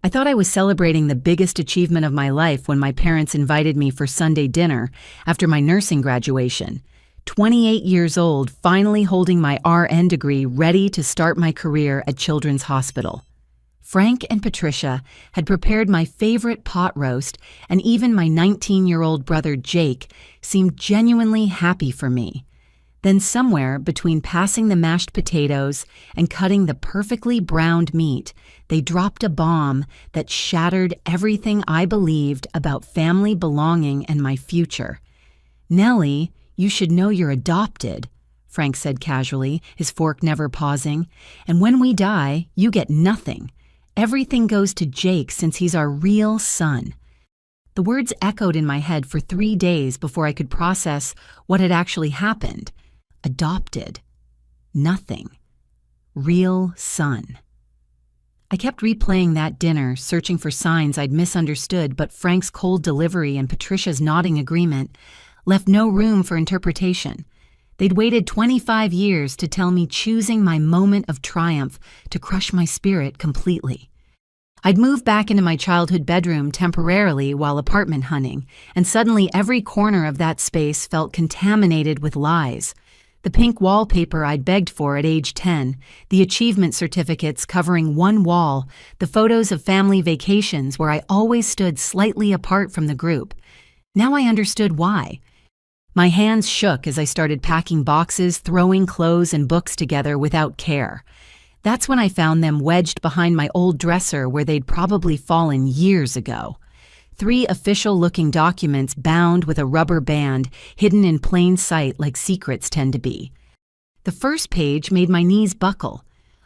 I thought I was celebrating the biggest achievement of my life when my parents invited me for Sunday dinner after my nursing graduation. 28 years old, finally holding my RN degree, ready to start my career at Children's Hospital. Frank and Patricia had prepared my favorite pot roast, and even my 19-year-old brother Jake seemed genuinely happy for me. Then somewhere between passing the mashed potatoes and cutting the perfectly browned meat, they dropped a bomb that shattered everything I believed about family belonging and my future. "Nellie, you should know you're adopted," Frank said casually, his fork never pausing. "And when we die, you get nothing. Everything goes to Jake since he's our real son." The words echoed in my head for 3 days before I could process what had actually happened. Adopted. Nothing. Real son. I kept replaying that dinner, searching for signs I'd misunderstood, but Frank's cold delivery and Patricia's nodding agreement left no room for interpretation. They'd waited 25 years to tell me, choosing my moment of triumph to crush my spirit completely. I'd moved back into my childhood bedroom temporarily while apartment hunting, and suddenly every corner of that space felt contaminated with lies. The pink wallpaper I'd begged for at age 10, the achievement certificates covering one wall, the photos of family vacations where I always stood slightly apart from the group. Now I understood why. My hands shook as I started packing boxes, throwing clothes and books together without care. That's when I found them wedged behind my old dresser where they'd probably fallen years ago. 3 official-looking documents bound with a rubber band, hidden in plain sight like secrets tend to be. The first page made my knees buckle.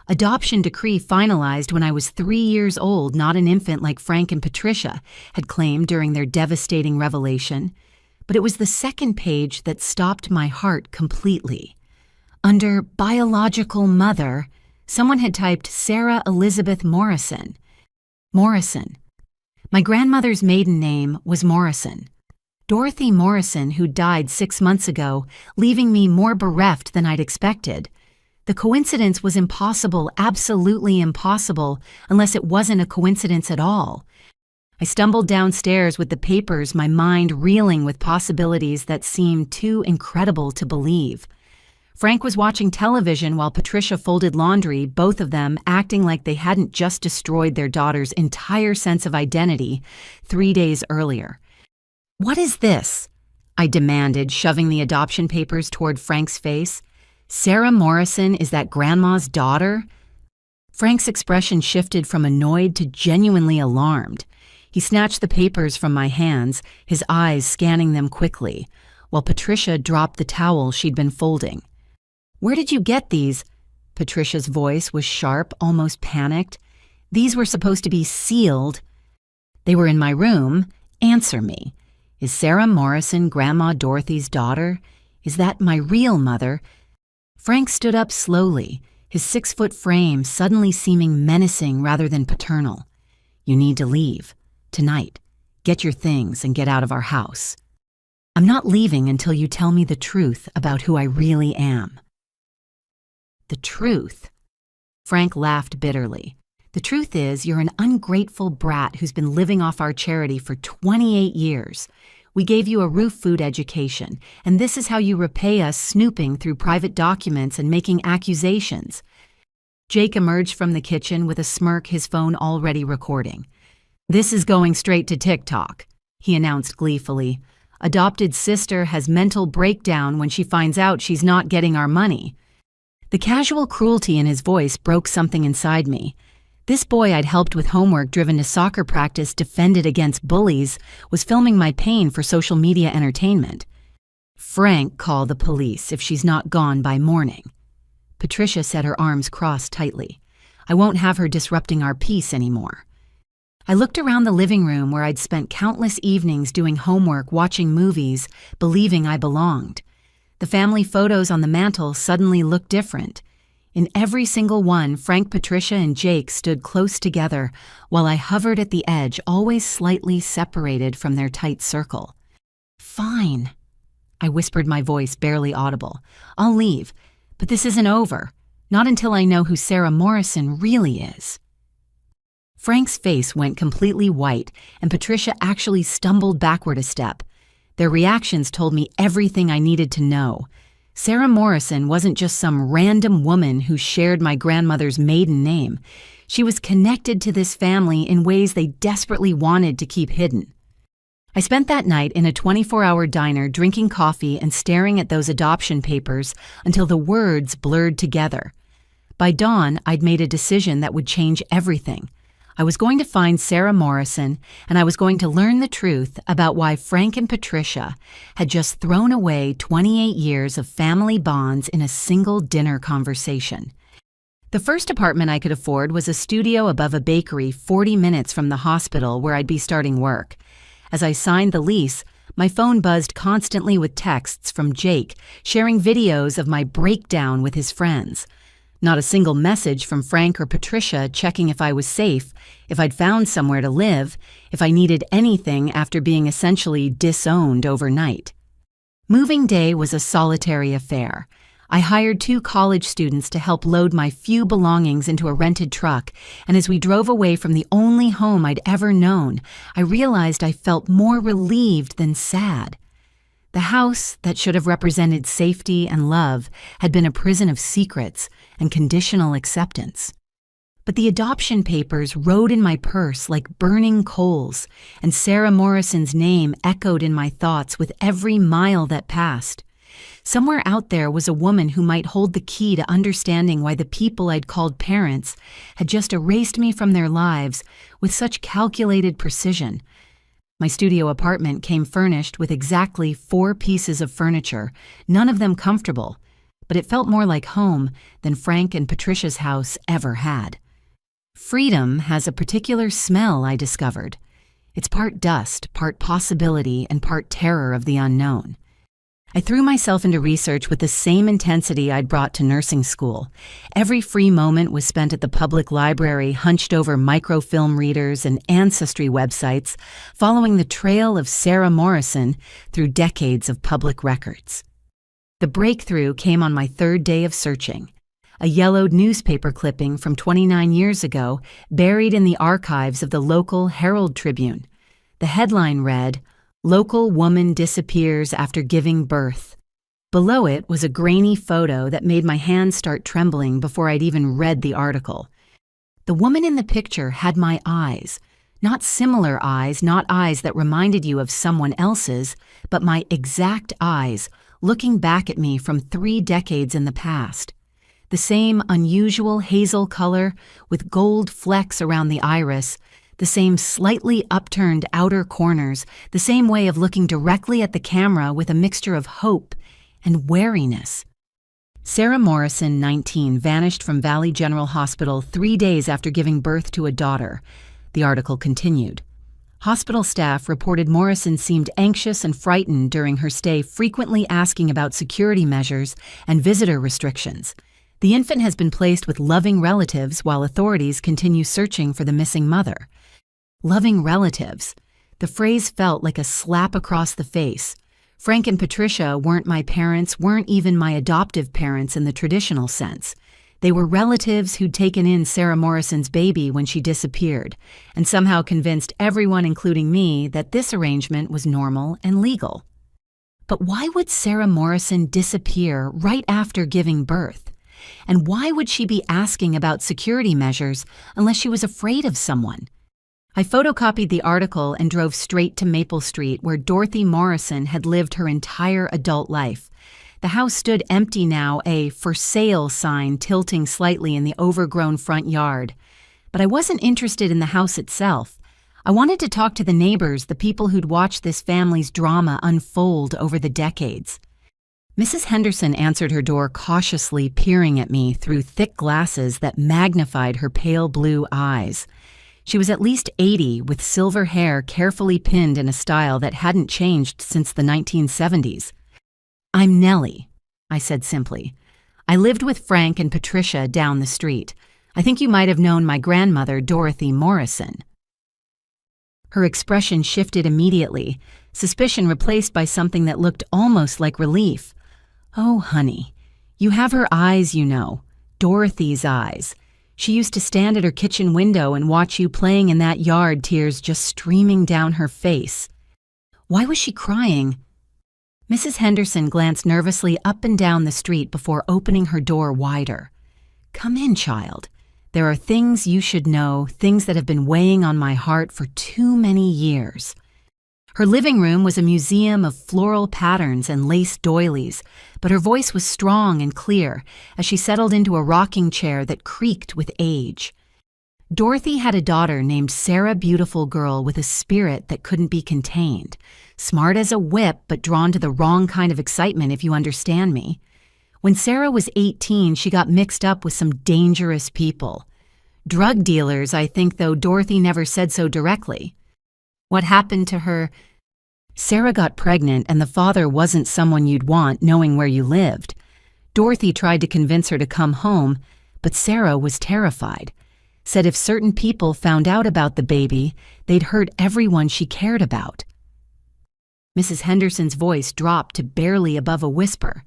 Adoption decree finalized when I was 3 years old, not an infant like Frank and Patricia had claimed during their devastating revelation. But it was the second page that stopped my heart completely. Under biological mother, someone had typed Sarah Elizabeth Morrison. Morrison. My grandmother's maiden name was Morrison. Dorothy Morrison, who died 6 months ago, leaving me more bereft than I'd expected. The coincidence was impossible, absolutely impossible, unless it wasn't a coincidence at all. I stumbled downstairs with the papers, my mind reeling with possibilities that seemed too incredible to believe. Frank was watching television while Patricia folded laundry, both of them acting like they hadn't just destroyed their daughter's entire sense of identity 3 days earlier. "What is this?" I demanded, shoving the adoption papers toward Frank's face. "Sarah Morrison is that grandma's daughter?" Frank's expression shifted from annoyed to genuinely alarmed. He snatched the papers from my hands, his eyes scanning them quickly, while Patricia dropped the towel she'd been folding. "Where did you get these?" Patricia's voice was sharp, almost panicked. "These were supposed to be sealed." "They were in my room. Answer me. Is Sarah Morrison Grandma Dorothy's daughter? Is that my real mother?" Frank stood up slowly, his 6-foot frame suddenly seeming menacing rather than paternal. "You need to leave. Tonight. Get your things and get out of our house. I'm not leaving until you tell me the truth about who I really am." "The truth?" Frank laughed bitterly. "The truth is, you're an ungrateful brat who's been living off our charity for 28 years. We gave you a roof food education, and this is how you repay us, snooping through private documents and making accusations." Jake emerged from the kitchen with a smirk, his phone already recording. "This is going straight to TikTok," he announced gleefully. "Adopted sister has mental breakdown when she finds out she's not getting our money." The casual cruelty in his voice broke something inside me. This boy I'd helped with homework, driven to soccer practice, defended against bullies, was filming my pain for social media entertainment. "Frank, call the police if she's not gone by morning." Patricia said, her arms crossed tightly. "I won't have her disrupting our peace anymore." I looked around the living room where I'd spent countless evenings doing homework, watching movies, believing I belonged. The family photos on the mantel suddenly looked different. In every single one, Frank, Patricia, and Jake stood close together, while I hovered at the edge, always slightly separated from their tight circle. "Fine," I whispered, my voice barely audible. "I'll leave, but this isn't over. Not until I know who Sarah Morrison really is." Frank's face went completely white, and Patricia actually stumbled backward a step. Their reactions told me everything I needed to know. Sarah Morrison wasn't just some random woman who shared my grandmother's maiden name. She was connected to this family in ways they desperately wanted to keep hidden. I spent that night in a 24-hour diner drinking coffee and staring at those adoption papers until the words blurred together. By dawn, I'd made a decision that would change everything. I was going to find Sarah Morrison, and I was going to learn the truth about why Frank and Patricia had just thrown away 28 years of family bonds in a single dinner conversation. The first apartment I could afford was a studio above a bakery 40 minutes from the hospital where I'd be starting work. As I signed the lease, my phone buzzed constantly with texts from Jake, sharing videos of my breakdown with his friends. Not a single message from Frank or Patricia checking if I was safe, if I'd found somewhere to live, if I needed anything after being essentially disowned overnight. Moving day was a solitary affair. I hired 2 college students to help load my few belongings into a rented truck, and as we drove away from the only home I'd ever known, I realized I felt more relieved than sad. The house that should have represented safety and love had been a prison of secrets and conditional acceptance. But the adoption papers rode in my purse like burning coals, and Sarah Morrison's name echoed in my thoughts with every mile that passed. Somewhere out there was a woman who might hold the key to understanding why the people I'd called parents had just erased me from their lives with such calculated precision. My studio apartment came furnished with exactly 4 pieces of furniture, none of them comfortable, but it felt more like home than Frank and Patricia's house ever had. Freedom has a particular smell, I discovered. It's part dust, part possibility, and part terror of the unknown. I threw myself into research with the same intensity I'd brought to nursing school. Every free moment was spent at the public library, hunched over microfilm readers and ancestry websites, following the trail of Sarah Morrison through decades of public records. The breakthrough came on my 3rd day of searching. A yellowed newspaper clipping from 29 years ago buried in the archives of the local Herald Tribune. The headline read, "Local woman disappears after giving birth." Below it was a grainy photo that made my hands start trembling before I'd even read the article. The woman in the picture had my eyes. Not similar eyes, not eyes that reminded you of someone else's, but my exact eyes, looking back at me from 3 decades in the past. The same unusual hazel color with gold flecks around the iris, the same slightly upturned outer corners, the same way of looking directly at the camera with a mixture of hope and wariness. Sarah Morrison, 19, vanished from Valley General Hospital 3 days after giving birth to a daughter. The article continued. Hospital staff reported Morrison seemed anxious and frightened during her stay, frequently asking about security measures and visitor restrictions. The infant has been placed with loving relatives while authorities continue searching for the missing mother. Loving relatives. The phrase felt like a slap across the face. Frank and Patricia weren't my parents, weren't even my adoptive parents in the traditional sense. They were relatives who'd taken in Sarah Morrison's baby when she disappeared, and somehow convinced everyone, including me, that this arrangement was normal and legal. But why would Sarah Morrison disappear right after giving birth? And why would she be asking about security measures unless she was afraid of someone? I photocopied the article and drove straight to Maple Street, where Dorothy Morrison had lived her entire adult life. The house stood empty now, a "for sale" sign tilting slightly in the overgrown front yard. But I wasn't interested in the house itself. I wanted to talk to the neighbors, the people who'd watched this family's drama unfold over the decades. Mrs. Henderson answered her door cautiously, peering at me through thick glasses that magnified her pale blue eyes. She was at least 80, with silver hair carefully pinned in a style that hadn't changed since the 1970s. "I'm Nellie," I said simply. "I lived with Frank and Patricia down the street. I think you might have known my grandmother, Dorothy Morrison." Her expression shifted immediately, suspicion replaced by something that looked almost like relief. "Oh, honey, you have her eyes, you know. Dorothy's eyes. She used to stand at her kitchen window and watch you playing in that yard, tears just streaming down her face. Why was she crying? Mrs. Henderson glanced nervously up and down the street before opening her door wider. Come in, child. There are things you should know, things that have been weighing on my heart for too many years. Her living room was a museum of floral patterns and lace doilies, but her voice was strong and clear as she settled into a rocking chair that creaked with age. Dorothy had a daughter named Sarah, beautiful girl with a spirit that couldn't be contained, smart as a whip but drawn to the wrong kind of excitement, if you understand me. When Sarah was 18, she got mixed up with some dangerous people. Drug dealers, I think, though Dorothy never said so directly. What happened to her? Sarah got pregnant and the father wasn't someone you'd want knowing where you lived. Dorothy tried to convince her to come home, but Sarah was terrified. Said if certain people found out about the baby, they'd hurt everyone she cared about. Mrs. Henderson's voice dropped to barely above a whisper.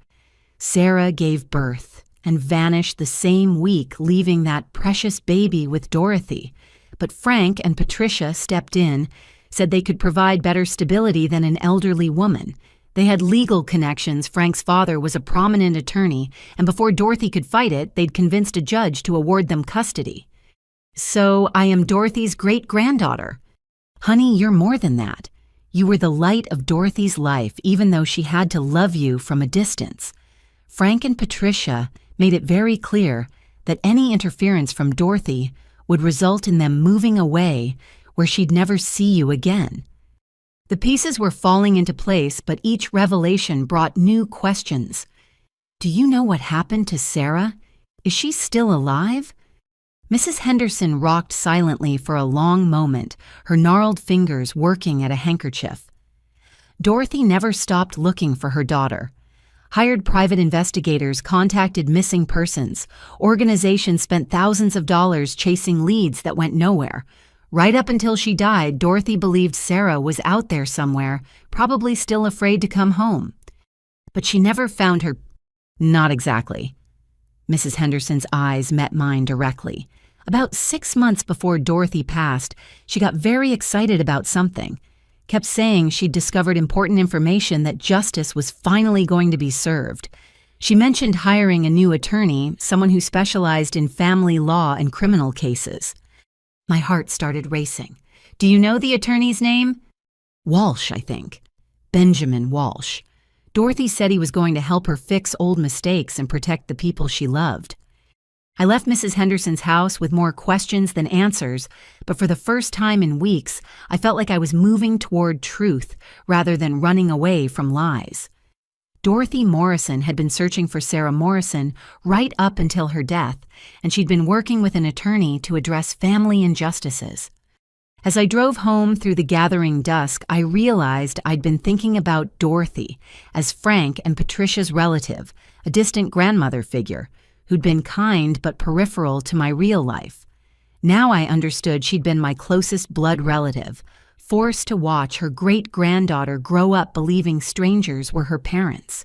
Sarah gave birth and vanished the same week, leaving that precious baby with Dorothy. But Frank and Patricia stepped in, said they could provide better stability than an elderly woman. They had legal connections. Frank's father was a prominent attorney, and before Dorothy could fight it, they'd convinced a judge to award them custody. So I am Dorothy's great-granddaughter. Honey, you're more than that. You were the light of Dorothy's life, even though she had to love you from a distance. Frank and Patricia made it very clear that any interference from Dorothy would result in them moving away where she'd never see you again. The pieces were falling into place, but each revelation brought new questions. Do you know what happened to Sarah? Is she still alive? Mrs. Henderson rocked silently for a long moment, her gnarled fingers working at a handkerchief. Dorothy never stopped looking for her daughter. Hired private investigators contacted missing persons. Organizations spent thousands of dollars chasing leads that went nowhere. Right up until she died, Dorothy believed Sarah was out there somewhere, probably still afraid to come home. But she never found her. Not exactly. Mrs. Henderson's eyes met mine directly. About 6 months before Dorothy passed, she got very excited about something. Kept saying she'd discovered important information that justice was finally going to be served. She mentioned hiring a new attorney, someone who specialized in family law and criminal cases. My heart started racing. Do you know the attorney's name? Walsh, I think. Benjamin Walsh. Dorothy said he was going to help her fix old mistakes and protect the people she loved. I left Mrs. Henderson's house with more questions than answers, but for the first time in weeks, I felt like I was moving toward truth rather than running away from lies. Dorothy Morrison had been searching for Sarah Morrison right up until her death, and she'd been working with an attorney to address family injustices. As I drove home through the gathering dusk, I realized I'd been thinking about Dorothy as Frank and Patricia's relative, a distant grandmother figure, who'd been kind but peripheral to my real life. Now I understood she'd been my closest blood relative, forced to watch her great-granddaughter grow up believing strangers were her parents.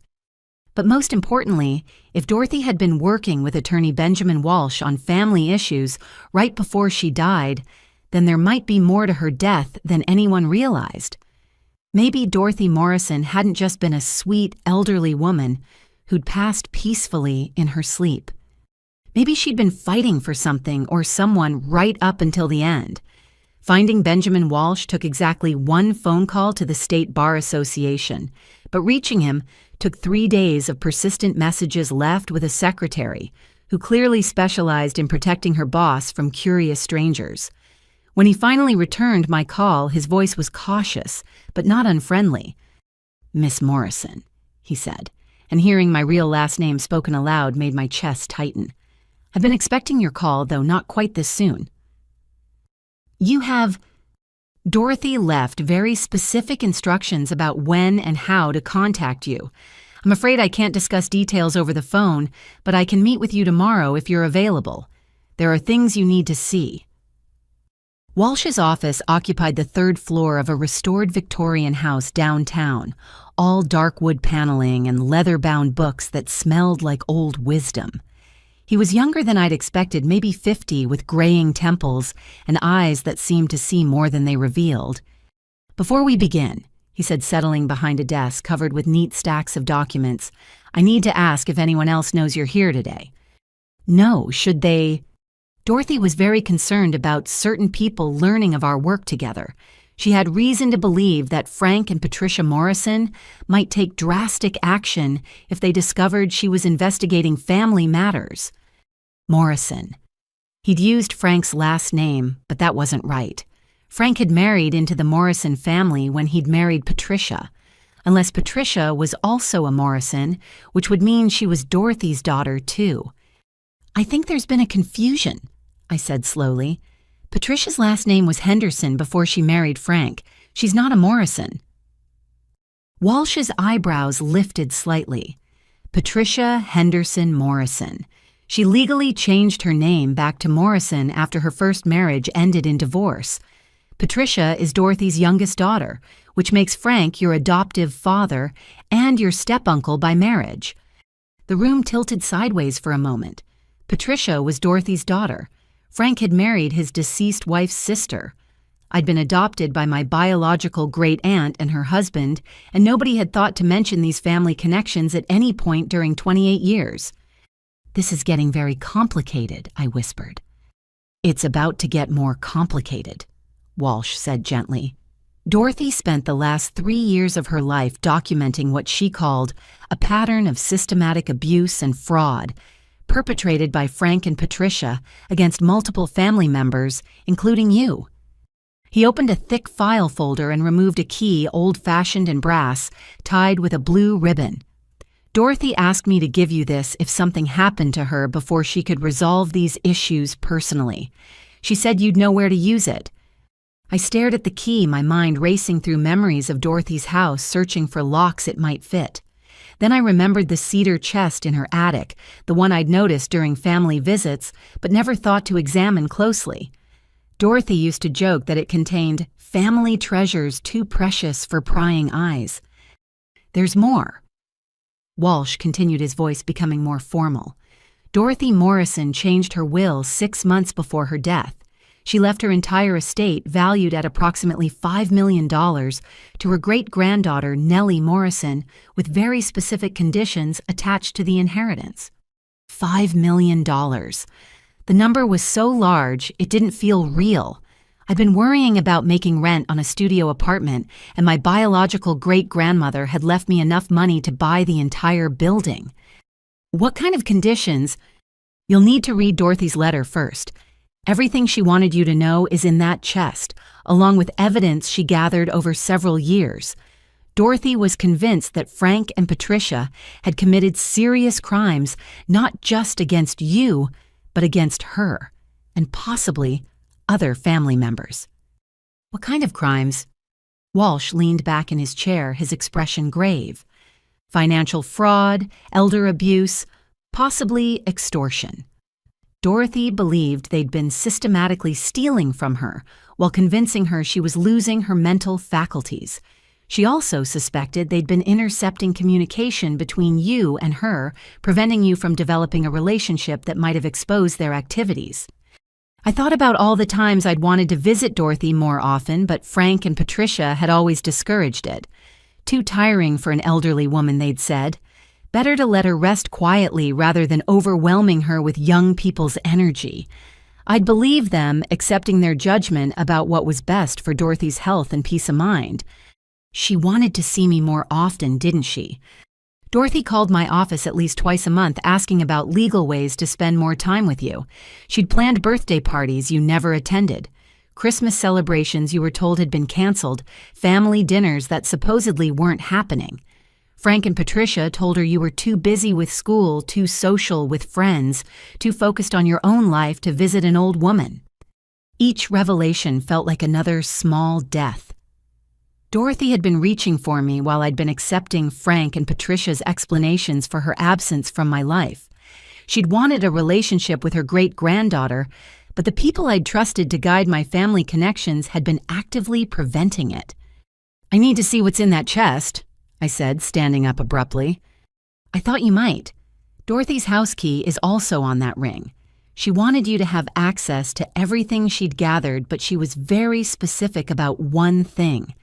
But most importantly, if Dorothy had been working with attorney Benjamin Walsh on family issues right before she died, then there might be more to her death than anyone realized. Maybe Dorothy Morrison hadn't just been a sweet, elderly woman who'd passed peacefully in her sleep. Maybe she'd been fighting for something or someone right up until the end. Finding Benjamin Walsh took exactly 1 phone call to the State Bar Association, but reaching him took 3 days of persistent messages left with a secretary who clearly specialized in protecting her boss from curious strangers. When he finally returned my call, his voice was cautious, but not unfriendly. "Miss Morrison," he said, and hearing my real last name spoken aloud made my chest tighten. "I've been expecting your call, though not quite this soon." "You have—" Dorothy left very specific instructions about when and how to contact you. "I'm afraid I can't discuss details over the phone, but I can meet with you tomorrow if you're available. There are things you need to see." Walsh's office occupied the 3rd floor of a restored Victorian house downtown, all dark wood paneling and leather-bound books that smelled like old wisdom. He was younger than I'd expected, maybe 50, with graying temples and eyes that seemed to see more than they revealed. "Before we begin," he said, settling behind a desk covered with neat stacks of documents, "I need to ask if anyone else knows you're here today." "No, should they?" Dorothy was very concerned about certain people learning of our work together. She had reason to believe that Frank and Patricia Morrison might take drastic action if they discovered she was investigating family matters. Morrison. He'd used Frank's last name, but that wasn't right. Frank had married into the Morrison family when he'd married Patricia, unless Patricia was also a Morrison, which would mean she was Dorothy's daughter, too. "I think there's been a confusion," I said slowly. "Patricia's last name was Henderson before she married Frank. She's not a Morrison." Walsh's eyebrows lifted slightly. Patricia Henderson Morrison. She legally changed her name back to Morrison after her first marriage ended in divorce. Patricia is Dorothy's youngest daughter, which makes Frank your adoptive father and your step-uncle by marriage. The room tilted sideways for a moment. Patricia was Dorothy's daughter. Frank had married his deceased wife's sister. I'd been adopted by my biological great-aunt and her husband, and nobody had thought to mention these family connections at any point during 28 years. "This is getting very complicated," I whispered. "It's about to get more complicated," Walsh said gently. Dorothy spent the last 3 years of her life documenting what she called a pattern of systematic abuse and fraud perpetrated by Frank and Patricia against multiple family members, including you. He opened a thick file folder and removed a key, old-fashioned and brass, tied with a blue ribbon. "Dorothy asked me to give you this if something happened to her before she could resolve these issues personally. She said you'd know where to use it." I stared at the key, my mind racing through memories of Dorothy's house, searching for locks it might fit. Then I remembered the cedar chest in her attic, the one I'd noticed during family visits, but never thought to examine closely. Dorothy used to joke that it contained family treasures too precious for prying eyes. "There's more." Walsh continued, his voice becoming more formal. "Dorothy Morrison changed her will 6 months before her death. She left her entire estate, valued at approximately $5 million, to her great-granddaughter, Nellie Morrison, with very specific conditions attached to the inheritance. $5 million. The number was so large, it didn't feel real. I'd been worrying about making rent on a studio apartment, and my biological great-grandmother had left me enough money to buy the entire building. What kind of conditions? You'll need to read Dorothy's letter first. Everything she wanted you to know is in that chest, along with evidence she gathered over several years. Dorothy was convinced that Frank and Patricia had committed serious crimes, not just against you, but against her, and possibly other family members. "What kind of crimes?" Walsh leaned back in his chair, his expression grave. "Financial fraud, elder abuse, possibly extortion." Dorothy believed they'd been systematically stealing from her while convincing her she was losing her mental faculties. She also suspected they'd been intercepting communication between you and her, preventing you from developing a relationship that might have exposed their activities. I thought about all the times I'd wanted to visit Dorothy more often, but Frank and Patricia had always discouraged it. Too tiring for an elderly woman, they'd said. Better to let her rest quietly rather than overwhelming her with young people's energy. I'd believe them, accepting their judgment about what was best for Dorothy's health and peace of mind. She wanted to see me more often, didn't she? Dorothy called my office at least twice a month asking about legal ways to spend more time with you. She'd planned birthday parties you never attended, Christmas celebrations you were told had been canceled, family dinners that supposedly weren't happening. Frank and Patricia told her you were too busy with school, too social with friends, too focused on your own life to visit an old woman. Each revelation felt like another small death. Dorothy had been reaching for me while I'd been accepting Frank and Patricia's explanations for her absence from my life. She'd wanted a relationship with her great-granddaughter, but the people I'd trusted to guide my family connections had been actively preventing it. "I need to see what's in that chest," I said, standing up abruptly. "I thought you might." Dorothy's house key is also on that ring. She wanted you to have access to everything she'd gathered, but she was very specific about one thing.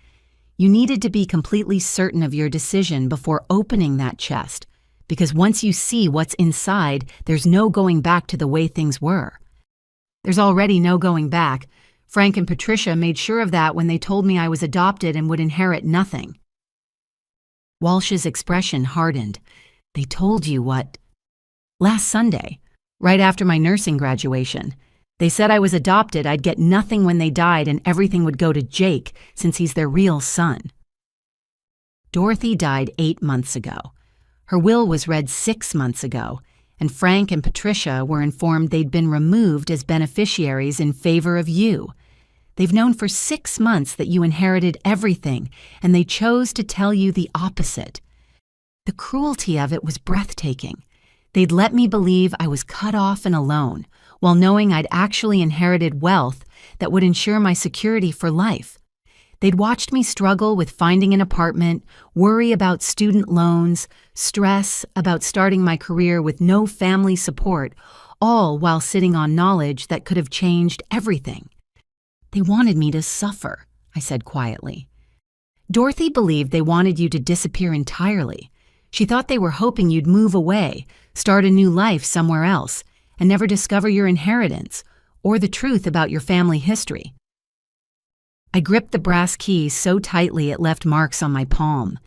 You needed to be completely certain of your decision before opening that chest, because once you see what's inside, there's no going back to the way things were. There's already no going back. Frank and Patricia made sure of that when they told me I was adopted and would inherit nothing. Walsh's expression hardened. They told you what? Last Sunday, right after my nursing graduation. They said I was adopted, I'd get nothing when they died, and everything would go to Jake, since he's their real son. Dorothy died 8 months ago. Her will was read 6 months ago, and Frank and Patricia were informed they'd been removed as beneficiaries in favor of you. They've known for 6 months that you inherited everything, and they chose to tell you the opposite. The cruelty of it was breathtaking. They'd let me believe I was cut off and alone, while knowing I'd actually inherited wealth that would ensure my security for life. They'd watched me struggle with finding an apartment, worry about student loans, stress about starting my career with no family support, all while sitting on knowledge that could have changed everything. They wanted me to suffer, I said quietly. Dorothy believed they wanted you to disappear entirely. She thought they were hoping you'd move away, start a new life somewhere else, and never discover your inheritance or the truth about your family history. I gripped the brass key so tightly it left marks on my palm.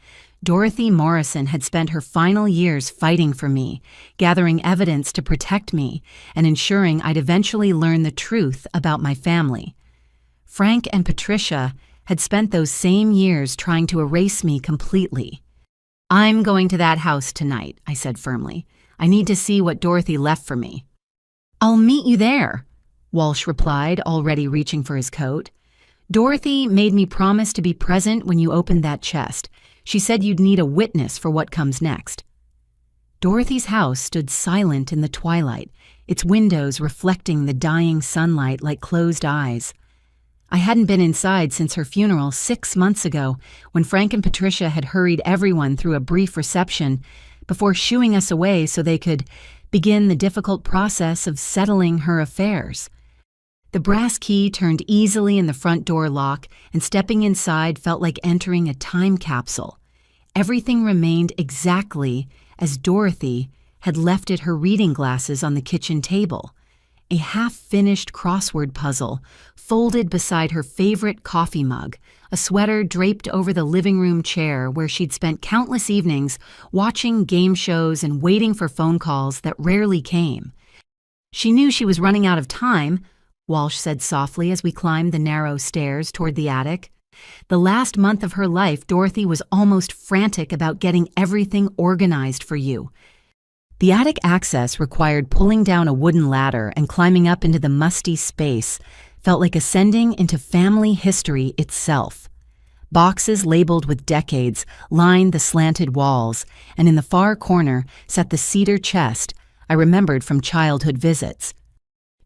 Dorothy Morrison had spent her final years fighting for me, gathering evidence to protect me, and ensuring I'd eventually learn the truth about my family. Frank and Patricia had spent those same years trying to erase me completely. I'm going to that house tonight, I said firmly. I need to see what Dorothy left for me. I'll meet you there, Walsh replied, already reaching for his coat. Dorothy made me promise to be present when you opened that chest. She said you'd need a witness for what comes next. Dorothy's house stood silent in the twilight, its windows reflecting the dying sunlight like closed eyes. I hadn't been inside since her funeral 6 months ago, when Frank and Patricia had hurried everyone through a brief reception before shooing us away so they could begin the difficult process of settling her affairs. The brass key turned easily in the front door lock, and stepping inside felt like entering a time capsule. Everything remained exactly as Dorothy had left it, her reading glasses on the kitchen table. A half-finished crossword puzzle folded beside her favorite coffee mug, a sweater draped over the living room chair where she'd spent countless evenings watching game shows and waiting for phone calls that rarely came. She knew she was running out of time, Walsh said softly as we climbed the narrow stairs toward the attic. The last month of her life, Dorothy was almost frantic about getting everything organized for you. The attic access required pulling down a wooden ladder and climbing up into the musty space felt like ascending into family history itself. Boxes labeled with decades lined the slanted walls, and in the far corner sat the cedar chest I remembered from childhood visits.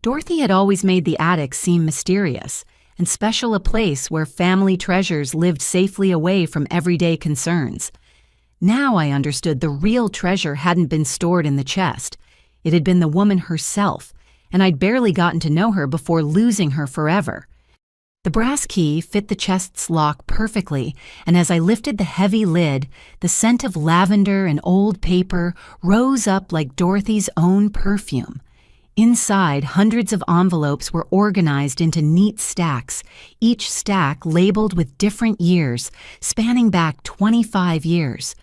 Dorothy had always made the attic seem mysterious and special, a place where family treasures lived safely away from everyday concerns. Now I understood the real treasure hadn't been stored in the chest. It had been the woman herself, and I'd barely gotten to know her before losing her forever. The brass key fit the chest's lock perfectly, and as I lifted the heavy lid, the scent of lavender and old paper rose up like Dorothy's own perfume. Inside, hundreds of envelopes were organized into neat stacks, each stack labeled with different years, spanning back 25 years.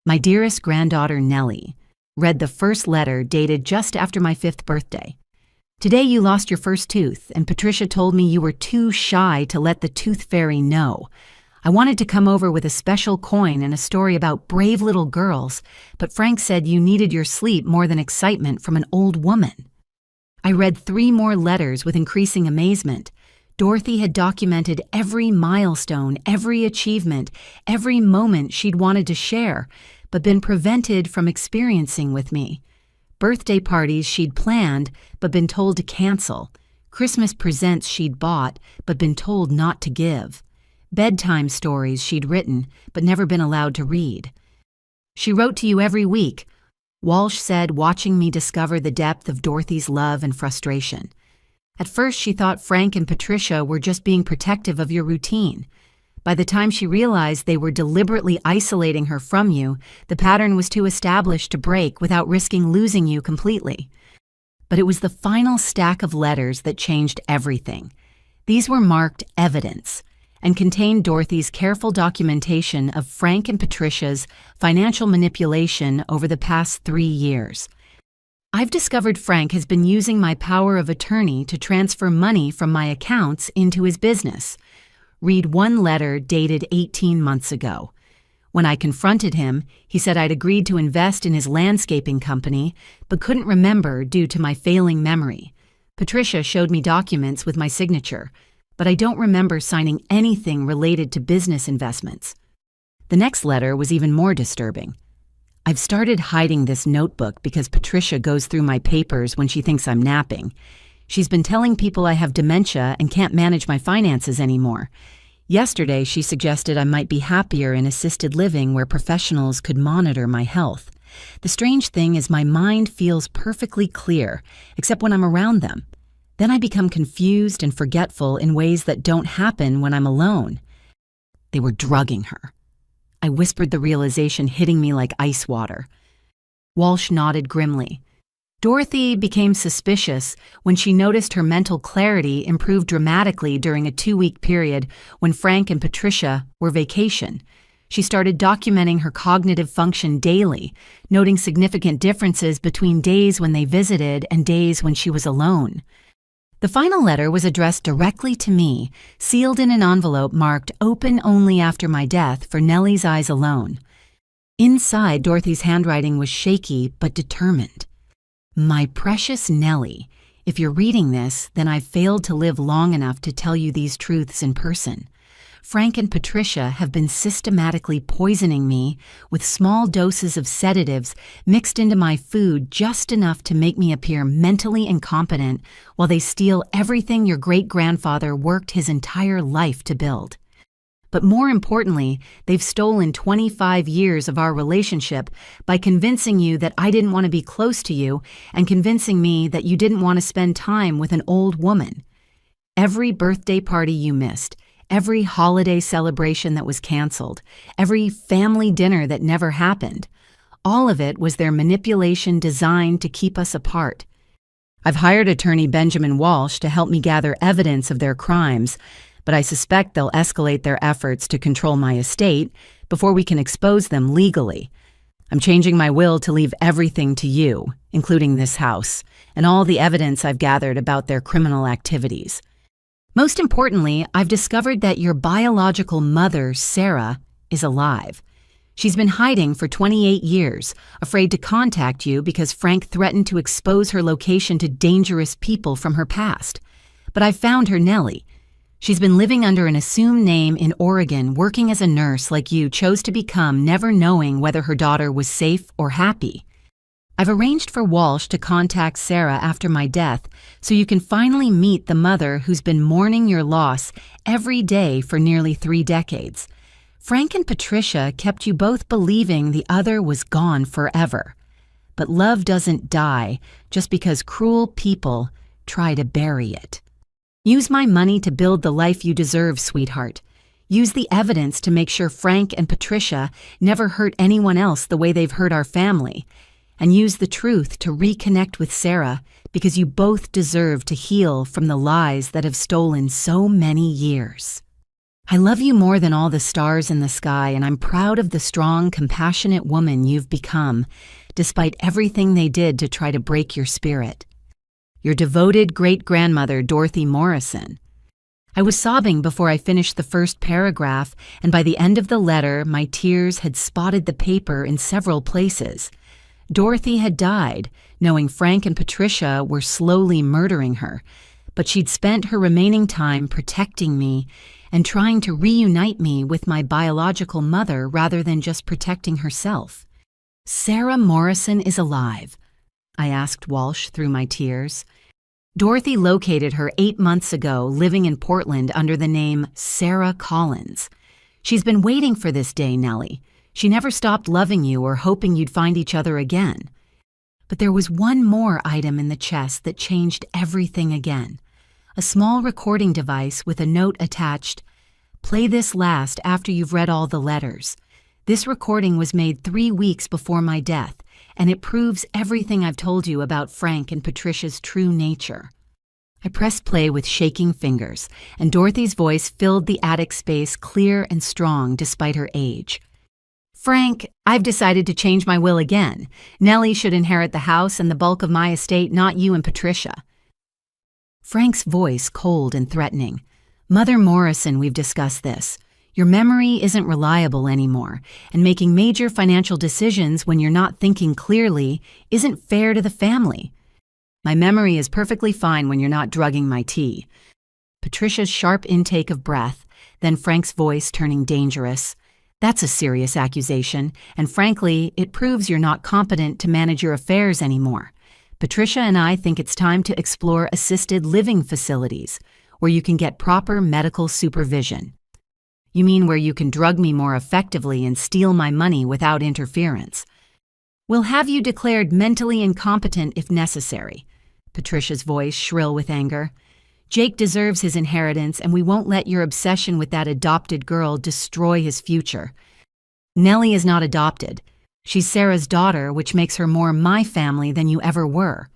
My dearest granddaughter, Nellie, read the first letter dated just after my 5th birthday. Today you lost your first tooth, and Patricia told me you were too shy to let the tooth fairy know. I wanted to come over with a special coin and a story about brave little girls, but Frank said you needed your sleep more than excitement from an old woman. I read 3 more letters with increasing amazement. Dorothy had documented every milestone, every achievement, every moment she'd wanted to share, but been prevented from experiencing with me. Birthday parties she'd planned, but been told to cancel. Christmas presents she'd bought, but been told not to give. Bedtime stories she'd written, but never been allowed to read. She wrote to you every week, Walsh said, watching me discover the depth of Dorothy's love and frustration. At first, she thought Frank and Patricia were just being protective of your routine. By the time she realized they were deliberately isolating her from you, the pattern was too established to break without risking losing you completely. But it was the final stack of letters that changed everything. These were marked evidence and contained Dorothy's careful documentation of Frank and Patricia's financial manipulation over the past 3 years. I've discovered Frank has been using my power of attorney to transfer money from my accounts into his business. Read one letter dated 18 months ago. When I confronted him, he said I'd agreed to invest in his landscaping company, but couldn't remember due to my failing memory. Patricia showed me documents with my signature, but I don't remember signing anything related to business investments. The next letter was even more disturbing. I've started hiding this notebook because Patricia goes through my papers when she thinks I'm napping. She's been telling people I have dementia and can't manage my finances anymore. Yesterday, she suggested I might be happier in assisted living where professionals could monitor my health. The strange thing is my mind feels perfectly clear, except when I'm around them. Then I become confused and forgetful in ways that don't happen when I'm alone. They were drugging her. I whispered the realization hitting me like ice water. Walsh nodded grimly. Dorothy became suspicious when she noticed her mental clarity improved dramatically during a 2-week period when Frank and Patricia were vacation. She started documenting her cognitive function daily, noting significant differences between days when they visited and days when she was alone. The final letter was addressed directly to me, sealed in an envelope marked "Open only after my death for Nellie's eyes alone." Inside, Dorothy's handwriting was shaky but determined. My precious Nellie, if you're reading this, then I've failed to live long enough to tell you these truths in person. Frank and Patricia have been systematically poisoning me with small doses of sedatives mixed into my food just enough to make me appear mentally incompetent while they steal everything your great-grandfather worked his entire life to build. But more importantly, they've stolen 25 years of our relationship by convincing you that I didn't want to be close to you and convincing me that you didn't want to spend time with an old woman. Every birthday party you missed, every holiday celebration that was canceled, every family dinner that never happened, all of it was their manipulation designed to keep us apart. I've hired attorney Benjamin Walsh to help me gather evidence of their crimes, but I suspect they'll escalate their efforts to control my estate before we can expose them legally. I'm changing my will to leave everything to you, including this house, and all the evidence I've gathered about their criminal activities. Most importantly, I've discovered that your biological mother, Sarah, is alive. She's been hiding for 28 years, afraid to contact you because Frank threatened to expose her location to dangerous people from her past. But I found her, Nellie. She's been living under an assumed name in Oregon, working as a nurse like you chose to become, never knowing whether her daughter was safe or happy. I've arranged for Walsh to contact Sarah after my death so you can finally meet the mother who's been mourning your loss every day for nearly 3 decades. Frank and Patricia kept you both believing the other was gone forever. But love doesn't die just because cruel people try to bury it. Use my money to build the life you deserve, sweetheart. Use the evidence to make sure Frank and Patricia never hurt anyone else the way they've hurt our family. And use the truth to reconnect with Sarah because you both deserve to heal from the lies that have stolen so many years. I love you more than all the stars in the sky, and I'm proud of the strong, compassionate woman you've become, despite everything they did to try to break your spirit. Your devoted great-grandmother, Dorothy Morrison. I was sobbing before I finished the first paragraph, and by the end of the letter, my tears had spotted the paper in several places. Dorothy had died, knowing Frank and Patricia were slowly murdering her, but she'd spent her remaining time protecting me and trying to reunite me with my biological mother rather than just protecting herself. Sarah Morrison is alive, I asked Walsh through my tears. Dorothy located her 8 months ago, living in Portland under the name Sarah Collins. She's been waiting for this day, Nellie. She never stopped loving you or hoping you'd find each other again. But there was one more item in the chest that changed everything again. A small recording device with a note attached, "Play this last after you've read all the letters. This recording was made 3 weeks before my death, and it proves everything I've told you about Frank and Patricia's true nature." I pressed play with shaking fingers, and Dorothy's voice filled the attic space clear and strong despite her age. "Frank, I've decided to change my will again. Nellie should inherit the house and the bulk of my estate, not you and Patricia." Frank's voice cold and threatening. "Mother Morrison, we've discussed this. Your memory isn't reliable anymore, and making major financial decisions when you're not thinking clearly isn't fair to the family. My memory is perfectly fine when you're not drugging my tea." Patricia's sharp intake of breath, then Frank's voice turning dangerous. "That's a serious accusation, and frankly, it proves you're not competent to manage your affairs anymore. Patricia and I think it's time to explore assisted living facilities, where you can get proper medical supervision." "You mean where you can drug me more effectively and steal my money without interference?" "We'll have you declared mentally incompetent if necessary." Patricia's voice shrill with anger. "Jake deserves his inheritance, and we won't let your obsession with that adopted girl destroy his future. Nellie is not adopted. She's Sarah's daughter, which makes her more my family than you ever were."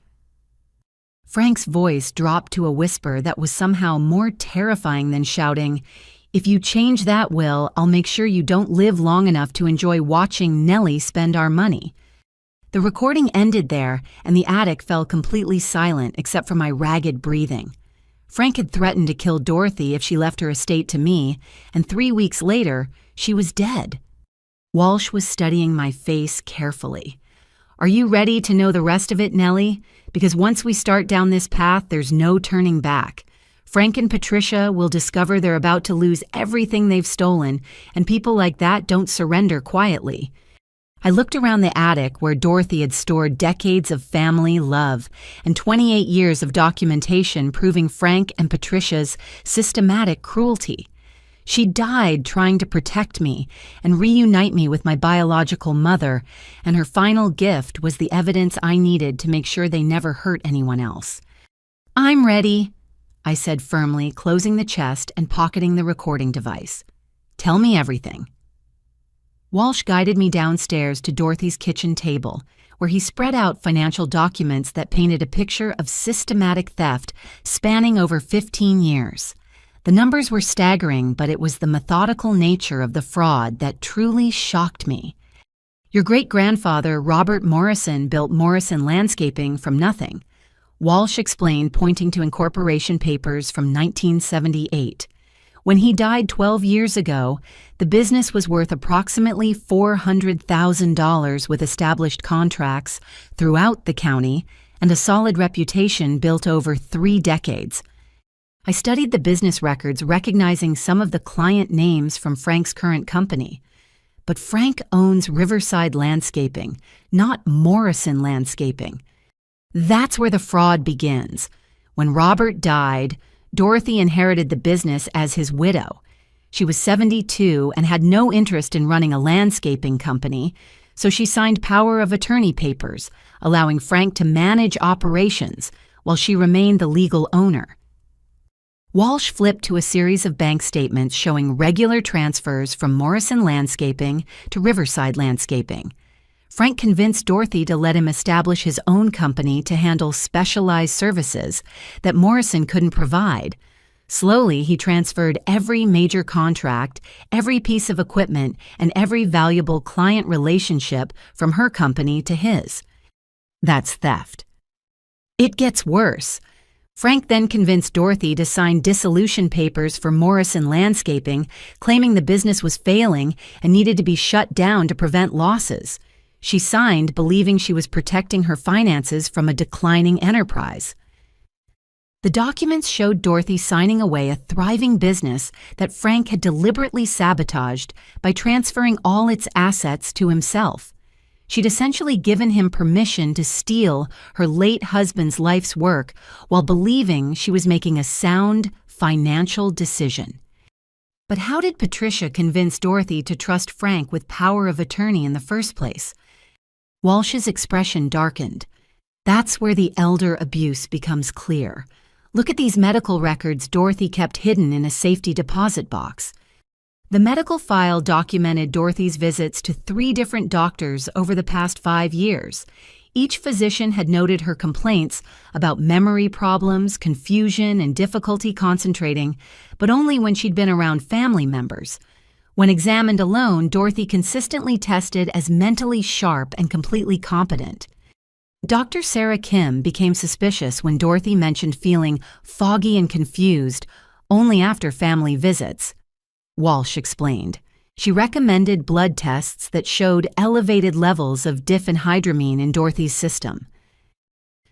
Frank's voice dropped to a whisper that was somehow more terrifying than shouting, "If you change that will, I'll make sure you don't live long enough to enjoy watching Nellie spend our money." The recording ended there, and the attic fell completely silent except for my ragged breathing. Frank had threatened to kill Dorothy if she left her estate to me, and 3 weeks later, she was dead. Walsh was studying my face carefully. "Are you ready to know the rest of it, Nellie? Because once we start down this path, there's no turning back. Frank and Patricia will discover they're about to lose everything they've stolen, and people like that don't surrender quietly." I looked around the attic where Dorothy had stored decades of family love and 28 years of documentation proving Frank and Patricia's systematic cruelty. She died trying to protect me and reunite me with my biological mother, and her final gift was the evidence I needed to make sure they never hurt anyone else. "I'm ready," I said firmly, closing the chest and pocketing the recording device. "Tell me everything." Walsh guided me downstairs to Dorothy's kitchen table, where he spread out financial documents that painted a picture of systematic theft spanning over 15 years. The numbers were staggering, but it was the methodical nature of the fraud that truly shocked me. "Your great-grandfather, Robert Morrison, built Morrison Landscaping from nothing," Walsh explained, pointing to incorporation papers from 1978. "When he died 12 years ago, the business was worth approximately $400,000 with established contracts throughout the county and a solid reputation built over 3 decades. I studied the business records, recognizing some of the client names from Frank's current company. But Frank owns Riverside Landscaping, not Morrison Landscaping. That's where the fraud begins. When Robert died, Dorothy inherited the business as his widow. She was 72 and had no interest in running a landscaping company, so she signed power of attorney papers, allowing Frank to manage operations while she remained the legal owner. Walsh flipped to a series of bank statements showing regular transfers from Morrison Landscaping to Riverside Landscaping. Frank convinced Dorothy to let him establish his own company to handle specialized services that Morrison couldn't provide. Slowly, he transferred every major contract, every piece of equipment, and every valuable client relationship from her company to his. That's theft. It gets worse. Frank then convinced Dorothy to sign dissolution papers for Morrison Landscaping, claiming the business was failing and needed to be shut down to prevent losses. She signed believing she was protecting her finances from a declining enterprise. The documents showed Dorothy signing away a thriving business that Frank had deliberately sabotaged by transferring all its assets to himself. She'd essentially given him permission to steal her late husband's life's work while believing she was making a sound financial decision. But how did Patricia convince Dorothy to trust Frank with power of attorney in the first place? Walsh's expression darkened. That's where the elder abuse becomes clear. Look at these medical records Dorothy kept hidden in a safety deposit box. The medical file documented Dorothy's visits to 3 different doctors over the past 5 years. Each physician had noted her complaints about memory problems, confusion, and difficulty concentrating, but only when she'd been around family members. When examined alone, Dorothy consistently tested as mentally sharp and completely competent. Dr. Sarah Kim became suspicious when Dorothy mentioned feeling foggy and confused only after family visits. Walsh explained. She recommended blood tests that showed elevated levels of diphenhydramine in Dorothy's system.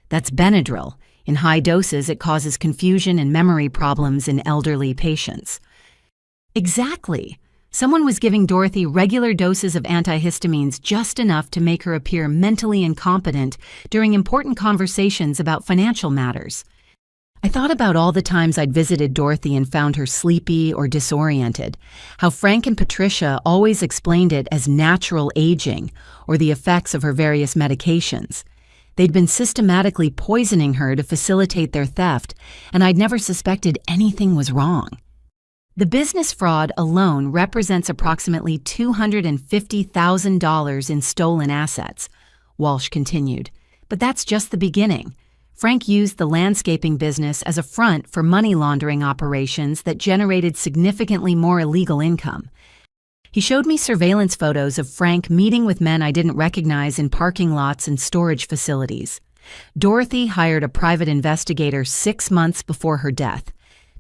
That's Benadryl. In high doses, it causes confusion and memory problems in elderly patients. Exactly. Someone was giving Dorothy regular doses of antihistamines, just enough to make her appear mentally incompetent during important conversations about financial matters. I thought about all the times I'd visited Dorothy and found her sleepy or disoriented, how Frank and Patricia always explained it as natural aging or the effects of her various medications. They'd been systematically poisoning her to facilitate their theft, and I'd never suspected anything was wrong. The business fraud alone represents approximately $250,000 in stolen assets, Walsh continued. But that's just the beginning. Frank used the landscaping business as a front for money laundering operations that generated significantly more illegal income. He showed me surveillance photos of Frank meeting with men I didn't recognize in parking lots and storage facilities. Dorothy hired a private investigator 6 months before her death.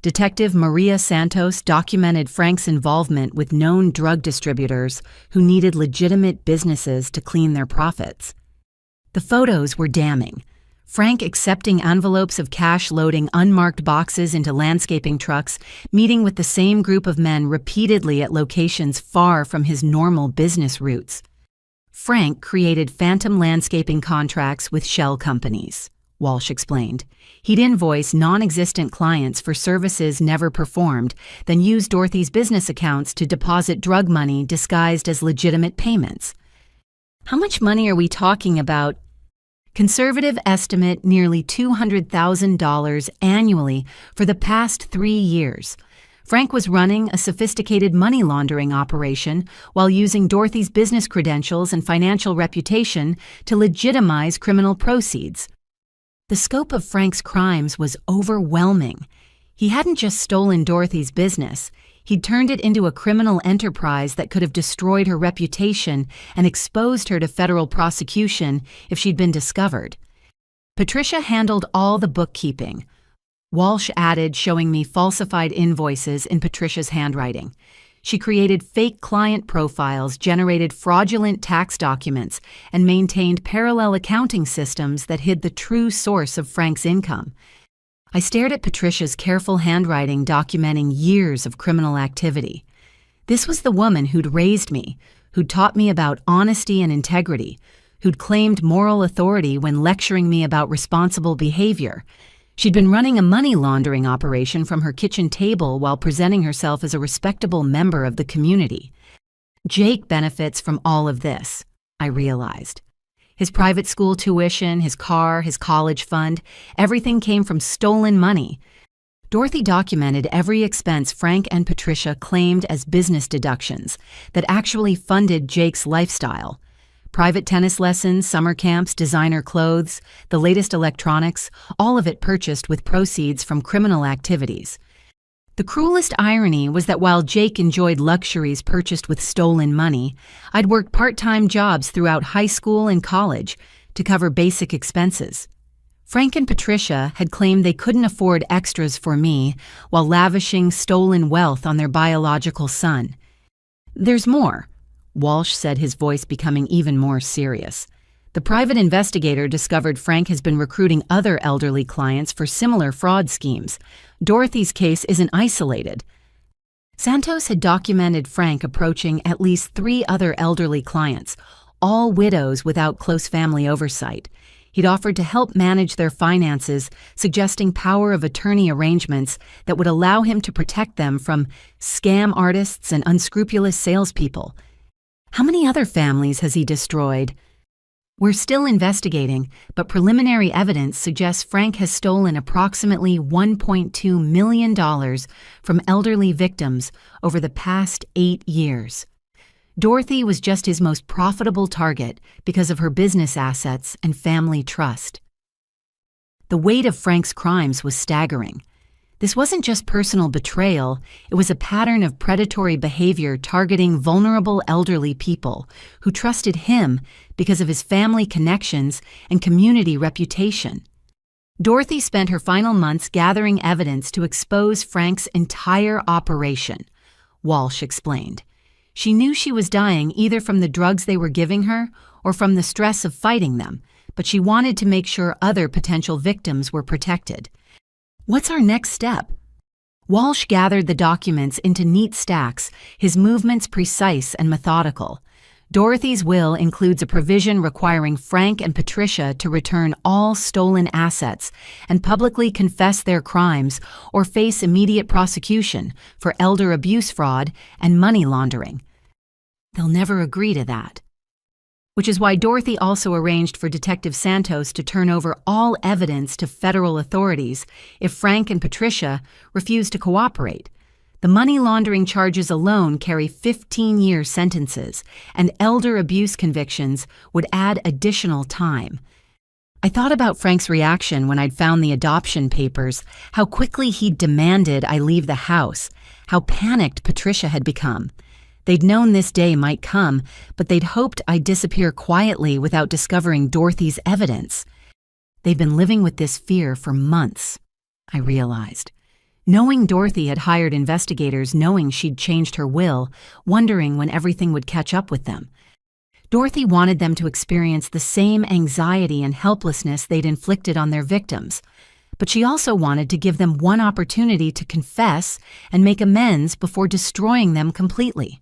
Detective Maria Santos documented Frank's involvement with known drug distributors who needed legitimate businesses to clean their profits. The photos were damning. Frank accepting envelopes of cash, loading unmarked boxes into landscaping trucks, meeting with the same group of men repeatedly at locations far from his normal business routes. Frank created phantom landscaping contracts with shell companies, Walsh explained. He'd invoice non-existent clients for services never performed, then use Dorothy's business accounts to deposit drug money disguised as legitimate payments. How much money are we talking about? Conservative estimate nearly $200,000 annually for the past 3 years. Frank was running a sophisticated money laundering operation while using Dorothy's business credentials and financial reputation to legitimize criminal proceeds. The scope of Frank's crimes was overwhelming. He hadn't just stolen Dorothy's business, he'd turned it into a criminal enterprise that could have destroyed her reputation and exposed her to federal prosecution if she'd been discovered. Patricia handled all the bookkeeping. Walsh added, showing me falsified invoices in Patricia's handwriting. She created fake client profiles, generated fraudulent tax documents, and maintained parallel accounting systems that hid the true source of Frank's income. I stared at Patricia's careful handwriting documenting years of criminal activity. This was the woman who'd raised me, who'd taught me about honesty and integrity, who'd claimed moral authority when lecturing me about responsible behavior. She'd been running a money laundering operation from her kitchen table while presenting herself as a respectable member of the community. Jake benefits from all of this, I realized. His private school tuition, his car, his college fund, everything came from stolen money. Dorothy documented every expense Frank and Patricia claimed as business deductions that actually funded Jake's lifestyle. Private tennis lessons, summer camps, designer clothes, the latest electronics, all of it purchased with proceeds from criminal activities. The cruelest irony was that while Jake enjoyed luxuries purchased with stolen money, I'd worked part-time jobs throughout high school and college to cover basic expenses. Frank and Patricia had claimed they couldn't afford extras for me while lavishing stolen wealth on their biological son. There's more. Walsh said, his voice becoming even more serious. The private investigator discovered Frank has been recruiting other elderly clients for similar fraud schemes. Dorothy's case isn't isolated. Santos had documented Frank approaching at least 3 other elderly clients, all widows without close family oversight. He'd offered to help manage their finances, suggesting power of attorney arrangements that would allow him to protect them from scam artists and unscrupulous salespeople. How many other families has he destroyed? We're still investigating, but preliminary evidence suggests Frank has stolen approximately $1.2 million from elderly victims over the past 8 years. Dorothy was just his most profitable target because of her business assets and family trust. The weight of Frank's crimes was staggering. This wasn't just personal betrayal, it was a pattern of predatory behavior targeting vulnerable elderly people who trusted him because of his family connections and community reputation. Dorothy spent her final months gathering evidence to expose Frank's entire operation, Walsh explained. She knew she was dying either from the drugs they were giving her or from the stress of fighting them, but she wanted to make sure other potential victims were protected. What's our next step? Walsh gathered the documents into neat stacks, his movements precise and methodical. Dorothy's will includes a provision requiring Frank and Patricia to return all stolen assets and publicly confess their crimes or face immediate prosecution for elder abuse fraud and money laundering. They'll never agree to that. Which is why Dorothy also arranged for Detective Santos to turn over all evidence to federal authorities if Frank and Patricia refused to cooperate. The money laundering charges alone carry 15-year sentences, and elder abuse convictions would add additional time. I thought about Frank's reaction when I'd found the adoption papers, how quickly he'd demanded I leave the house, how panicked Patricia had become. They'd known this day might come, but they'd hoped I'd disappear quietly without discovering Dorothy's evidence. They'd been living with this fear for months, I realized. Knowing Dorothy had hired investigators knowing she'd changed her will, wondering when everything would catch up with them. Dorothy wanted them to experience the same anxiety and helplessness they'd inflicted on their victims, but she also wanted to give them one opportunity to confess and make amends before destroying them completely.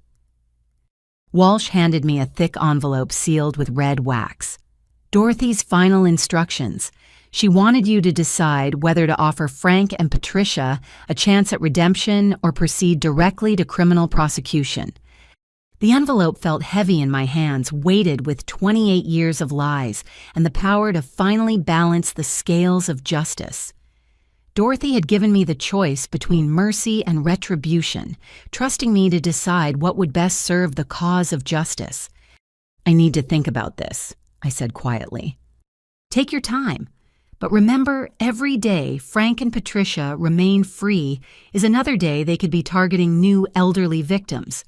Walsh handed me a thick envelope sealed with red wax. Dorothy's final instructions. She wanted you to decide whether to offer Frank and Patricia a chance at redemption or proceed directly to criminal prosecution. The envelope felt heavy in my hands, weighted with 28 years of lies and the power to finally balance the scales of justice. Dorothy had given me the choice between mercy and retribution, trusting me to decide what would best serve the cause of justice. I need to think about this, I said quietly. Take your time, but remember, every day Frank and Patricia remain free is another day they could be targeting new elderly victims.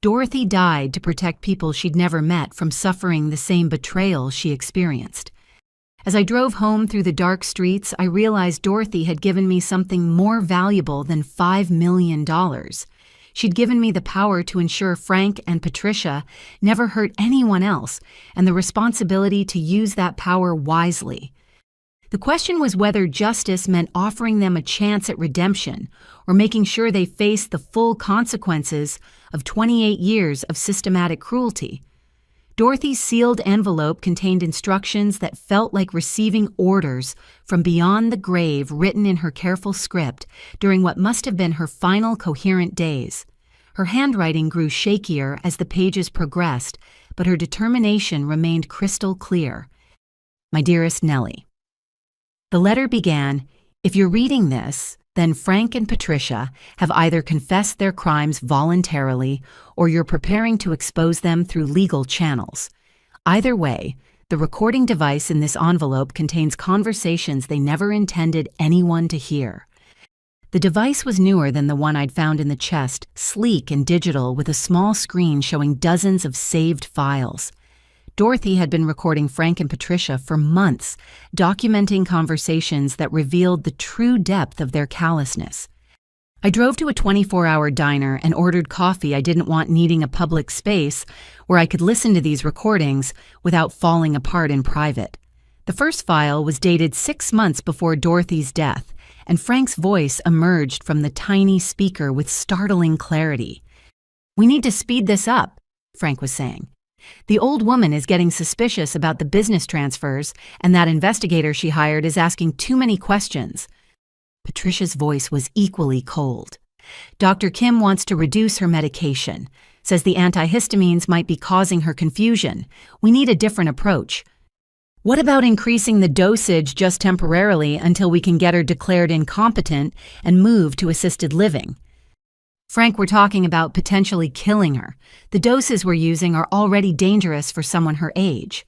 Dorothy died to protect people she'd never met from suffering the same betrayal she experienced. As I drove home through the dark streets, I realized Dorothy had given me something more valuable than $5 million. She'd given me the power to ensure Frank and Patricia never hurt anyone else, and the responsibility to use that power wisely. The question was whether justice meant offering them a chance at redemption or making sure they faced the full consequences of 28 years of systematic cruelty. Dorothy's sealed envelope contained instructions that felt like receiving orders from beyond the grave written in her careful script during what must have been her final coherent days. Her handwriting grew shakier as the pages progressed, but her determination remained crystal clear. My dearest Nellie. The letter began, "If you're reading this, then Frank and Patricia have either confessed their crimes voluntarily or you're preparing to expose them through legal channels. Either way, the recording device in this envelope contains conversations they never intended anyone to hear." The device was newer than the one I'd found in the chest, sleek and digital with a small screen showing dozens of saved files. Dorothy had been recording Frank and Patricia for months, documenting conversations that revealed the true depth of their callousness. I drove to a 24-hour diner and ordered coffee I didn't want needing a public space where I could listen to these recordings without falling apart in private. The first file was dated 6 months before Dorothy's death, and Frank's voice emerged from the tiny speaker with startling clarity. "We need to speed this up," Frank was saying. "The old woman is getting suspicious about the business transfers, and that investigator she hired is asking too many questions." Patricia's voice was equally cold. "Dr. Kim wants to reduce her medication. says the antihistamines might be causing her confusion. We need a different approach. What about increasing the dosage just temporarily until we can get her declared incompetent and move to assisted living? Frank, we're talking about potentially killing her. The doses we're using are already dangerous for someone her age.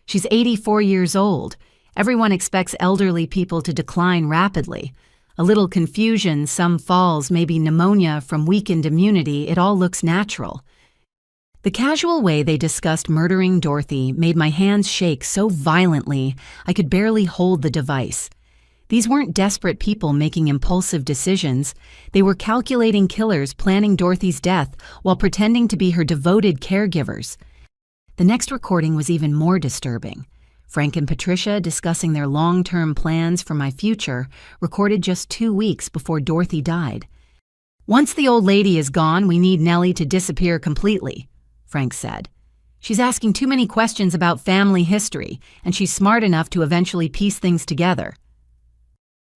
She's 84 years old. Everyone expects elderly people to decline rapidly. A little confusion, some falls, maybe pneumonia from weakened immunity, it all looks natural. The casual way they discussed murdering Dorothy made my hands shake so violently I could barely hold the device. These weren't desperate people making impulsive decisions. They were calculating killers planning Dorothy's death while pretending to be her devoted caregivers. The next recording was even more disturbing. Frank and Patricia discussing their long-term plans for my future, recorded just 2 weeks before Dorothy died. "Once the old lady is gone, we need Nellie to disappear completely," Frank said. "She's asking too many questions about family history, and she's smart enough to eventually piece things together."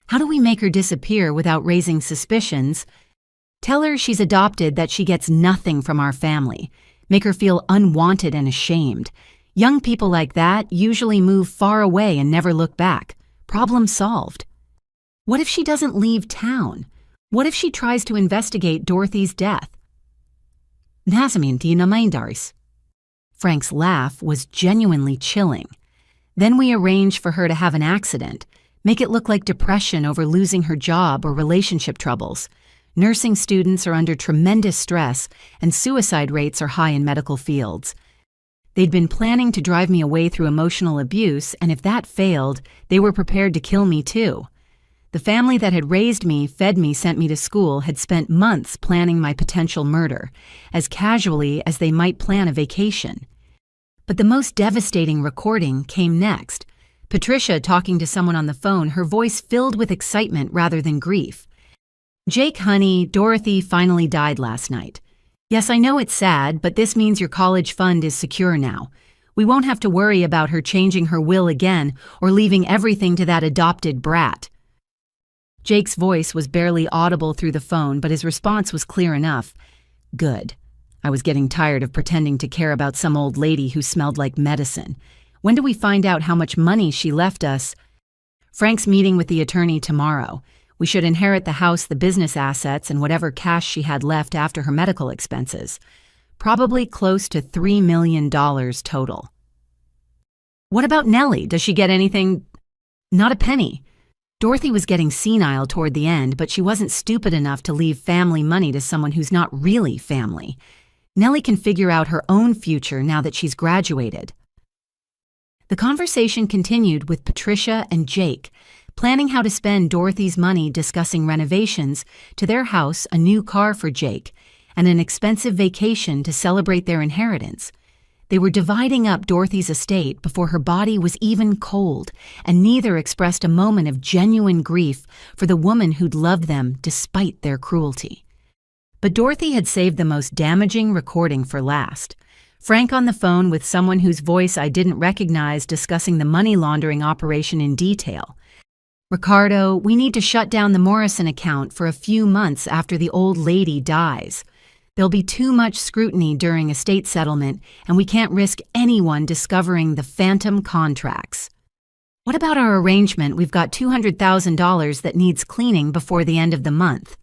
"How do we make her disappear without raising suspicions?" "Tell her she's adopted, that she gets nothing from our family. Make her feel unwanted and ashamed. Young people like that usually move far away and never look back. Problem solved." "What if she doesn't leave town? What if she tries to investigate Dorothy's death?" "Nazamin na Daris." Frank's laugh was genuinely chilling. "Then we arrange for her to have an accident. Make it look like depression over losing her job or relationship troubles. Nursing students are under tremendous stress, and suicide rates are high in medical fields. They'd been planning to drive me away through emotional abuse, and if that failed, they were prepared to kill me too. The family that had raised me, fed me, sent me to school had spent months planning my potential murder, as casually as they might plan a vacation. But the most devastating recording came next. Patricia talking to someone on the phone, her voice filled with excitement rather than grief. "Jake, honey, Dorothy finally died last night. Yes, I know it's sad, but this means your college fund is secure now. We won't have to worry about her changing her will again or leaving everything to that adopted brat." Jake's voice was barely audible through the phone, but his response was clear enough. "Good. I was getting tired of pretending to care about some old lady who smelled like medicine. When do we find out how much money she left us?" "Frank's meeting with the attorney tomorrow. We should inherit the house, the business assets, and whatever cash she had left after her medical expenses. Probably close to $3 million total." "What about Nellie? Does she get anything?" "Not a penny. Dorothy was getting senile toward the end, but she wasn't stupid enough to leave family money to someone who's not really family. Nellie can figure out her own future now that she's graduated." The conversation continued with Patricia and Jake, planning how to spend Dorothy's money, discussing renovations to their house, a new car for Jake, and an expensive vacation to celebrate their inheritance. They were dividing up Dorothy's estate before her body was even cold, and neither expressed a moment of genuine grief for the woman who'd loved them despite their cruelty. But Dorothy had saved the most damaging recording for last. Frank on the phone with someone whose voice I didn't recognize, discussing the money laundering operation in detail. "Ricardo, we need to shut down the Morrison account for a few months after the old lady dies. There'll be too much scrutiny during estate settlement, and we can't risk anyone discovering the phantom contracts." "What about our arrangement? We've got $200,000 that needs cleaning before the end of the month."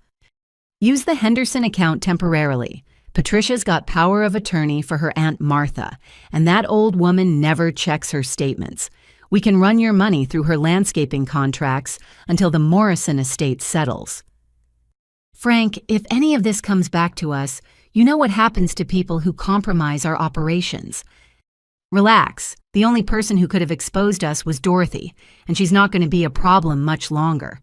"Use the Henderson account temporarily. Patricia's got power of attorney for her Aunt Martha, and that old woman never checks her statements. We can run your money through her landscaping contracts until the Morrison estate settles." "Frank, if any of this comes back to us, you know what happens to people who compromise our operations." "Relax. The only person who could have exposed us was Dorothy, and she's not going to be a problem much longer.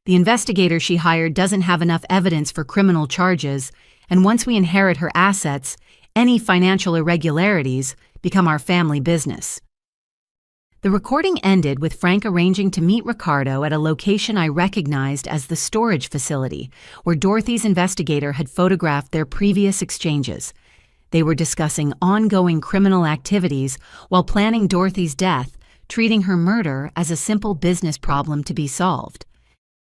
The investigator she hired doesn't have enough evidence for criminal charges, and once we inherit her assets, any financial irregularities become our family business." The recording ended with Frank arranging to meet Ricardo at a location I recognized as the storage facility, where Dorothy's investigator had photographed their previous exchanges. They were discussing ongoing criminal activities while planning Dorothy's death, treating her murder as a simple business problem to be solved.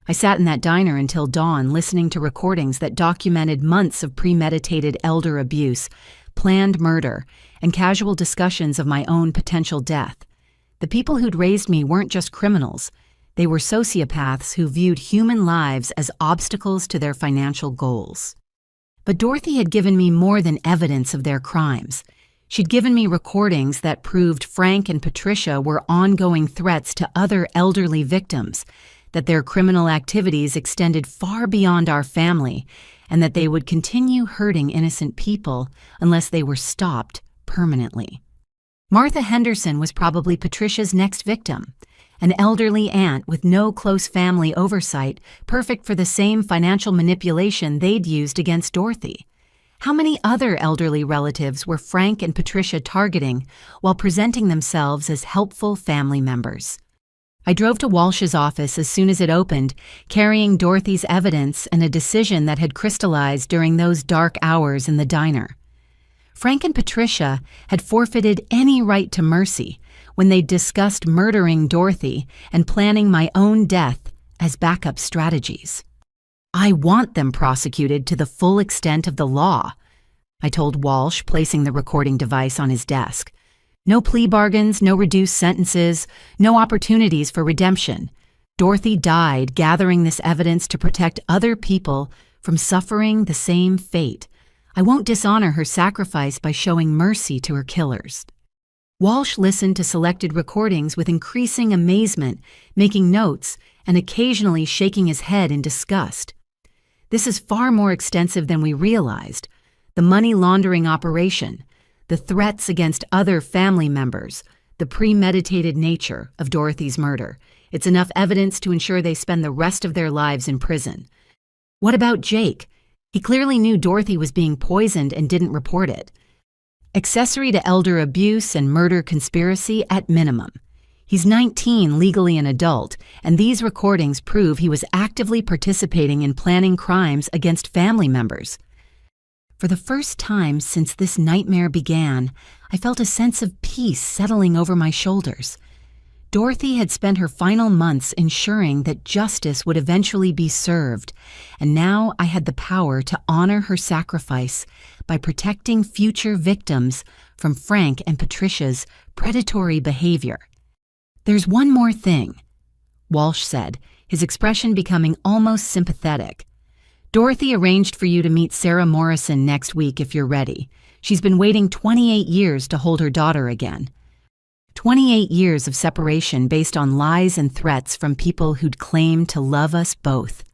I sat in that diner until dawn, listening to recordings that documented months of premeditated elder abuse, planned murder, and casual discussions of my own potential death. The people who'd raised me weren't just criminals. They were sociopaths who viewed human lives as obstacles to their financial goals. But Dorothy had given me more than evidence of their crimes. She'd given me recordings that proved Frank and Patricia were ongoing threats to other elderly victims, that their criminal activities extended far beyond our family, and that they would continue hurting innocent people unless they were stopped permanently. Martha Henderson was probably Patricia's next victim, an elderly aunt with no close family oversight, perfect for the same financial manipulation they'd used against Dorothy. How many other elderly relatives were Frank and Patricia targeting while presenting themselves as helpful family members? I drove to Walsh's office as soon as it opened, carrying Dorothy's evidence and a decision that had crystallized during those dark hours in the diner. Frank and Patricia had forfeited any right to mercy when they discussed murdering Dorothy and planning my own death as backup strategies. I want them prosecuted to the full extent of the law, I told Walsh, placing the recording device on his desk. No plea bargains, no reduced sentences, no opportunities for redemption. Dorothy died gathering this evidence to protect other people from suffering the same fate. I won't dishonor her sacrifice by showing mercy to her killers. Walsh listened to selected recordings with increasing amazement, making notes and occasionally shaking his head in disgust. This is far more extensive than we realized. The money laundering operation, the threats against other family members, the premeditated nature of Dorothy's murder. It's enough evidence to ensure they spend the rest of their lives in prison. What about Jake? He clearly knew Dorothy was being poisoned and didn't report it. Accessory to elder abuse and murder conspiracy at minimum. He's 19, legally an adult, and these recordings prove he was actively participating in planning crimes against family members. For the first time since this nightmare began, I felt a sense of peace settling over my shoulders. Dorothy had spent her final months ensuring that justice would eventually be served, and now I had the power to honor her sacrifice by protecting future victims from Frank and Patricia's predatory behavior. "There's one more thing," Walsh said, his expression becoming almost sympathetic. "Dorothy arranged for you to meet Sarah Morrison next week if you're ready. She's been waiting 28 years to hold her daughter again." 28 years of separation based on lies and threats from people who'd claimed to love us both.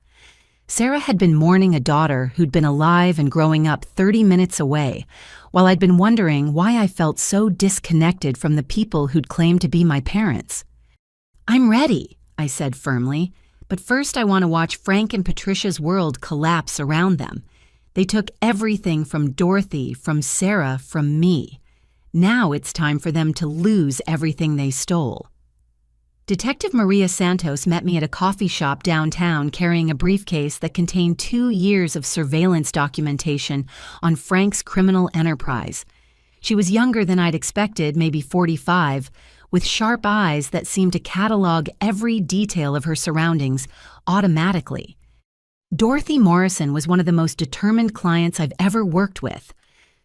Sarah had been mourning a daughter who'd been alive and growing up 30 minutes away, while I'd been wondering why I felt so disconnected from the people who'd claimed to be my parents. "I'm ready," I said firmly, "but first I want to watch Frank and Patricia's world collapse around them. They took everything from Dorothy, from Sarah, from me. Now it's time for them to lose everything they stole." Detective Maria Santos met me at a coffee shop downtown carrying a briefcase that contained 2 years of surveillance documentation on Frank's criminal enterprise. She was younger than I'd expected, maybe 45, with sharp eyes that seemed to catalog every detail of her surroundings automatically. Dorothy Morrison was one of the most determined clients I've ever worked with,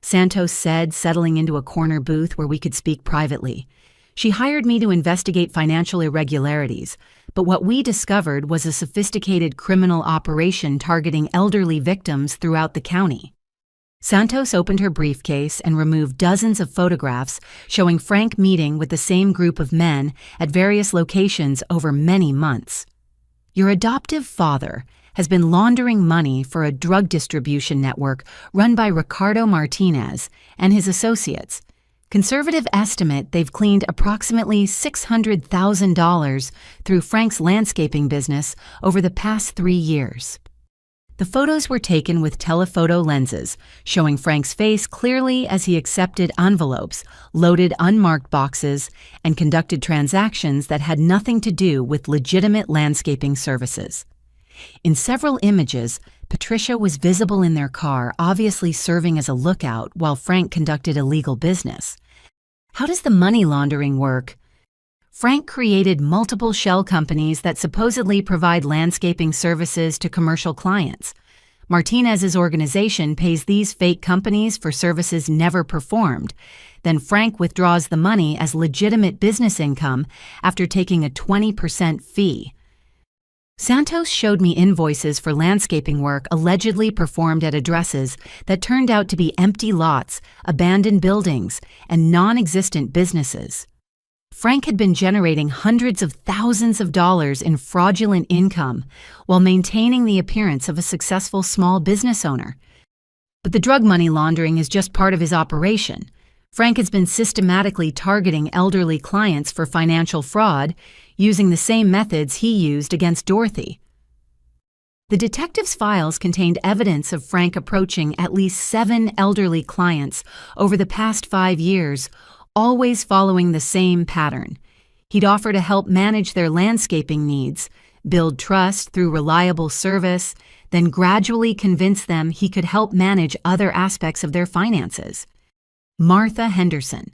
Santos said, settling into a corner booth where we could speak privately. She hired me to investigate financial irregularities, but what we discovered was a sophisticated criminal operation targeting elderly victims throughout the county. Santos opened her briefcase and removed dozens of photographs showing Frank meeting with the same group of men at various locations over many months. "Your adoptive father has been laundering money for a drug distribution network run by Ricardo Martinez and his associates. Conservative estimate, they've cleaned approximately $600,000 through Frank's landscaping business over the past 3 years. The photos were taken with telephoto lenses, showing Frank's face clearly as he accepted envelopes, loaded unmarked boxes, and conducted transactions that had nothing to do with legitimate landscaping services. In several images, Patricia was visible in their car, obviously serving as a lookout while Frank conducted illegal business. How does the money laundering work? Frank created multiple shell companies that supposedly provide landscaping services to commercial clients. Martinez's organization pays these fake companies for services never performed. Then Frank withdraws the money as legitimate business income after taking a 20% fee. Santos showed me invoices for landscaping work allegedly performed at addresses that turned out to be empty lots, abandoned buildings, and non-existent businesses. Frank had been generating hundreds of thousands of dollars in fraudulent income while maintaining the appearance of a successful small business owner. But the drug money laundering is just part of his operation. Frank has been systematically targeting elderly clients for financial fraud, using the same methods he used against Dorothy. The detectives' files contained evidence of Frank approaching at least 7 elderly clients over the past 5 years, always following the same pattern. He'd offer to help manage their landscaping needs, build trust through reliable service, then gradually convince them he could help manage other aspects of their finances. Martha Henderson.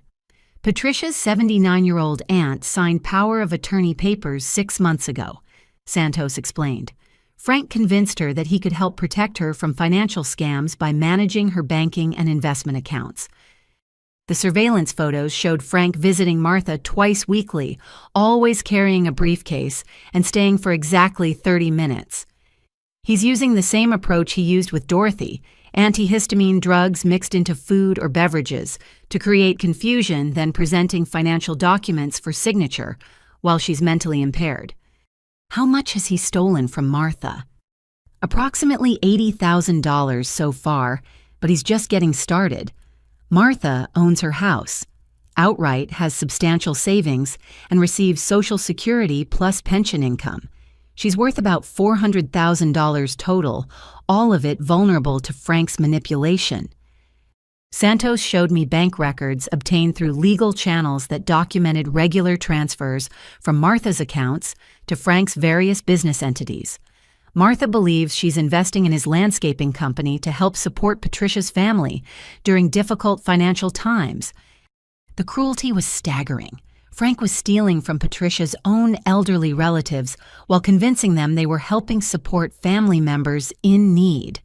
Patricia's 79-year-old aunt signed power of attorney papers 6 months ago, Santos explained. Frank convinced her that he could help protect her from financial scams by managing her banking and investment accounts. The surveillance photos showed Frank visiting Martha twice weekly, always carrying a briefcase and staying for exactly 30 minutes. He's using the same approach he used with Dorothy, antihistamine drugs mixed into food or beverages, to create confusion, then presenting financial documents for signature while she's mentally impaired. How much has he stolen from Martha? Approximately $80,000 so far, but he's just getting started. Martha owns her house, outright has substantial savings, and receives Social Security plus pension income. She's worth about $400,000 total, all of it vulnerable to Frank's manipulation. Santos showed me bank records obtained through legal channels that documented regular transfers from Martha's accounts to Frank's various business entities. Martha believes she's investing in his landscaping company to help support Patricia's family during difficult financial times. The cruelty was staggering. Frank was stealing from Patricia's own elderly relatives while convincing them they were helping support family members in need.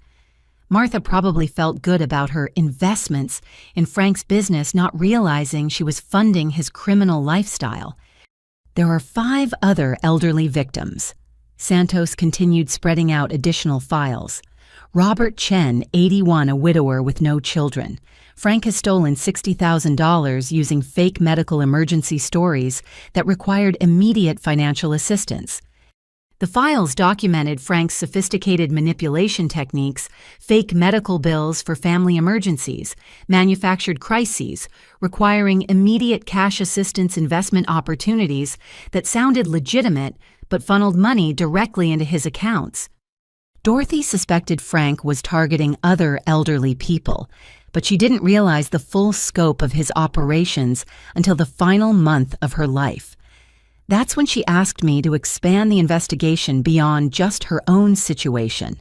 Martha probably felt good about her investments in Frank's business, not realizing she was funding his criminal lifestyle. There are 5 other elderly victims. Santos continued spreading out additional files. Robert Chen, 81, a widower with no children. Frank has stolen $60,000 using fake medical emergency stories that required immediate financial assistance. The files documented Frank's sophisticated manipulation techniques, fake medical bills for family emergencies, manufactured crises, requiring immediate cash assistance investment opportunities that sounded legitimate but funneled money directly into his accounts. Dorothy suspected Frank was targeting other elderly people, but she didn't realize the full scope of his operations until the final month of her life. That's when she asked me to expand the investigation beyond just her own situation.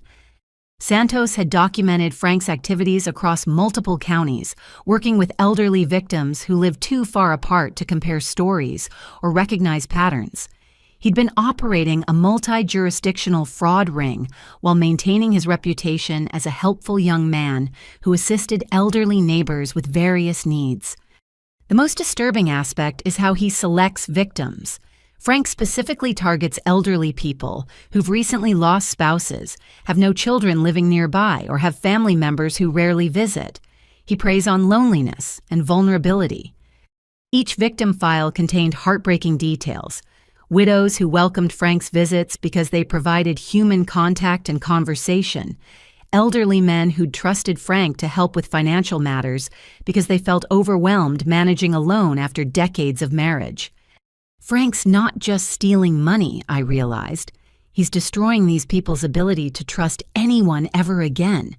Santos had documented Frank's activities across multiple counties, working with elderly victims who lived too far apart to compare stories or recognize patterns. He'd been operating a multi-jurisdictional fraud ring while maintaining his reputation as a helpful young man who assisted elderly neighbors with various needs. The most disturbing aspect is how he selects victims. Frank specifically targets elderly people who've recently lost spouses, have no children living nearby, or have family members who rarely visit. He preys on loneliness and vulnerability. Each victim file contained heartbreaking details. Widows who welcomed Frank's visits because they provided human contact and conversation. Elderly men who'd trusted Frank to help with financial matters because they felt overwhelmed managing alone after decades of marriage. Frank's not just stealing money, I realized. He's destroying these people's ability to trust anyone ever again.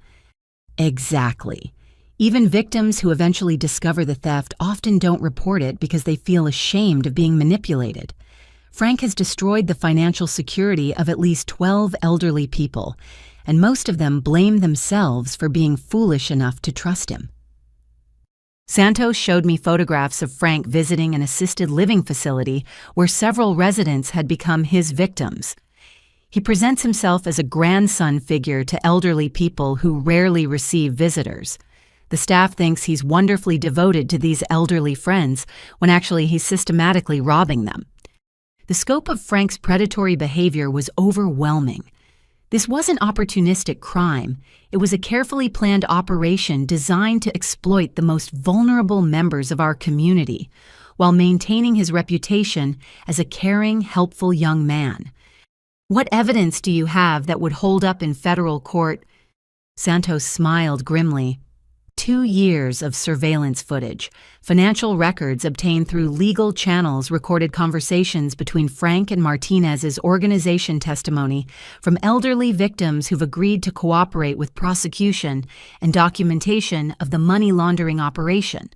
Exactly. Even victims who eventually discover the theft often don't report it because they feel ashamed of being manipulated. Frank has destroyed the financial security of at least 12 elderly people, and most of them blame themselves for being foolish enough to trust him. Santos showed me photographs of Frank visiting an assisted living facility where several residents had become his victims. He presents himself as a grandson figure to elderly people who rarely receive visitors. The staff thinks he's wonderfully devoted to these elderly friends, when actually he's systematically robbing them. The scope of Frank's predatory behavior was overwhelming. This wasn't opportunistic crime. It was a carefully planned operation designed to exploit the most vulnerable members of our community, while maintaining his reputation as a caring, helpful young man. What evidence do you have that would hold up in federal court? Santos smiled grimly. 2 years of surveillance footage, financial records obtained through legal channels, recorded conversations between Frank and Martinez's organization, testimony from elderly victims who've agreed to cooperate with prosecution, and documentation of the money laundering operation.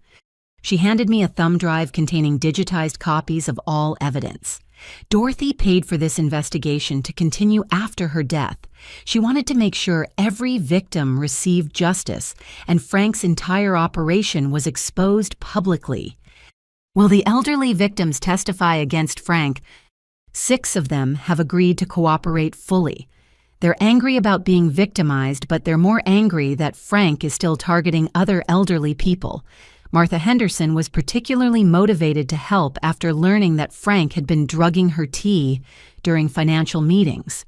She handed me a thumb drive containing digitized copies of all evidence. Dorothy paid for this investigation to continue after her death. She wanted to make sure every victim received justice, and Frank's entire operation was exposed publicly. Will the elderly victims testify against Frank? 6 of them have agreed to cooperate fully. They're angry about being victimized, but they're more angry that Frank is still targeting other elderly people. Martha Henderson was particularly motivated to help after learning that Frank had been drugging her tea during financial meetings.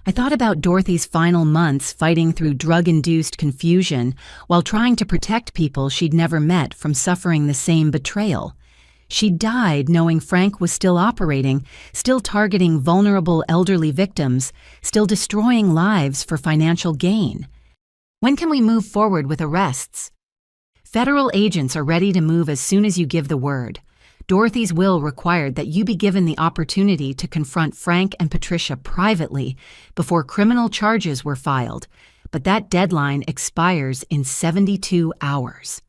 I thought about Dorothy's final months fighting through drug-induced confusion while trying to protect people she'd never met from suffering the same betrayal. She died knowing Frank was still operating, still targeting vulnerable elderly victims, still destroying lives for financial gain. When can we move forward with arrests? Federal agents are ready to move as soon as you give the word. Dorothy's will required that you be given the opportunity to confront Frank and Patricia privately before criminal charges were filed, but that deadline expires in 72 hours.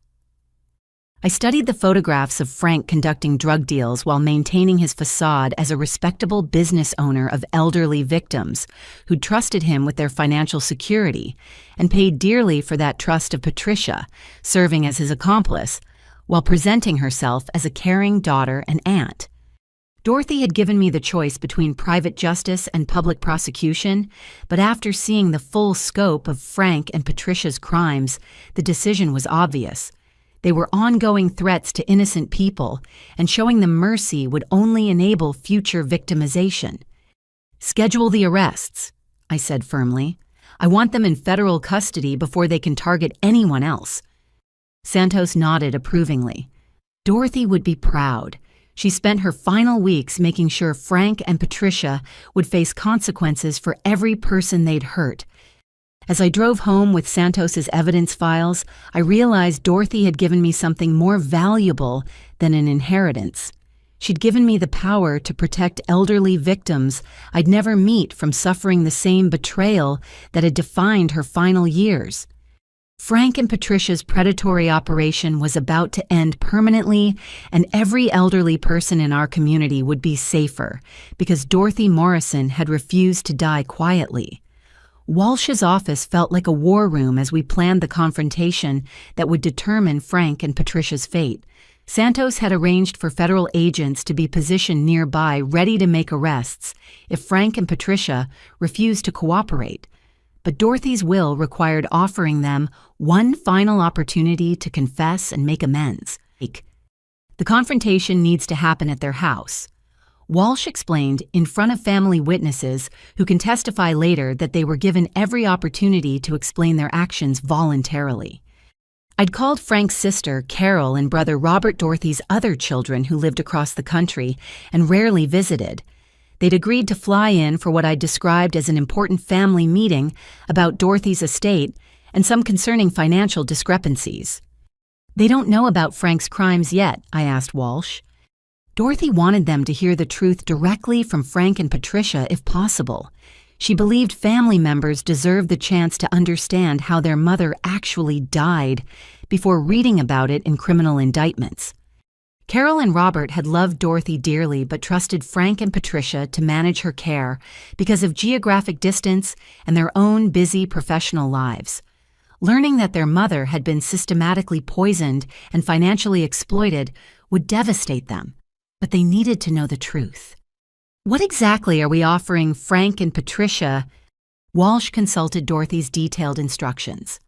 I studied the photographs of Frank conducting drug deals while maintaining his facade as a respectable business owner of elderly victims who trusted him with their financial security, and paid dearly for that trust of Patricia, serving as his accomplice, while presenting herself as a caring daughter and aunt. Dorothy had given me the choice between private justice and public prosecution, but after seeing the full scope of Frank and Patricia's crimes, the decision was obvious. They were ongoing threats to innocent people, and showing them mercy would only enable future victimization. Schedule the arrests, I said firmly. I want them in federal custody before they can target anyone else. Santos nodded approvingly. Dorothy would be proud. She spent her final weeks making sure Frank and Patricia would face consequences for every person they'd hurt. As I drove home with Santos's evidence files, I realized Dorothy had given me something more valuable than an inheritance. She'd given me the power to protect elderly victims I'd never meet from suffering the same betrayal that had defined her final years. Frank and Patricia's predatory operation was about to end permanently, and every elderly person in our community would be safer because Dorothy Morrison had refused to die quietly. Walsh's office felt like a war room as we planned the confrontation that would determine Frank and Patricia's fate. Santos had arranged for federal agents to be positioned nearby, ready to make arrests if Frank and Patricia refused to cooperate. But Dorothy's will required offering them one final opportunity to confess and make amends. The confrontation needs to happen at their house. Walsh explained in front of family witnesses who can testify later that they were given every opportunity to explain their actions voluntarily. I'd called Frank's sister, Carol, and brother Robert, Dorothy's other children who lived across the country and rarely visited. They'd agreed to fly in for what I described as an important family meeting about Dorothy's estate and some concerning financial discrepancies. They don't know about Frank's crimes yet, I asked Walsh. Dorothy wanted them to hear the truth directly from Frank and Patricia if possible. She believed family members deserved the chance to understand how their mother actually died before reading about it in criminal indictments. Carol and Robert had loved Dorothy dearly but trusted Frank and Patricia to manage her care because of geographic distance and their own busy professional lives. Learning that their mother had been systematically poisoned and financially exploited would devastate them, but they needed to know the truth. What exactly are we offering Frank and Patricia? Walsh consulted Dorothy's detailed instructions.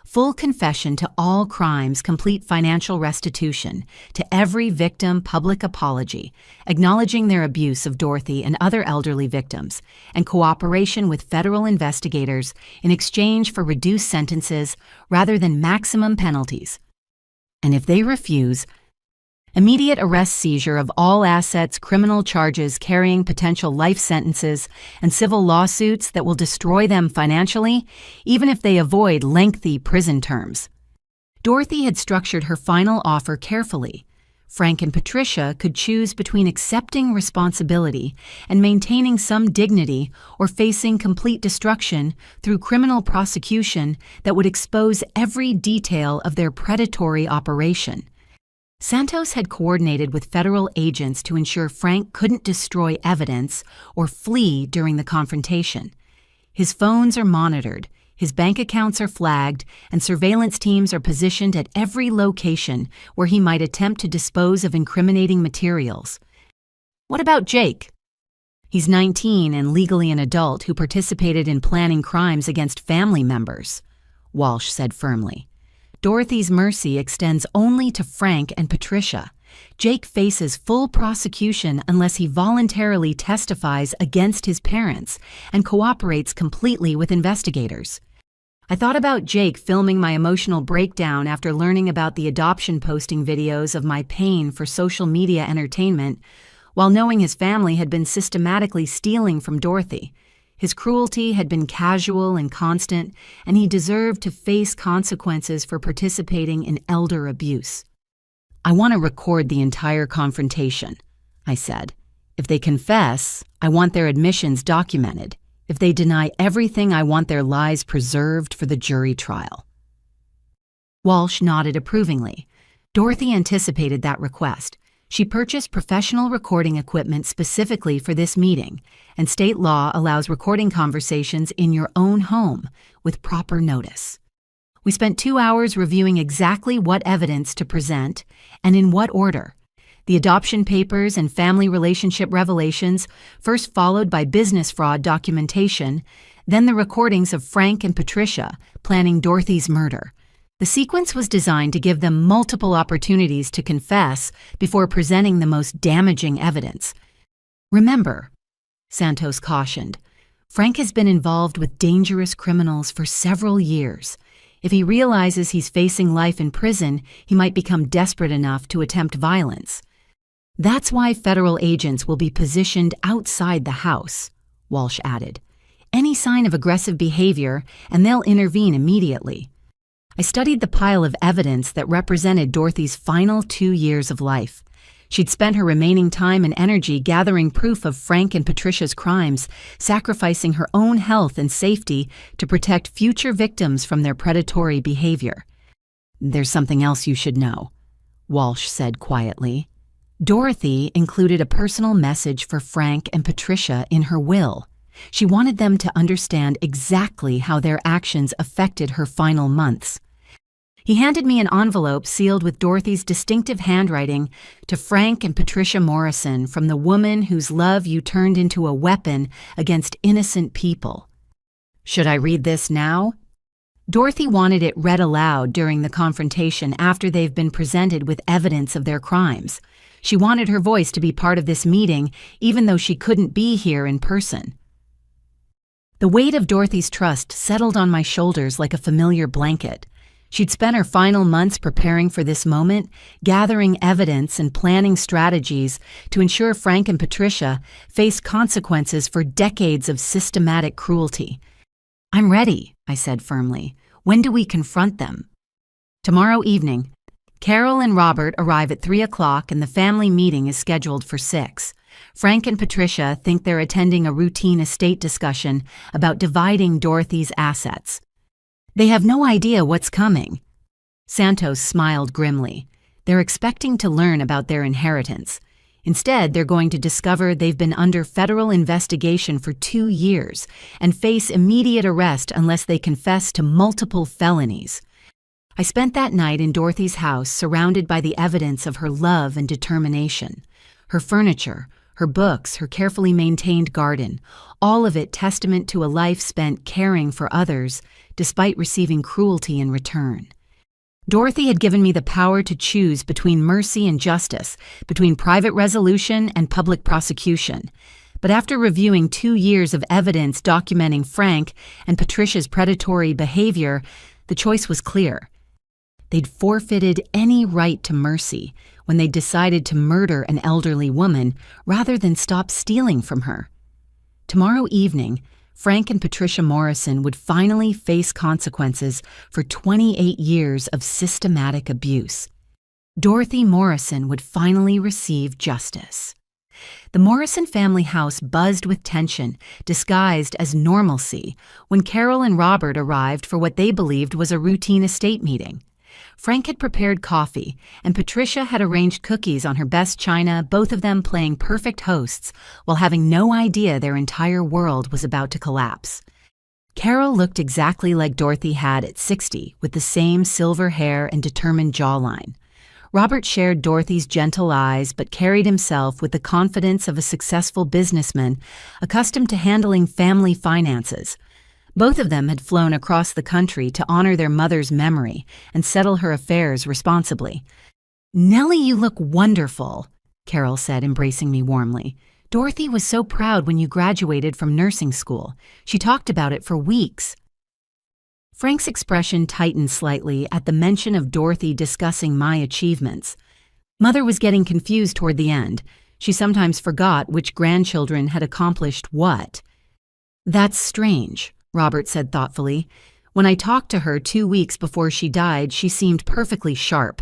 Full confession to all crimes, complete financial restitution, to every victim public apology, acknowledging their abuse of Dorothy and other elderly victims, and cooperation with federal investigators in exchange for reduced sentences rather than maximum penalties. And if they refuse, immediate arrest, seizure of all assets, criminal charges carrying potential life sentences, and civil lawsuits that will destroy them financially, even if they avoid lengthy prison terms. Dorothy had structured her final offer carefully. Frank and Patricia could choose between accepting responsibility and maintaining some dignity or facing complete destruction through criminal prosecution that would expose every detail of their predatory operation. Santos had coordinated with federal agents to ensure Frank couldn't destroy evidence or flee during the confrontation. His phones are monitored, his bank accounts are flagged, and surveillance teams are positioned at every location where he might attempt to dispose of incriminating materials. What about Jake? He's 19 and legally an adult who participated in planning crimes against family members, Walsh said firmly. Dorothy's mercy extends only to Frank and Patricia. Jake faces full prosecution unless he voluntarily testifies against his parents and cooperates completely with investigators. I thought about Jake filming my emotional breakdown after learning about the adoption posting videos of my pain for social media entertainment, while knowing his family had been systematically stealing from Dorothy. His cruelty had been casual and constant, and he deserved to face consequences for participating in elder abuse. I want to record the entire confrontation, I said. If they confess, I want their admissions documented. If they deny everything, I want their lies preserved for the jury trial. Walsh nodded approvingly. Dorothy anticipated that request. She purchased professional recording equipment specifically for this meeting, and state law allows recording conversations in your own home with proper notice. We spent 2 hours reviewing exactly what evidence to present and in what order. The adoption papers and family relationship revelations, first followed by business fraud documentation, then the recordings of Frank and Patricia planning Dorothy's murder. The sequence was designed to give them multiple opportunities to confess before presenting the most damaging evidence. Remember, Santos cautioned, Frank has been involved with dangerous criminals for several years. If he realizes he's facing life in prison, he might become desperate enough to attempt violence. That's why federal agents will be positioned outside the house, Walsh added. Any sign of aggressive behavior, and they'll intervene immediately. I studied the pile of evidence that represented Dorothy's final 2 years of life. She'd spent her remaining time and energy gathering proof of Frank and Patricia's crimes, sacrificing her own health and safety to protect future victims from their predatory behavior. There's something else you should know, Walsh said quietly. Dorothy included a personal message for Frank and Patricia in her will. She wanted them to understand exactly how their actions affected her final months. He handed me an envelope sealed with Dorothy's distinctive handwriting to Frank and Patricia Morrison from the woman whose love you turned into a weapon against innocent people. Should I read this now? Dorothy wanted it read aloud during the confrontation after they've been presented with evidence of their crimes. She wanted her voice to be part of this meeting, even though she couldn't be here in person. The weight of Dorothy's trust settled on my shoulders like a familiar blanket. She'd spent her final months preparing for this moment, gathering evidence and planning strategies to ensure Frank and Patricia faced consequences for decades of systematic cruelty. I'm ready, I said firmly. When do we confront them? Tomorrow evening. Carol and Robert arrive at 3 o'clock and the family meeting is scheduled for 6. Frank and Patricia think they're attending a routine estate discussion about dividing Dorothy's assets. They have no idea what's coming. Santos smiled grimly. They're expecting to learn about their inheritance. Instead, they're going to discover they've been under federal investigation for 2 years and face immediate arrest unless they confess to multiple felonies. I spent that night in Dorothy's house surrounded by the evidence of her love and determination. Her furniture, her books, her carefully maintained garden, all of it testament to a life spent caring for others despite receiving cruelty in return. Dorothy had given me the power to choose between mercy and justice, between private resolution and public prosecution. But after reviewing 2 years of evidence documenting Frank and Patricia's predatory behavior, the choice was clear. They'd forfeited any right to mercy when they decided to murder an elderly woman rather than stop stealing from her. Tomorrow evening, Frank and Patricia Morrison would finally face consequences for 28 years of systematic abuse. Dorothy Morrison would finally receive justice. The Morrison family house buzzed with tension, disguised as normalcy, when Carol and Robert arrived for what they believed was a routine estate meeting. Frank had prepared coffee, and Patricia had arranged cookies on her best china, both of them playing perfect hosts while having no idea their entire world was about to collapse. Carol looked exactly like Dorothy had at 60, with the same silver hair and determined jawline. Robert shared Dorothy's gentle eyes but carried himself with the confidence of a successful businessman accustomed to handling family finances. Both of them had flown across the country to honor their mother's memory and settle her affairs responsibly. "Nellie, you look wonderful," Carol said, embracing me warmly. "Dorothy was so proud when you graduated from nursing school. She talked about it for weeks." Frank's expression tightened slightly at the mention of Dorothy discussing my achievements. Mother was getting confused toward the end. She sometimes forgot which grandchildren had accomplished what. "That's strange," Robert said thoughtfully. "When I talked to her 2 weeks before she died, she seemed perfectly sharp.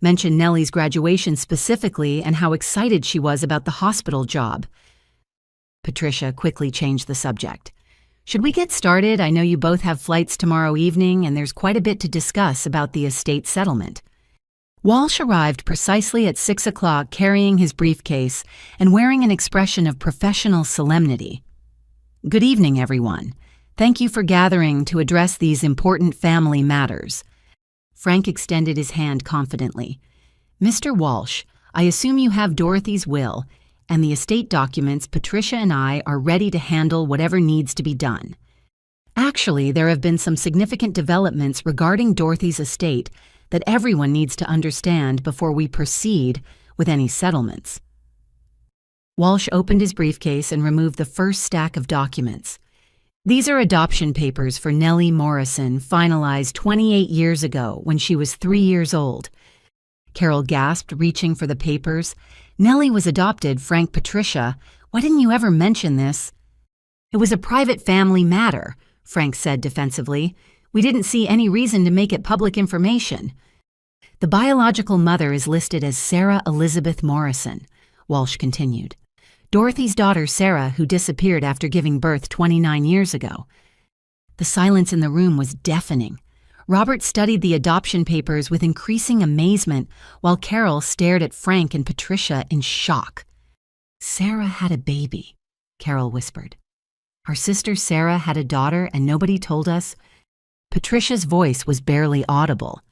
Mentioned Nellie's graduation specifically and how excited she was about the hospital job." Patricia quickly changed the subject. "Should we get started? I know you both have flights tomorrow evening, and there's quite a bit to discuss about the estate settlement." Walsh arrived precisely at 6 o'clock carrying his briefcase and wearing an expression of professional solemnity. "Good evening, everyone. Thank you for gathering to address these important family matters." Frank extended his hand confidently. "Mr. Walsh, I assume you have Dorothy's will, and the estate documents. Patricia and I are ready to handle whatever needs to be done. Actually, there have been some significant developments regarding Dorothy's estate that everyone needs to understand before we proceed with any settlements." Walsh opened his briefcase and removed the first stack of documents. "These are adoption papers for Nellie Morrison, finalized 28 years ago when she was 3 years old." Carol gasped, reaching for the papers. "Nellie was adopted, Frank. Patricia. Why didn't you ever mention this?" "It was a private family matter," Frank said defensively. "We didn't see any reason to make it public information." "The biological mother is listed as Sarah Elizabeth Morrison," Walsh continued. "Dorothy's daughter Sarah, who disappeared after giving birth 29 years ago." The silence in the room was deafening. Robert studied the adoption papers with increasing amazement while Carol stared at Frank and Patricia in shock. "Sarah had a baby," Carol whispered. "Our sister Sarah had a daughter and nobody told us?" Patricia's voice was barely audible.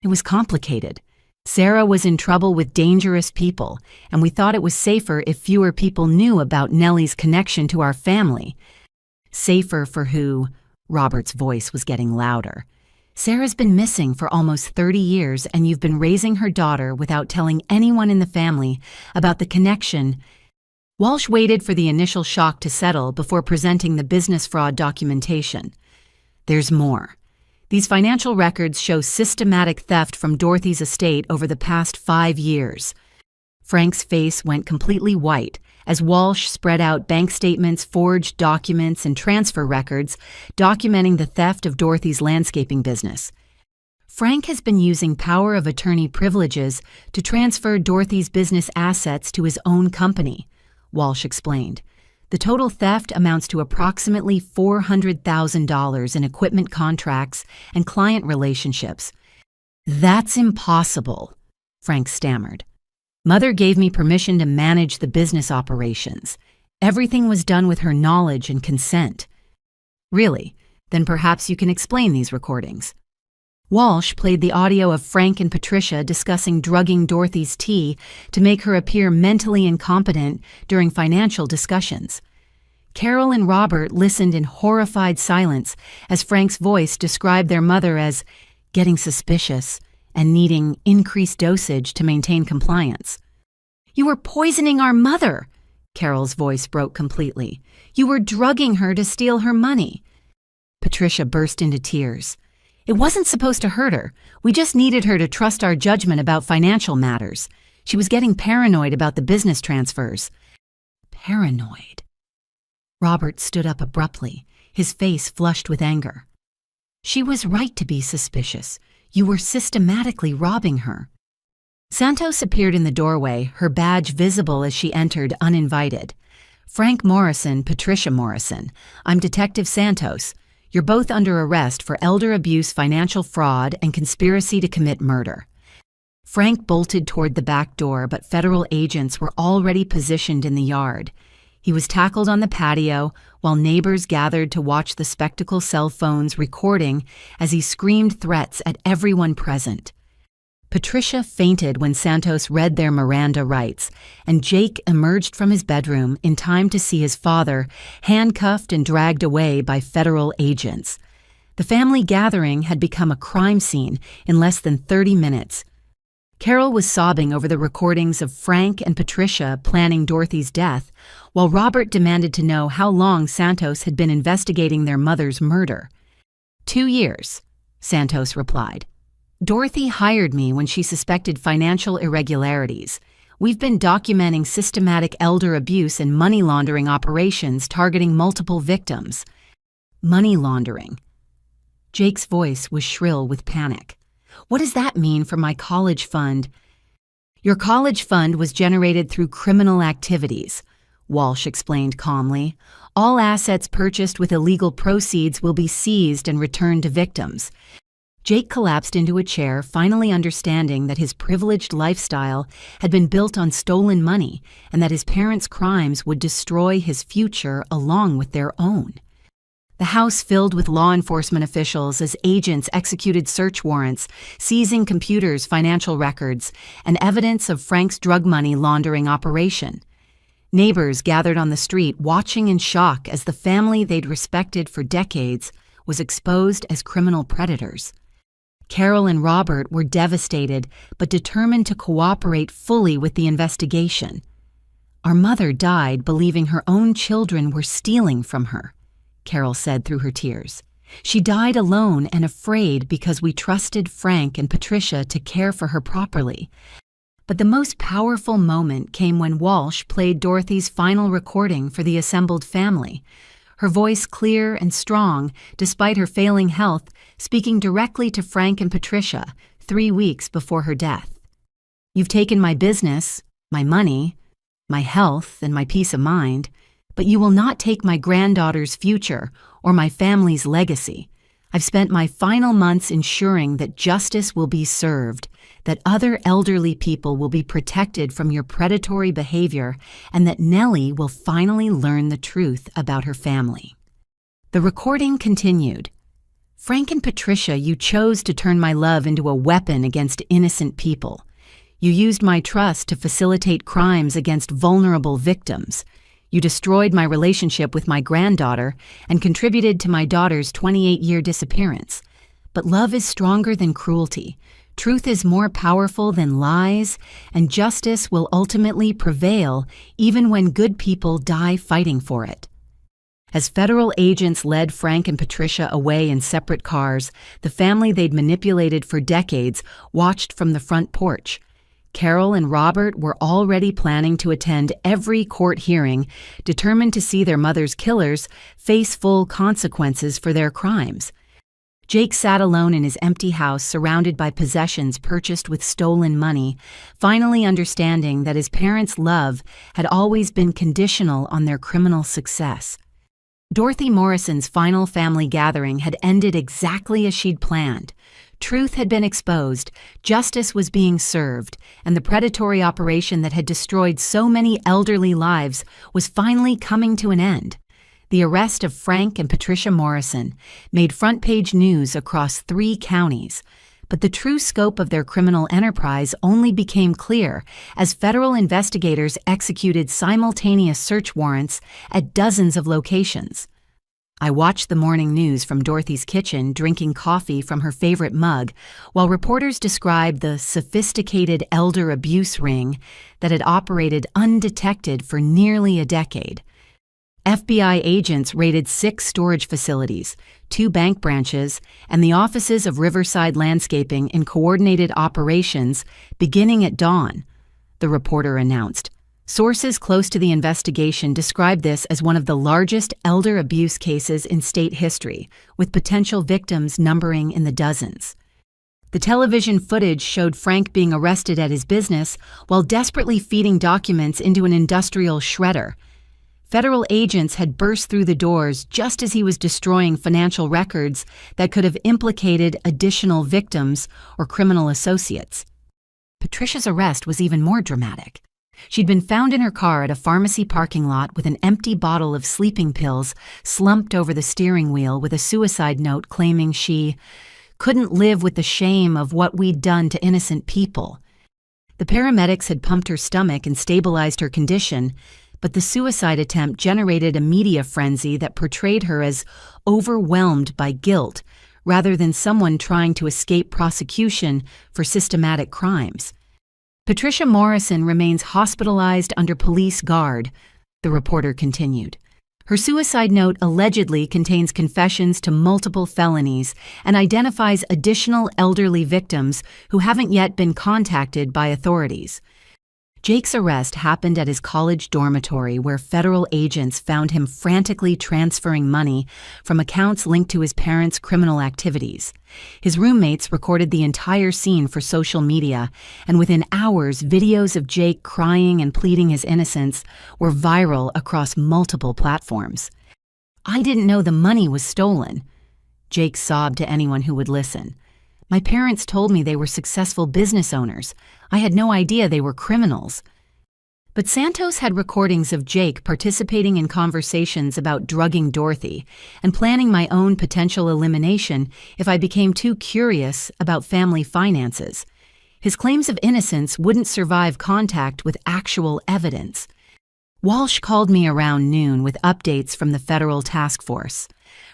"It was complicated. Sarah was in trouble with dangerous people, and we thought it was safer if fewer people knew about Nellie's connection to our family." "Safer for who?" Robert's voice was getting louder. "Sarah's been missing for almost 30 years, and you've been raising her daughter without telling anyone in the family about the connection." Walsh waited for the initial shock to settle before presenting the business fraud documentation. "There's more. These financial records show systematic theft from Dorothy's estate over the past 5 years. Frank's face went completely white as Walsh spread out bank statements, forged documents, and transfer records documenting the theft of Dorothy's landscaping business. Frank has been using power of attorney privileges to transfer Dorothy's business assets to his own company, Walsh explained. The total theft amounts to approximately $400,000 in equipment contracts and client relationships. "That's impossible," Frank stammered. Mother gave me permission to manage the business operations. Everything was done with her knowledge and consent. Really? Then perhaps you can explain these recordings. Walsh played the audio of Frank and Patricia discussing drugging Dorothy's tea to make her appear mentally incompetent during financial discussions. Carol and Robert listened in horrified silence as Frank's voice described their mother as getting suspicious and needing increased dosage to maintain compliance. "You were poisoning our mother!" Carol's voice broke completely. "You were drugging her to steal her money." Patricia burst into tears. "It wasn't supposed to hurt her. We just needed her to trust our judgment about financial matters. She was getting paranoid about the business transfers." Paranoid. Robert stood up abruptly, his face flushed with anger. "She was right to be suspicious. You were systematically robbing her." Santos appeared in the doorway, her badge visible as she entered uninvited. "Frank Morrison, Patricia Morrison. I'm Detective Santos. You're both under arrest for elder abuse, financial fraud, and conspiracy to commit murder." Frank bolted toward the back door, but federal agents were already positioned in the yard. He was tackled on the patio while neighbors gathered to watch the spectacle cell phones recording as he screamed threats at everyone present. Patricia fainted when Santos read their Miranda rights, and Jake emerged from his bedroom in time to see his father handcuffed and dragged away by federal agents. The family gathering had become a crime scene in less than 30 minutes. Carol was sobbing over the recordings of Frank and Patricia planning Dorothy's death, while Robert demanded to know how long Santos had been investigating their mother's murder. 2 years, Santos replied. "Dorothy hired me when she suspected financial irregularities. We've been documenting systematic elder abuse and money laundering operations targeting multiple victims." Money laundering. Jake's voice was shrill with panic. "What does that mean for my college fund?" "Your college fund was generated through criminal activities," Walsh explained calmly. "All assets purchased with illegal proceeds will be seized and returned to victims." Jake collapsed into a chair, finally understanding that his privileged lifestyle had been built on stolen money and that his parents' crimes would destroy his future along with their own. The house filled with law enforcement officials as agents executed search warrants, seizing computers, financial records, and evidence of Frank's drug money laundering operation. Neighbors gathered on the street, watching in shock as the family they'd respected for decades was exposed as criminal predators. Carol and Robert were devastated, but determined to cooperate fully with the investigation. "Our mother died believing her own children were stealing from her," Carol said through her tears. "She died alone and afraid because we trusted Frank and Patricia to care for her properly." But the most powerful moment came when Walsh played Dorothy's final recording for the assembled family. Her voice clear and strong, despite her failing health, speaking directly to Frank and Patricia 3 weeks before her death. "You've taken my business, my money, my health, and my peace of mind, but you will not take my granddaughter's future or my family's legacy. I've spent my final months ensuring that justice will be served, that other elderly people will be protected from your predatory behavior, and that Nellie will finally learn the truth about her family." The recording continued. "Frank and Patricia, you chose to turn my love into a weapon against innocent people. You used my trust to facilitate crimes against vulnerable victims. You destroyed my relationship with my granddaughter and contributed to my daughter's 28-year disappearance. But love is stronger than cruelty. Truth is more powerful than lies, and justice will ultimately prevail even when good people die fighting for it." As federal agents led Frank and Patricia away in separate cars, the family they'd manipulated for decades watched from the front porch. Carol and Robert were already planning to attend every court hearing, determined to see their mother's killers face full consequences for their crimes. Jake sat alone in his empty house, surrounded by possessions purchased with stolen money, finally understanding that his parents' love had always been conditional on their criminal success. Dorothy Morrison's final family gathering had ended exactly as she'd planned. Truth had been exposed, justice was being served, and the predatory operation that had destroyed so many elderly lives was finally coming to an end. The arrest of Frank and Patricia Morrison made front-page news across 3 counties, but the true scope of their criminal enterprise only became clear as federal investigators executed simultaneous search warrants at dozens of locations. I watched the morning news from Dorothy's kitchen, drinking coffee from her favorite mug, while reporters described the sophisticated elder abuse ring that had operated undetected for nearly a decade. FBI agents raided 6 storage facilities, 2 bank branches, and the offices of Riverside Landscaping in coordinated operations beginning at dawn, the reporter announced. Sources close to the investigation described this as one of the largest elder abuse cases in state history, with potential victims numbering in the dozens. The television footage showed Frank being arrested at his business while desperately feeding documents into an industrial shredder. Federal agents had burst through the doors just as he was destroying financial records that could have implicated additional victims or criminal associates. Patricia's arrest was even more dramatic. She'd been found in her car at a pharmacy parking lot with an empty bottle of sleeping pills slumped over the steering wheel with a suicide note claiming she couldn't live with the shame of what we'd done to innocent people. The paramedics had pumped her stomach and stabilized her condition, but the suicide attempt generated a media frenzy that portrayed her as overwhelmed by guilt rather than someone trying to escape prosecution for systematic crimes. Patricia Morrison remains hospitalized under police guard, the reporter continued. Her suicide note allegedly contains confessions to multiple felonies and identifies additional elderly victims who haven't yet been contacted by authorities. Jake's arrest happened at his college dormitory where federal agents found him frantically transferring money from accounts linked to his parents' criminal activities. His roommates recorded the entire scene for social media, and within hours, videos of Jake crying and pleading his innocence were viral across multiple platforms. "I didn't know the money was stolen," Jake sobbed to anyone who would listen. "My parents told me they were successful business owners. I had no idea they were criminals." But Santos had recordings of Jake participating in conversations about drugging Dorothy and planning my own potential elimination if I became too curious about family finances. His claims of innocence wouldn't survive contact with actual evidence. Walsh called me around noon with updates from the federal task force.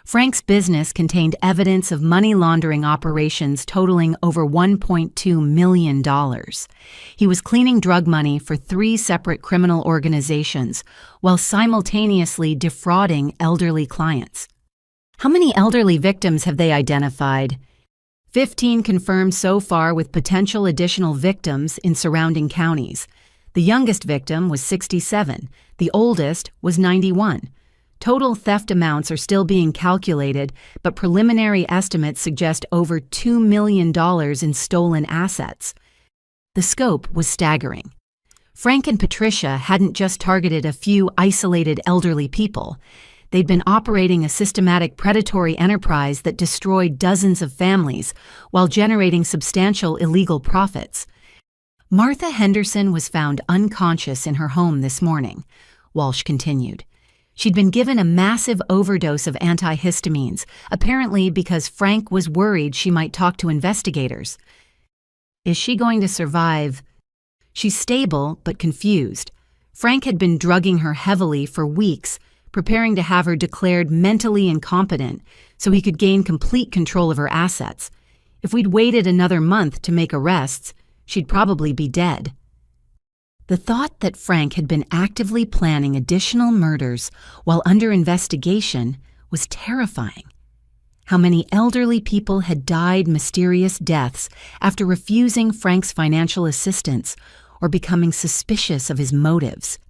Frank's business contained evidence of money laundering operations totaling over $1.2 million. He was cleaning drug money for 3 separate criminal organizations while simultaneously defrauding elderly clients. How many elderly victims have they identified? 15 confirmed so far, with potential additional victims in surrounding counties. The youngest victim was 67. The oldest was 91. Total theft amounts are still being calculated, but preliminary estimates suggest over $2 million in stolen assets. The scope was staggering. Frank and Patricia hadn't just targeted a few isolated elderly people. They'd been operating a systematic predatory enterprise that destroyed dozens of families while generating substantial illegal profits. Martha Henderson was found unconscious in her home this morning, Walsh continued. She'd been given a massive overdose of antihistamines, apparently because Frank was worried she might talk to investigators. Is she going to survive? She's stable but confused. Frank had been drugging her heavily for weeks, preparing to have her declared mentally incompetent so he could gain complete control of her assets. If we'd waited another month to make arrests, she'd probably be dead. The thought that Frank had been actively planning additional murders while under investigation was terrifying. How many elderly people had died mysterious deaths after refusing Frank's financial assistance or becoming suspicious of his motives?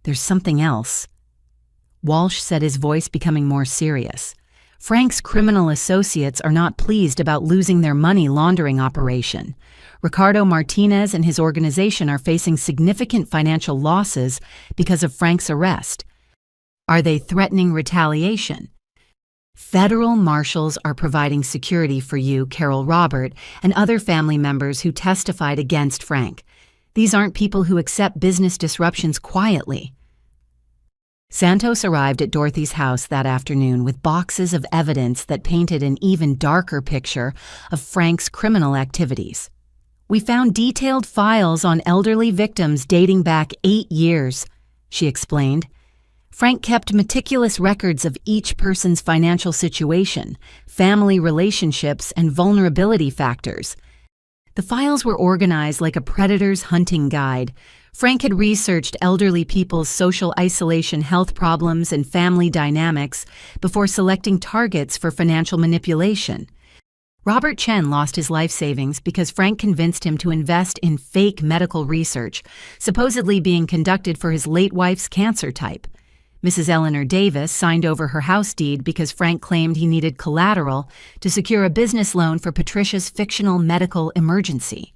There's something else. Walsh said, his voice becoming more serious. Frank's criminal associates are not pleased about losing their money laundering operation. Ricardo Martinez and his organization are facing significant financial losses because of Frank's arrest. Are they threatening retaliation? Federal marshals are providing security for you, Carol Robert, and other family members who testified against Frank. These aren't people who accept business disruptions quietly. Santos arrived at Dorothy's house that afternoon with boxes of evidence that painted an even darker picture of Frank's criminal activities. "We found detailed files on elderly victims dating back 8 years, she explained. Frank kept meticulous records of each person's financial situation, family relationships, and vulnerability factors. The files were organized like a predator's hunting guide. Frank had researched elderly people's social isolation, health problems, and family dynamics before selecting targets for financial manipulation. Robert Chen lost his life savings because Frank convinced him to invest in fake medical research, supposedly being conducted for his late wife's cancer type. Mrs. Eleanor Davis signed over her house deed because Frank claimed he needed collateral to secure a business loan for Patricia's fictional medical emergency.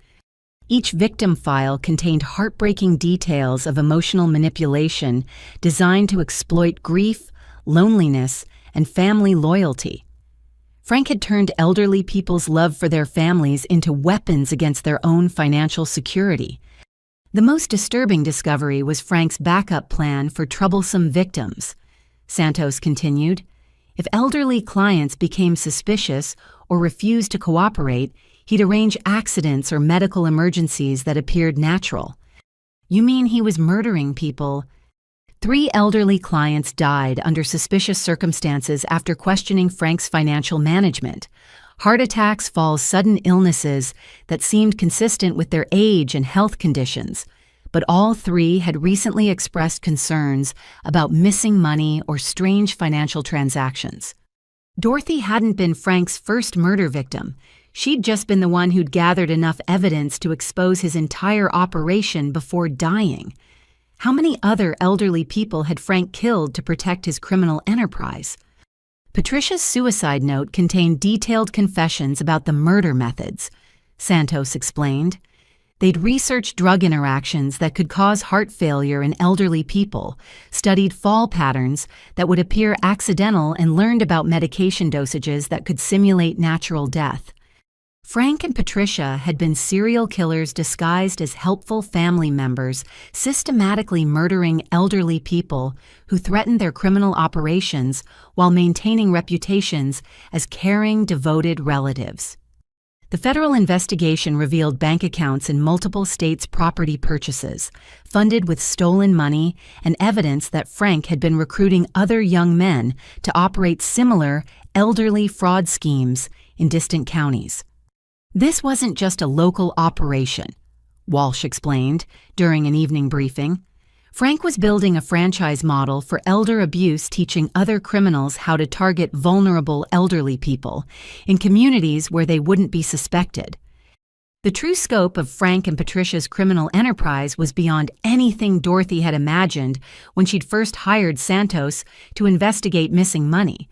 Each victim file contained heartbreaking details of emotional manipulation designed to exploit grief, loneliness, and family loyalty. Frank had turned elderly people's love for their families into weapons against their own financial security. The most disturbing discovery was Frank's backup plan for troublesome victims. Santos continued, "If elderly clients became suspicious or refused to cooperate, he'd arrange accidents or medical emergencies that appeared natural." "You mean he was murdering people?" 3 elderly clients died under suspicious circumstances after questioning Frank's financial management. Heart attacks, falls, sudden illnesses that seemed consistent with their age and health conditions. But all 3 had recently expressed concerns about missing money or strange financial transactions. Dorothy hadn't been Frank's first murder victim. She'd just been the one who'd gathered enough evidence to expose his entire operation before dying. How many other elderly people had Frank killed to protect his criminal enterprise? Patricia's suicide note contained detailed confessions about the murder methods, Santos explained. They'd researched drug interactions that could cause heart failure in elderly people, studied fall patterns that would appear accidental, and learned about medication dosages that could simulate natural death. Frank and Patricia had been serial killers disguised as helpful family members, systematically murdering elderly people who threatened their criminal operations while maintaining reputations as caring, devoted relatives. The federal investigation revealed bank accounts in multiple states' property purchases, funded with stolen money, and evidence that Frank had been recruiting other young men to operate similar elderly fraud schemes in distant counties. "This wasn't just a local operation," Walsh explained during an evening briefing. Frank was building a franchise model for elder abuse, teaching other criminals how to target vulnerable elderly people in communities where they wouldn't be suspected. The true scope of Frank and Patricia's criminal enterprise was beyond anything Dorothy had imagined when she'd first hired Santos to investigate missing money.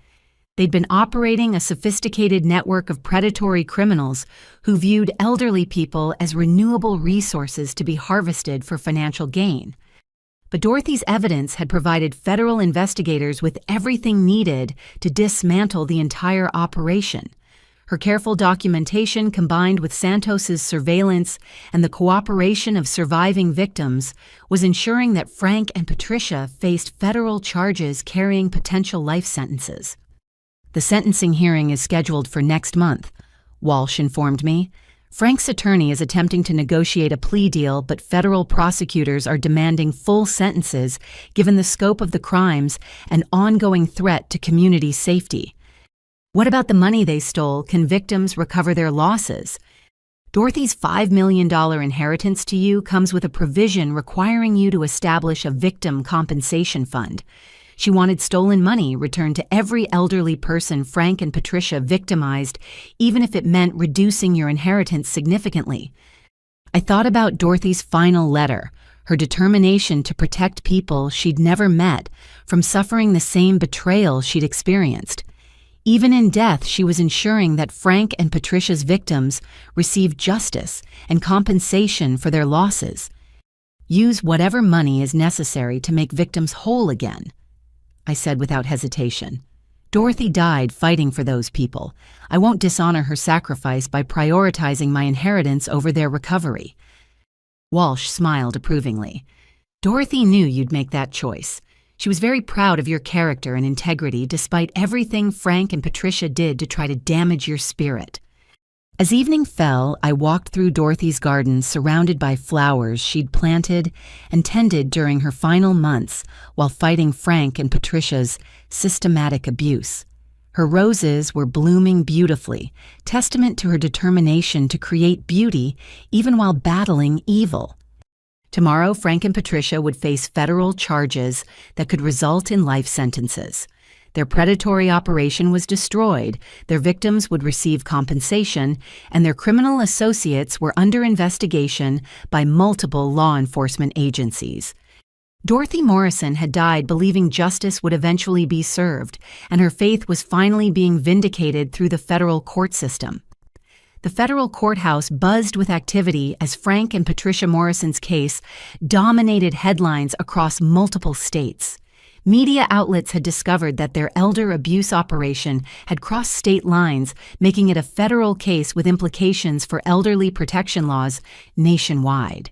They'd been operating a sophisticated network of predatory criminals who viewed elderly people as renewable resources to be harvested for financial gain. But Dorothy's evidence had provided federal investigators with everything needed to dismantle the entire operation. Her careful documentation, combined with Santos's surveillance and the cooperation of surviving victims, was ensuring that Frank and Patricia faced federal charges carrying potential life sentences. "The sentencing hearing is scheduled for next month," Walsh informed me. "Frank's attorney is attempting to negotiate a plea deal, but federal prosecutors are demanding full sentences given the scope of the crimes and ongoing threat to community safety." "What about the money they stole? Can victims recover their losses?" "Dorothy's $5 million inheritance to you comes with a provision requiring you to establish a victim compensation fund. She wanted stolen money returned to every elderly person Frank and Patricia victimized, even if it meant reducing your inheritance significantly." I thought about Dorothy's final letter, her determination to protect people she'd never met from suffering the same betrayal she'd experienced. Even in death, she was ensuring that Frank and Patricia's victims received justice and compensation for their losses. "Use whatever money is necessary to make victims whole again," I said without hesitation. Dorothy died fighting for those people. I won't dishonor her sacrifice by prioritizing my inheritance over their recovery." Walsh smiled approvingly. "Dorothy knew you'd make that choice. She was very proud of your character and integrity despite everything Frank and Patricia did to try to damage your spirit." As evening fell, I walked through Dorothy's garden surrounded by flowers she'd planted and tended during her final months while fighting Frank and Patricia's systematic abuse. Her roses were blooming beautifully, testament to her determination to create beauty even while battling evil. Tomorrow, Frank and Patricia would face federal charges that could result in life sentences. Their predatory operation was destroyed, their victims would receive compensation, and their criminal associates were under investigation by multiple law enforcement agencies. Dorothy Morrison had died believing justice would eventually be served, and her faith was finally being vindicated through the federal court system. The federal courthouse buzzed with activity as Frank and Patricia Morrison's case dominated headlines across multiple states. Media outlets had discovered that their elder abuse operation had crossed state lines, making it a federal case with implications for elderly protection laws nationwide.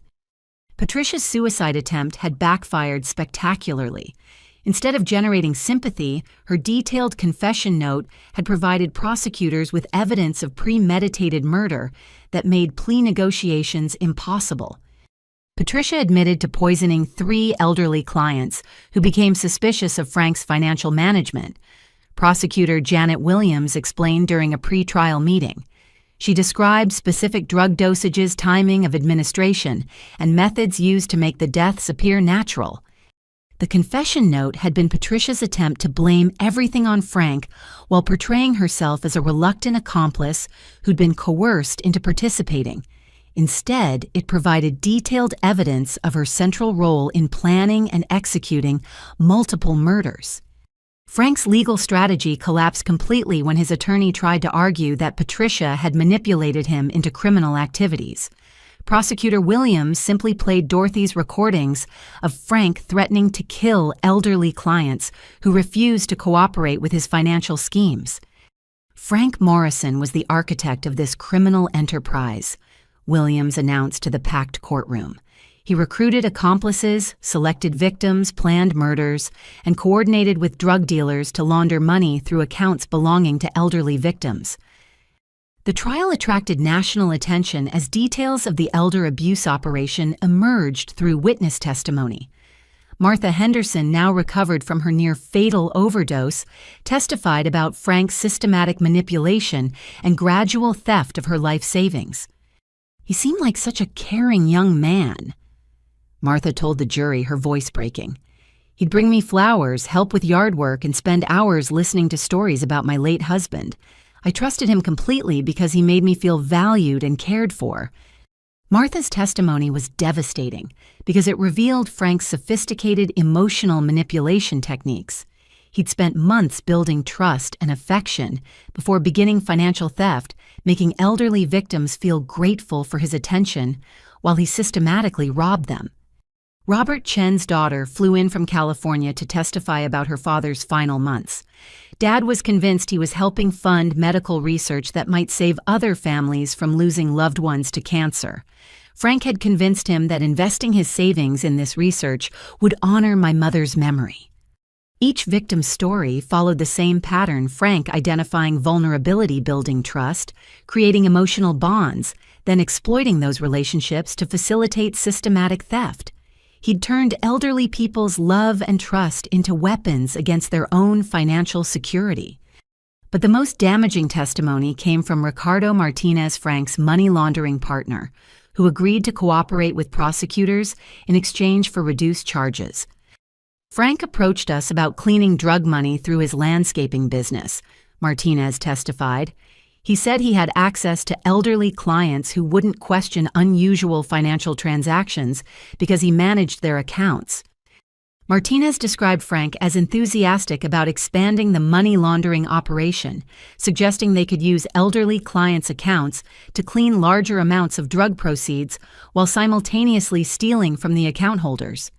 Patricia's suicide attempt had backfired spectacularly. Instead of generating sympathy, her detailed confession note had provided prosecutors with evidence of premeditated murder that made plea negotiations impossible. Patricia admitted to poisoning 3 elderly clients who became suspicious of Frank's financial management. Prosecutor Janet Williams explained during a pre-trial meeting. She described specific drug dosages, timing of administration, and methods used to make the deaths appear natural. The confession note had been Patricia's attempt to blame everything on Frank while portraying herself as a reluctant accomplice who'd been coerced into participating. Instead, it provided detailed evidence of her central role in planning and executing multiple murders. Frank's legal strategy collapsed completely when his attorney tried to argue that Patricia had manipulated him into criminal activities. Prosecutor Williams simply played Dorothy's recordings of Frank threatening to kill elderly clients who refused to cooperate with his financial schemes. Frank Morrison was the architect of this criminal enterprise, Williams announced to the packed courtroom. He recruited accomplices, selected victims, planned murders, and coordinated with drug dealers to launder money through accounts belonging to elderly victims. The trial attracted national attention as details of the elder abuse operation emerged through witness testimony. Martha Henderson, now recovered from her near-fatal overdose, testified about Frank's systematic manipulation and gradual theft of her life savings. "He seemed like such a caring young man," Martha told the jury, her voice breaking. "He'd bring me flowers, help with yard work, and spend hours listening to stories about my late husband. I trusted him completely because he made me feel valued and cared for." Martha's testimony was devastating because it revealed Frank's sophisticated emotional manipulation techniques. He'd spent months building trust and affection before beginning financial theft, making elderly victims feel grateful for his attention while he systematically robbed them. Robert Chen's daughter flew in from California to testify about her father's final months. Dad was convinced he was helping fund medical research that might save other families from losing loved ones to cancer. Frank had convinced him that investing his savings in this research would honor my mother's memory. Each victim's story followed the same pattern: Frank identifying vulnerability, building trust, creating emotional bonds, then exploiting those relationships to facilitate systematic theft. He'd turned elderly people's love and trust into weapons against their own financial security. But the most damaging testimony came from Ricardo Martinez, Frank's money laundering partner, who agreed to cooperate with prosecutors in exchange for reduced charges. "Frank approached us about cleaning drug money through his landscaping business," Martinez testified. "He said he had access to elderly clients who wouldn't question unusual financial transactions because he managed their accounts." Martinez described Frank as enthusiastic about expanding the money laundering operation, suggesting they could use elderly clients' accounts to clean larger amounts of drug proceeds while simultaneously stealing from the account holders.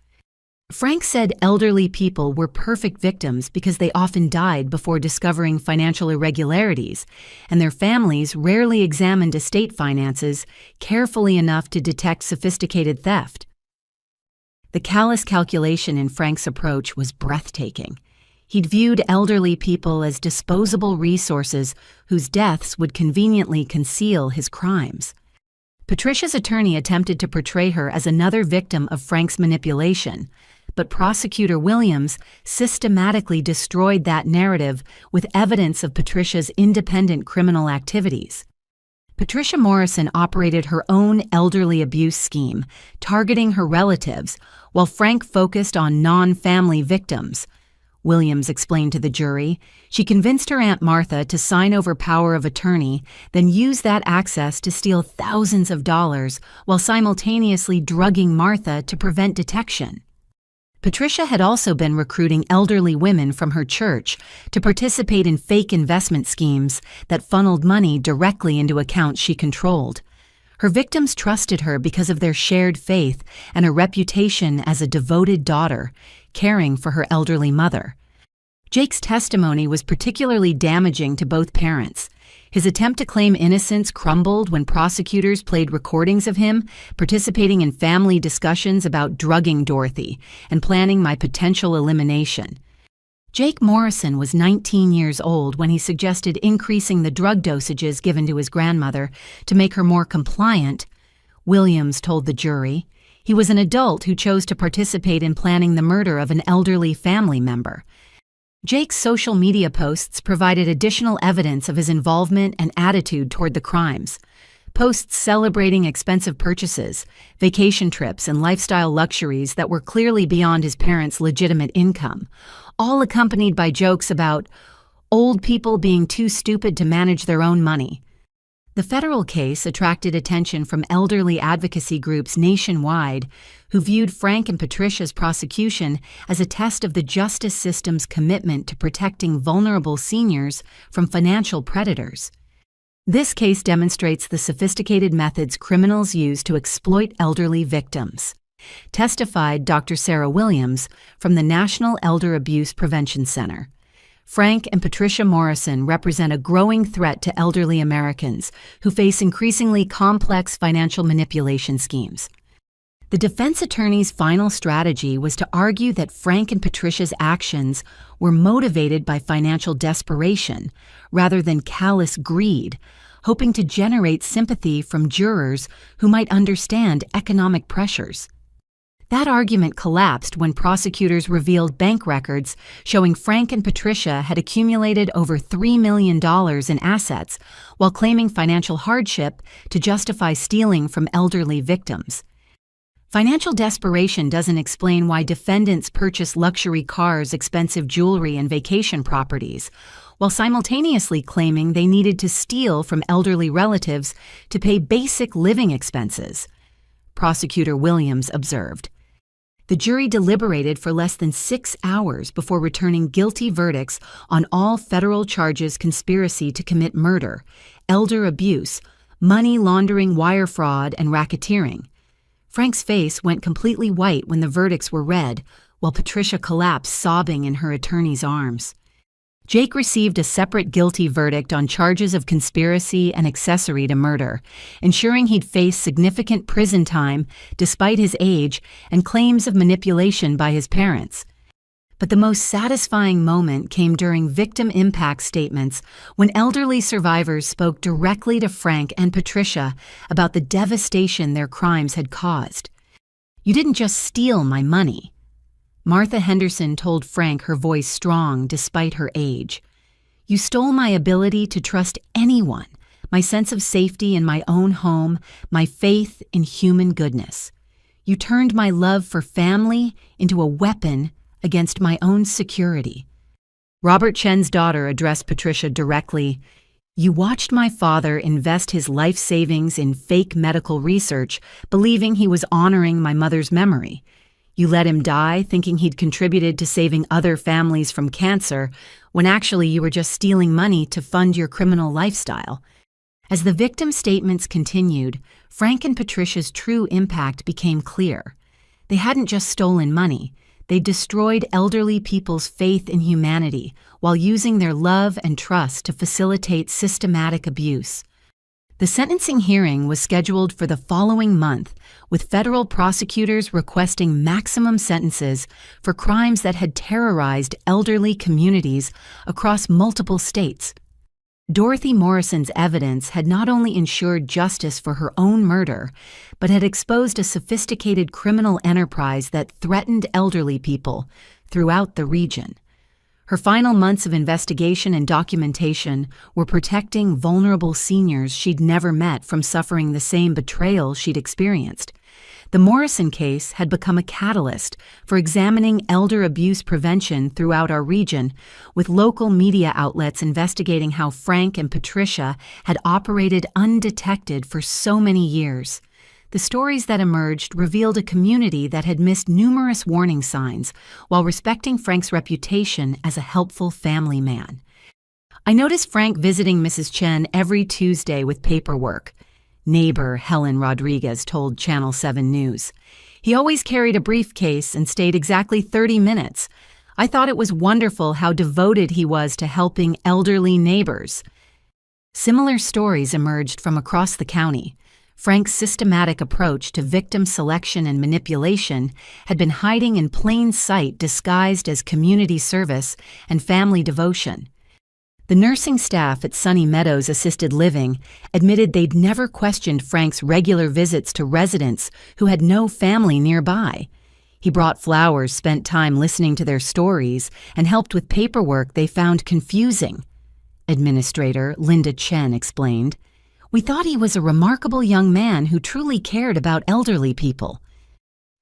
Frank said elderly people were perfect victims because they often died before discovering financial irregularities, and their families rarely examined estate finances carefully enough to detect sophisticated theft. The callous calculation in Frank's approach was breathtaking. He'd viewed elderly people as disposable resources whose deaths would conveniently conceal his crimes. Patricia's attorney attempted to portray her as another victim of Frank's manipulation, but Prosecutor Williams systematically destroyed that narrative with evidence of Patricia's independent criminal activities. Patricia Morrison operated her own elderly abuse scheme, targeting her relatives, while Frank focused on non-family victims. Williams explained to the jury, she convinced her Aunt Martha to sign over power of attorney, then use that access to steal thousands of dollars while simultaneously drugging Martha to prevent detection. Patricia had also been recruiting elderly women from her church to participate in fake investment schemes that funneled money directly into accounts she controlled. Her victims trusted her because of their shared faith and a reputation as a devoted daughter, caring for her elderly mother. Jake's testimony was particularly damaging to both parents. His attempt to claim innocence crumbled when prosecutors played recordings of him participating in family discussions about drugging Dorothy and planning my potential elimination. Jake Morrison was 19 years old when he suggested increasing the drug dosages given to his grandmother to make her more compliant. Williams told the jury he was an adult who chose to participate in planning the murder of an elderly family member. Jake's social media posts provided additional evidence of his involvement and attitude toward the crimes. Posts celebrating expensive purchases, vacation trips, and lifestyle luxuries that were clearly beyond his parents' legitimate income, all accompanied by jokes about old people being too stupid to manage their own money. The federal case attracted attention from elderly advocacy groups nationwide who viewed Frank and Patricia's prosecution as a test of the justice system's commitment to protecting vulnerable seniors from financial predators. This case demonstrates the sophisticated methods criminals use to exploit elderly victims, testified Dr. Sarah Williams from the National Elder Abuse Prevention Center. Frank and Patricia Morrison represent a growing threat to elderly Americans who face increasingly complex financial manipulation schemes. The defense attorney's final strategy was to argue that Frank and Patricia's actions were motivated by financial desperation rather than callous greed, hoping to generate sympathy from jurors who might understand economic pressures. That argument collapsed when prosecutors revealed bank records showing Frank and Patricia had accumulated over $3 million in assets while claiming financial hardship to justify stealing from elderly victims. Financial desperation doesn't explain why defendants purchase luxury cars, expensive jewelry, and vacation properties, while simultaneously claiming they needed to steal from elderly relatives to pay basic living expenses, Prosecutor Williams observed. The jury deliberated for less than 6 hours before returning guilty verdicts on all federal charges: conspiracy to commit murder, elder abuse, money laundering, wire fraud, and racketeering. Frank's face went completely white when the verdicts were read, while Patricia collapsed sobbing in her attorney's arms. Jake received a separate guilty verdict on charges of conspiracy and accessory to murder, ensuring he'd face significant prison time despite his age and claims of manipulation by his parents. But the most satisfying moment came during victim impact statements when elderly survivors spoke directly to Frank and Patricia about the devastation their crimes had caused. "You didn't just steal my money," Martha Henderson told Frank, her voice strong despite her age. "You stole my ability to trust anyone, my sense of safety in my own home, my faith in human goodness. You turned my love for family into a weapon against my own security." Robert Chen's daughter addressed Patricia directly. "You watched my father invest his life savings in fake medical research, believing he was honoring my mother's memory. You let him die, thinking he'd contributed to saving other families from cancer, when actually you were just stealing money to fund your criminal lifestyle." As the victim statements continued, Frank and Patricia's true impact became clear. They hadn't just stolen money. They destroyed elderly people's faith in humanity while using their love and trust to facilitate systematic abuse. The sentencing hearing was scheduled for the following month, with federal prosecutors requesting maximum sentences for crimes that had terrorized elderly communities across multiple states. Dorothy Morrison's evidence had not only ensured justice for her own murder, but had exposed a sophisticated criminal enterprise that threatened elderly people throughout the region. Her final months of investigation and documentation were protecting vulnerable seniors she'd never met from suffering the same betrayal she'd experienced. The Morrison case had become a catalyst for examining elder abuse prevention throughout our region, with local media outlets investigating how Frank and Patricia had operated undetected for so many years. The stories that emerged revealed a community that had missed numerous warning signs while respecting Frank's reputation as a helpful family man. I noticed Frank visiting Mrs. Chen every Tuesday with paperwork, neighbor Helen Rodriguez told Channel 7 News. He always carried a briefcase and stayed exactly 30 minutes. I thought it was wonderful how devoted he was to helping elderly neighbors. Similar stories emerged from across the county. Frank's systematic approach to victim selection and manipulation had been hiding in plain sight, disguised as community service and family devotion. The nursing staff at Sunny Meadows Assisted Living admitted they'd never questioned Frank's regular visits to residents who had no family nearby. He brought flowers, spent time listening to their stories, and helped with paperwork they found confusing. Administrator Linda Chen explained, "We thought he was a remarkable young man who truly cared about elderly people."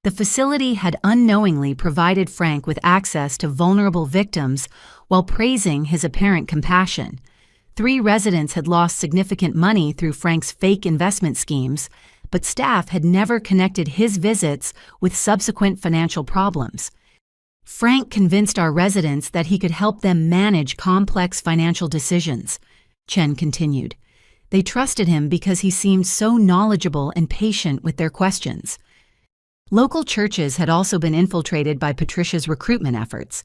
The facility had unknowingly provided Frank with access to vulnerable victims while praising his apparent compassion. 3 residents had lost significant money through Frank's fake investment schemes, but staff had never connected his visits with subsequent financial problems. Frank convinced our residents that he could help them manage complex financial decisions, Chen continued. They trusted him because he seemed so knowledgeable and patient with their questions. Local churches had also been infiltrated by Patricia's recruitment efforts.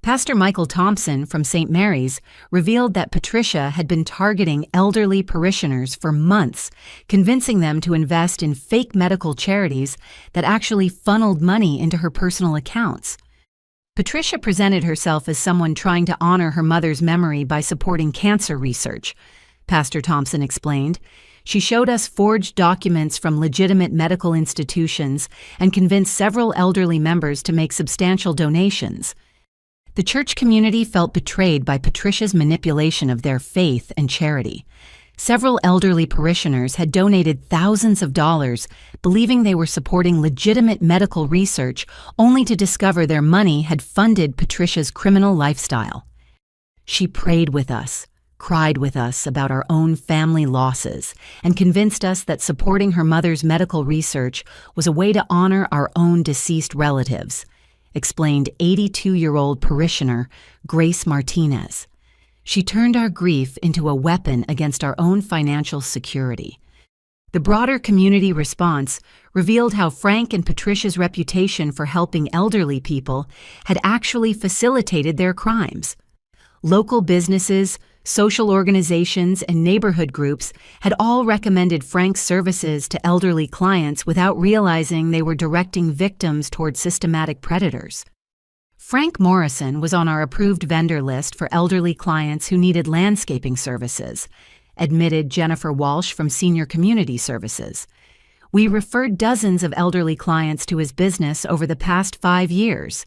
Pastor Michael Thompson from St. Mary's revealed that Patricia had been targeting elderly parishioners for months, convincing them to invest in fake medical charities that actually funneled money into her personal accounts. Patricia presented herself as someone trying to honor her mother's memory by supporting cancer research, Pastor Thompson explained. She showed us forged documents from legitimate medical institutions and convinced several elderly members to make substantial donations. The church community felt betrayed by Patricia's manipulation of their faith and charity. Several elderly parishioners had donated thousands of dollars, believing they were supporting legitimate medical research, only to discover their money had funded Patricia's criminal lifestyle. She prayed with us, cried with us about our own family losses, and convinced us that supporting her mother's medical research was a way to honor our own deceased relatives, explained 82-year-old parishioner Grace Martinez. She turned our grief into a weapon against our own financial security. The broader community response revealed how Frank and Patricia's reputation for helping elderly people had actually facilitated their crimes. Local businesses, social organizations, and neighborhood groups had all recommended Frank's services to elderly clients without realizing they were directing victims toward systematic predators. Frank Morrison was on our approved vendor list for elderly clients who needed landscaping services, admitted Jennifer Walsh from Senior Community Services. We referred dozens of elderly clients to his business over the past 5 years.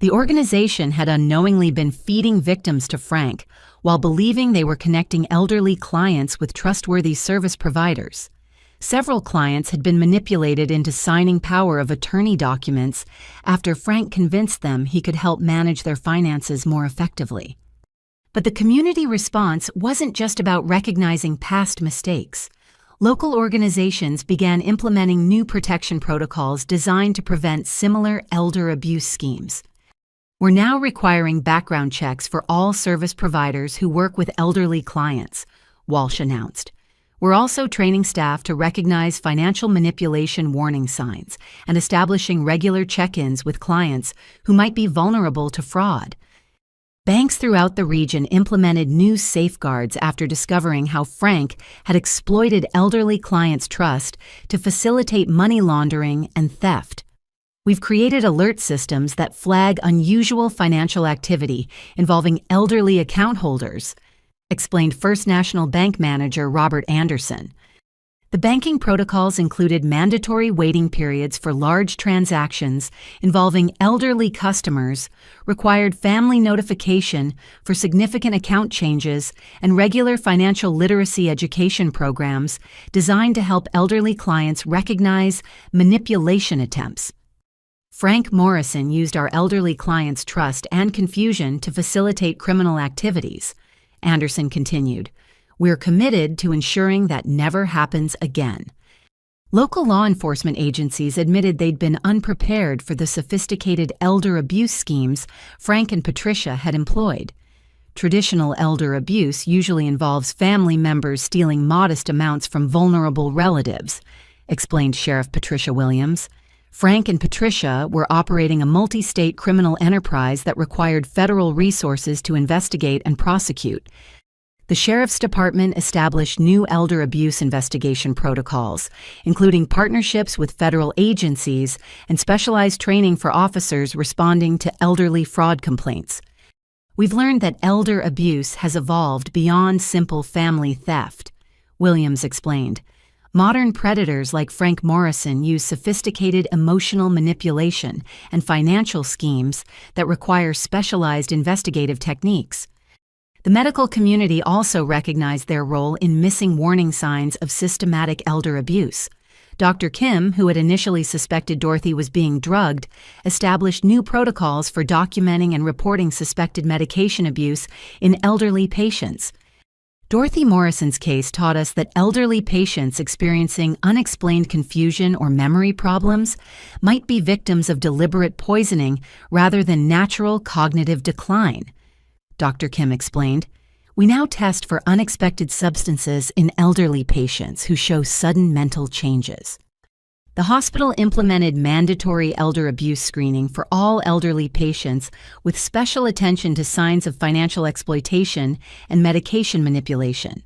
The organization had unknowingly been feeding victims to Frank while believing they were connecting elderly clients with trustworthy service providers. Several clients had been manipulated into signing power of attorney documents after Frank convinced them he could help manage their finances more effectively. But the community response wasn't just about recognizing past mistakes. Local organizations began implementing new protection protocols designed to prevent similar elder abuse schemes. We're now requiring background checks for all service providers who work with elderly clients, Walsh announced. We're also training staff to recognize financial manipulation warning signs and establishing regular check-ins with clients who might be vulnerable to fraud. Banks throughout the region implemented new safeguards after discovering how Frank had exploited elderly clients' trust to facilitate money laundering and theft. We've created alert systems that flag unusual financial activity involving elderly account holders, explained First National Bank manager Robert Anderson. The banking protocols included mandatory waiting periods for large transactions involving elderly customers, required family notification for significant account changes, and regular financial literacy education programs designed to help elderly clients recognize manipulation attempts. Frank Morrison used our elderly clients' trust and confusion to facilitate criminal activities. Anderson continued, "We're committed to ensuring that never happens again." Local law enforcement agencies admitted they'd been unprepared for the sophisticated elder abuse schemes Frank and Patricia had employed. Traditional elder abuse usually involves family members stealing modest amounts from vulnerable relatives, explained Sheriff Patricia Williams. Frank and Patricia were operating a multi-state criminal enterprise that required federal resources to investigate and prosecute. The Sheriff's Department established new elder abuse investigation protocols, including partnerships with federal agencies and specialized training for officers responding to elderly fraud complaints. We've learned that elder abuse has evolved beyond simple family theft, Williams explained. Modern predators like Frank Morrison use sophisticated emotional manipulation and financial schemes that require specialized investigative techniques. The medical community also recognized their role in missing warning signs of systematic elder abuse. Dr. Kim, who had initially suspected Dorothy was being drugged, established new protocols for documenting and reporting suspected medication abuse in elderly patients. Dorothy Morrison's case taught us that elderly patients experiencing unexplained confusion or memory problems might be victims of deliberate poisoning rather than natural cognitive decline. Dr. Kim explained, "We now test for unexpected substances in elderly patients who show sudden mental changes." The hospital implemented mandatory elder abuse screening for all elderly patients with special attention to signs of financial exploitation and medication manipulation.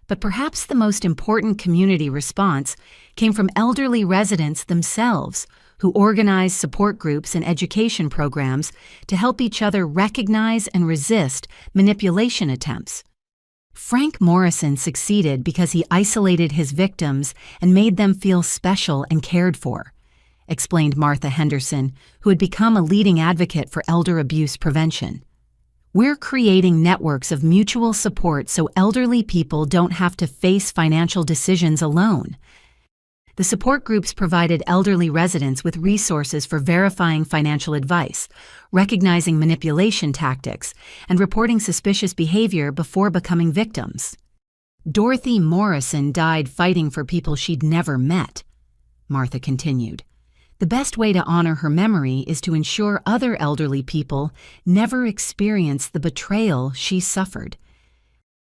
But perhaps the most important community response came from elderly residents themselves, who organized support groups and education programs to help each other recognize and resist manipulation attempts. Frank Morrison succeeded because he isolated his victims and made them feel special and cared for, explained Martha Henderson, who had become a leading advocate for elder abuse prevention. "We're creating networks of mutual support so elderly people don't have to face financial decisions alone." The support groups provided elderly residents with resources for verifying financial advice, recognizing manipulation tactics, and reporting suspicious behavior before becoming victims. "Dorothy Morrison died fighting for people she'd never met," Martha continued. "The best way to honor her memory is to ensure other elderly people never experience the betrayal she suffered."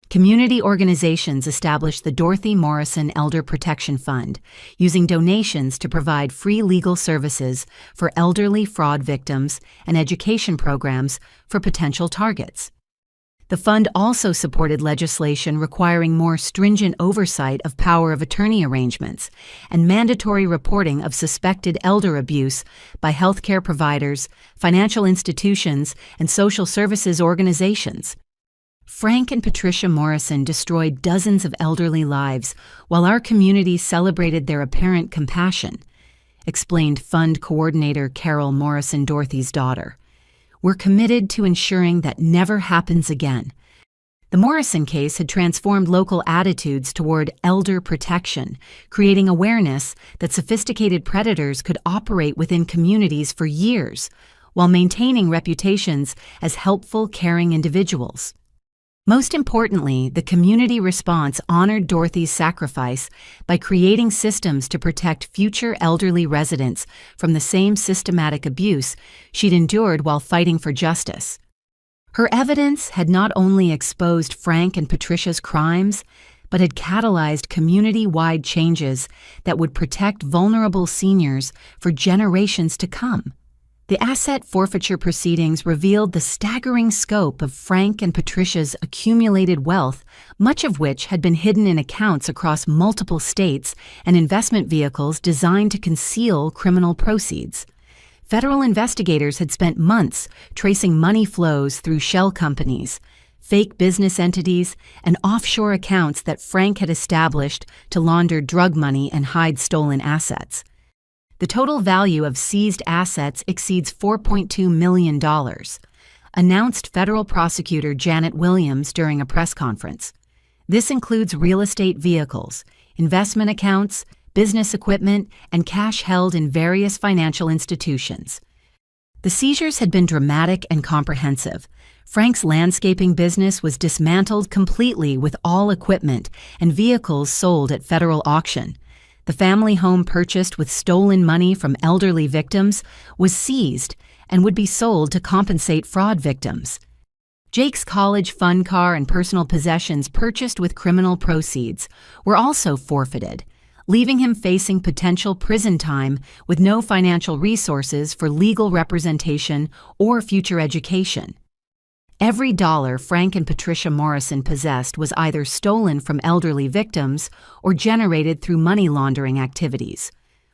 Community organizations established the Dorothy Morrison Elder Protection Fund, using donations to provide free legal services for elderly fraud victims and education programs for potential targets. The fund also supported legislation requiring more stringent oversight of power of attorney arrangements and mandatory reporting of suspected elder abuse by healthcare providers, financial institutions, and social services organizations. Frank and Patricia Morrison destroyed dozens of elderly lives while our community celebrated their apparent compassion, explained Fund Coordinator Carol Morrison, Dorothy's daughter. "We're committed to ensuring that never happens again." The Morrison case had transformed local attitudes toward elder protection, creating awareness that sophisticated predators could operate within communities for years, while maintaining reputations as helpful, caring individuals. Most importantly, the community response honored Dorothy's sacrifice by creating systems to protect future elderly residents from the same systematic abuse she'd endured while fighting for justice. Her evidence had not only exposed Frank and Patricia's crimes, but had catalyzed community-wide changes that would protect vulnerable seniors for generations to come. The asset forfeiture proceedings revealed the staggering scope of Frank and Patricia's accumulated wealth, much of which had been hidden in accounts across multiple states and investment vehicles designed to conceal criminal proceeds. Federal investigators had spent months tracing money flows through shell companies, fake business entities, and offshore accounts that Frank had established to launder drug money and hide stolen assets. The total value of seized assets exceeds $4.2 million, announced federal prosecutor Janet Williams during a press conference. This includes real estate vehicles, investment accounts, business equipment, and cash held in various financial institutions. The seizures had been dramatic and comprehensive. Frank's landscaping business was dismantled completely with all equipment and vehicles sold at federal auction. The family home purchased with stolen money from elderly victims was seized and would be sold to compensate fraud victims. Jake's college fund car and personal possessions purchased with criminal proceeds were also forfeited, leaving him facing potential prison time with no financial resources for legal representation or future education. Every dollar Frank and Patricia Morrison possessed was either stolen from elderly victims or generated through money laundering activities.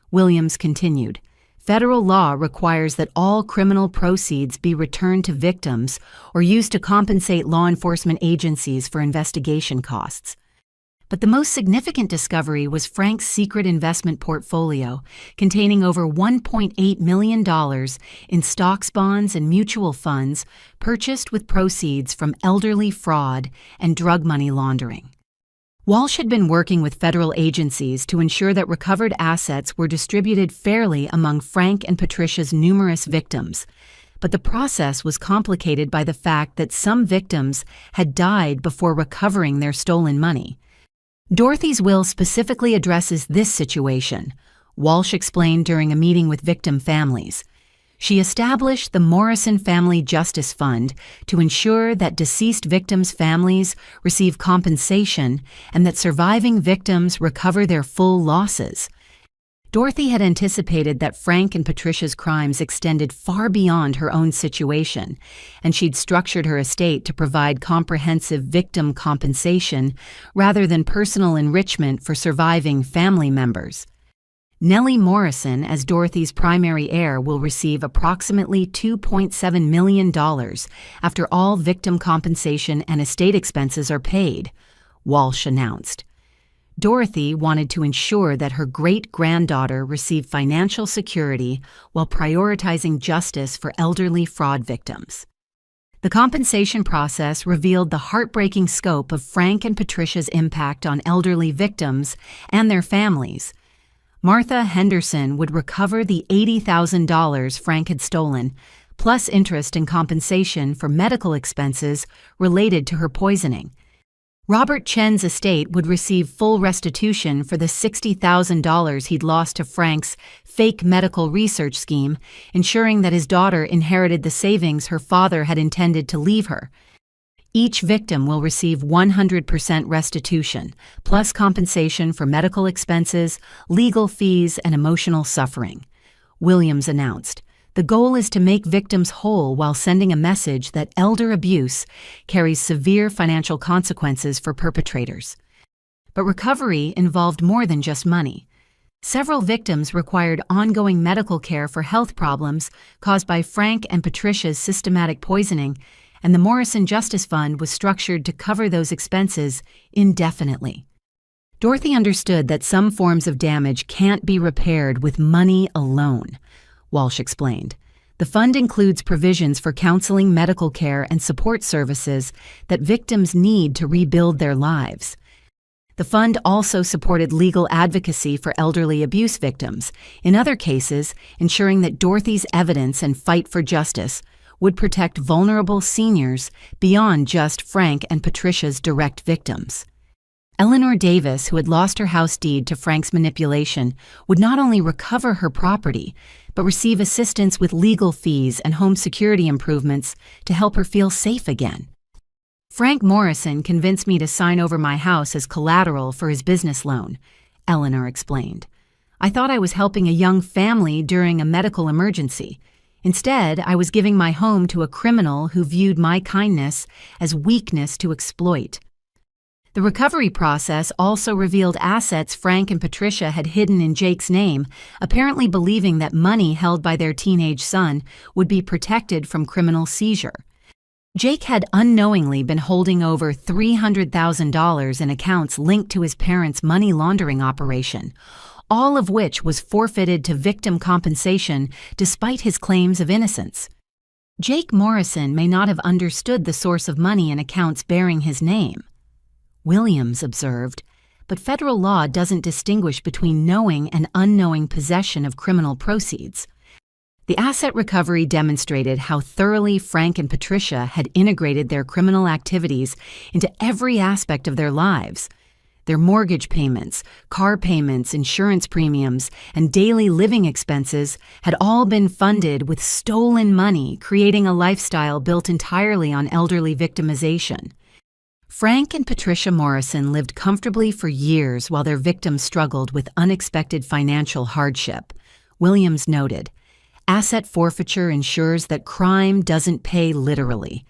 Williams continued, "Federal law requires that all criminal proceeds be returned to victims or used to compensate law enforcement agencies for investigation costs." But the most significant discovery was Frank's secret investment portfolio, containing over $1.8 million in stocks, bonds, and mutual funds purchased with proceeds from elderly fraud and drug money laundering. Walsh had been working with federal agencies to ensure that recovered assets were distributed fairly among Frank and Patricia's numerous victims. But the process was complicated by the fact that some victims had died before recovering their stolen money. Dorothy's will specifically addresses this situation, Walsh explained during a meeting with victim families. She established the Morrison Family Justice Fund to ensure that deceased victims' families receive compensation and that surviving victims recover their full losses. Dorothy had anticipated that Frank and Patricia's crimes extended far beyond her own situation, and she'd structured her estate to provide comprehensive victim compensation rather than personal enrichment for surviving family members. Nellie Morrison, as Dorothy's primary heir, will receive approximately $2.7 million after all victim compensation and estate expenses are paid, Walsh announced. Dorothy wanted to ensure that her great-granddaughter received financial security while prioritizing justice for elderly fraud victims. The compensation process revealed the heartbreaking scope of Frank and Patricia's impact on elderly victims and their families. Martha Henderson would recover the $80,000 Frank had stolen, plus interest and compensation for medical expenses related to her poisoning. Robert Chen's estate would receive full restitution for the $60,000 he'd lost to Frank's fake medical research scheme, ensuring that his daughter inherited the savings her father had intended to leave her. Each victim will receive 100% restitution, plus compensation for medical expenses, legal fees, and emotional suffering, Williams announced. The goal is to make victims whole while sending a message that elder abuse carries severe financial consequences for perpetrators. But recovery involved more than just money. Several victims required ongoing medical care for health problems caused by Frank and Patricia's systematic poisoning, and the Morrison Justice Fund was structured to cover those expenses indefinitely. Dorothy understood that some forms of damage can't be repaired with money alone, Walsh explained. The fund includes provisions for counseling, medical care, and support services that victims need to rebuild their lives. The fund also supported legal advocacy for elderly abuse victims, in other cases ensuring that Dorothy's evidence and fight for justice would protect vulnerable seniors beyond just Frank and Patricia's direct victims. Eleanor Davis, who had lost her house deed to Frank's manipulation, would not only recover her property, but receive assistance with legal fees and home security improvements to help her feel safe again. Frank Morrison convinced me to sign over my house as collateral for his business loan, Eleanor explained. I thought I was helping a young family during a medical emergency. Instead, I was giving my home to a criminal who viewed my kindness as weakness to exploit. The recovery process also revealed assets Frank and Patricia had hidden in Jake's name, apparently believing that money held by their teenage son would be protected from criminal seizure. Jake had unknowingly been holding over $300,000 in accounts linked to his parents' money laundering operation, all of which was forfeited to victim compensation despite his claims of innocence. Jake Morrison may not have understood the source of money in accounts bearing his name, Williams observed, but federal law doesn't distinguish between knowing and unknowing possession of criminal proceeds. The asset recovery demonstrated how thoroughly Frank and Patricia had integrated their criminal activities into every aspect of their lives. Their mortgage payments, car payments, insurance premiums, and daily living expenses had all been funded with stolen money, creating a lifestyle built entirely on elderly victimization. Frank and Patricia Morrison lived comfortably for years while their victims struggled with unexpected financial hardship. Williams noted, "Asset forfeiture ensures that crime doesn't pay literally."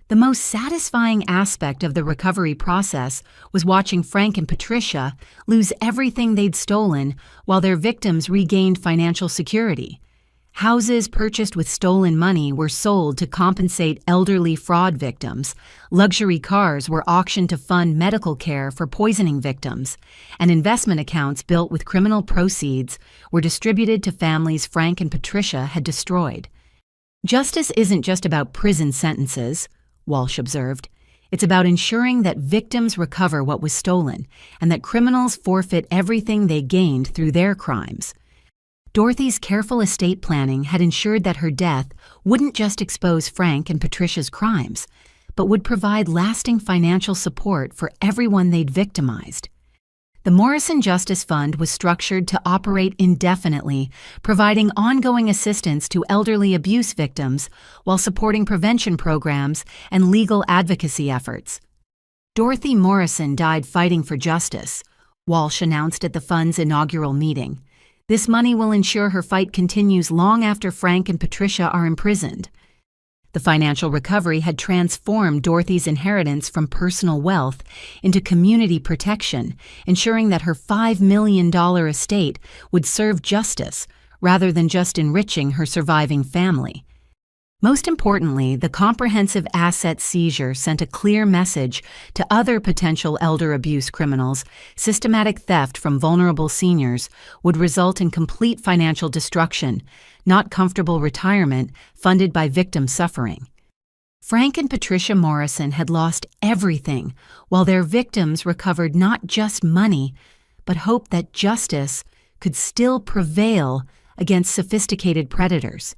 The most satisfying aspect of the recovery process was watching Frank and Patricia lose everything they'd stolen while their victims regained financial security. Houses purchased with stolen money were sold to compensate elderly fraud victims, luxury cars were auctioned to fund medical care for poisoning victims, and investment accounts built with criminal proceeds were distributed to families Frank and Patricia had destroyed. Justice isn't just about prison sentences, Walsh observed. It's about ensuring that victims recover what was stolen and that criminals forfeit everything they gained through their crimes. Dorothy's careful estate planning had ensured that her death wouldn't just expose Frank and Patricia's crimes, but would provide lasting financial support for everyone they'd victimized. The Morrison Justice Fund was structured to operate indefinitely, providing ongoing assistance to elderly abuse victims while supporting prevention programs and legal advocacy efforts. Dorothy Morrison died fighting for justice, Walsh announced at the fund's inaugural meeting. This money will ensure her fight continues long after Frank and Patricia are imprisoned. The financial recovery had transformed Dorothy's inheritance from personal wealth into community protection, ensuring that her $5 million estate would serve justice rather than just enriching her surviving family. Most importantly, the comprehensive asset seizure sent a clear message to other potential elder abuse criminals. Systematic theft from vulnerable seniors would result in complete financial destruction, not comfortable retirement funded by victim suffering. Frank and Patricia Morrison had lost everything, while their victims recovered not just money, but hope that justice could still prevail against sophisticated predators.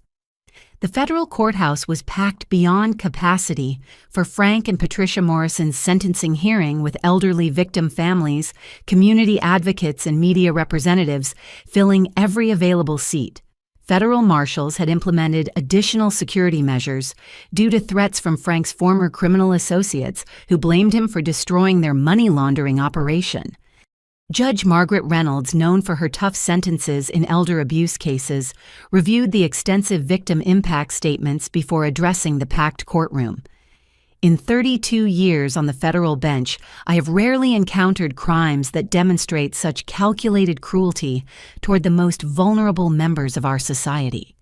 The federal courthouse was packed beyond capacity for Frank and Patricia Morrison's sentencing hearing, with elderly victim families, community advocates, and media representatives filling every available seat. Federal marshals had implemented additional security measures due to threats from Frank's former criminal associates who blamed him for destroying their money laundering operation. Judge Margaret Reynolds, known for her tough sentences in elder abuse cases, reviewed the extensive victim impact statements before addressing the packed courtroom. In 32 years on the federal bench, I have rarely encountered crimes that demonstrate such calculated cruelty toward the most vulnerable members of our society.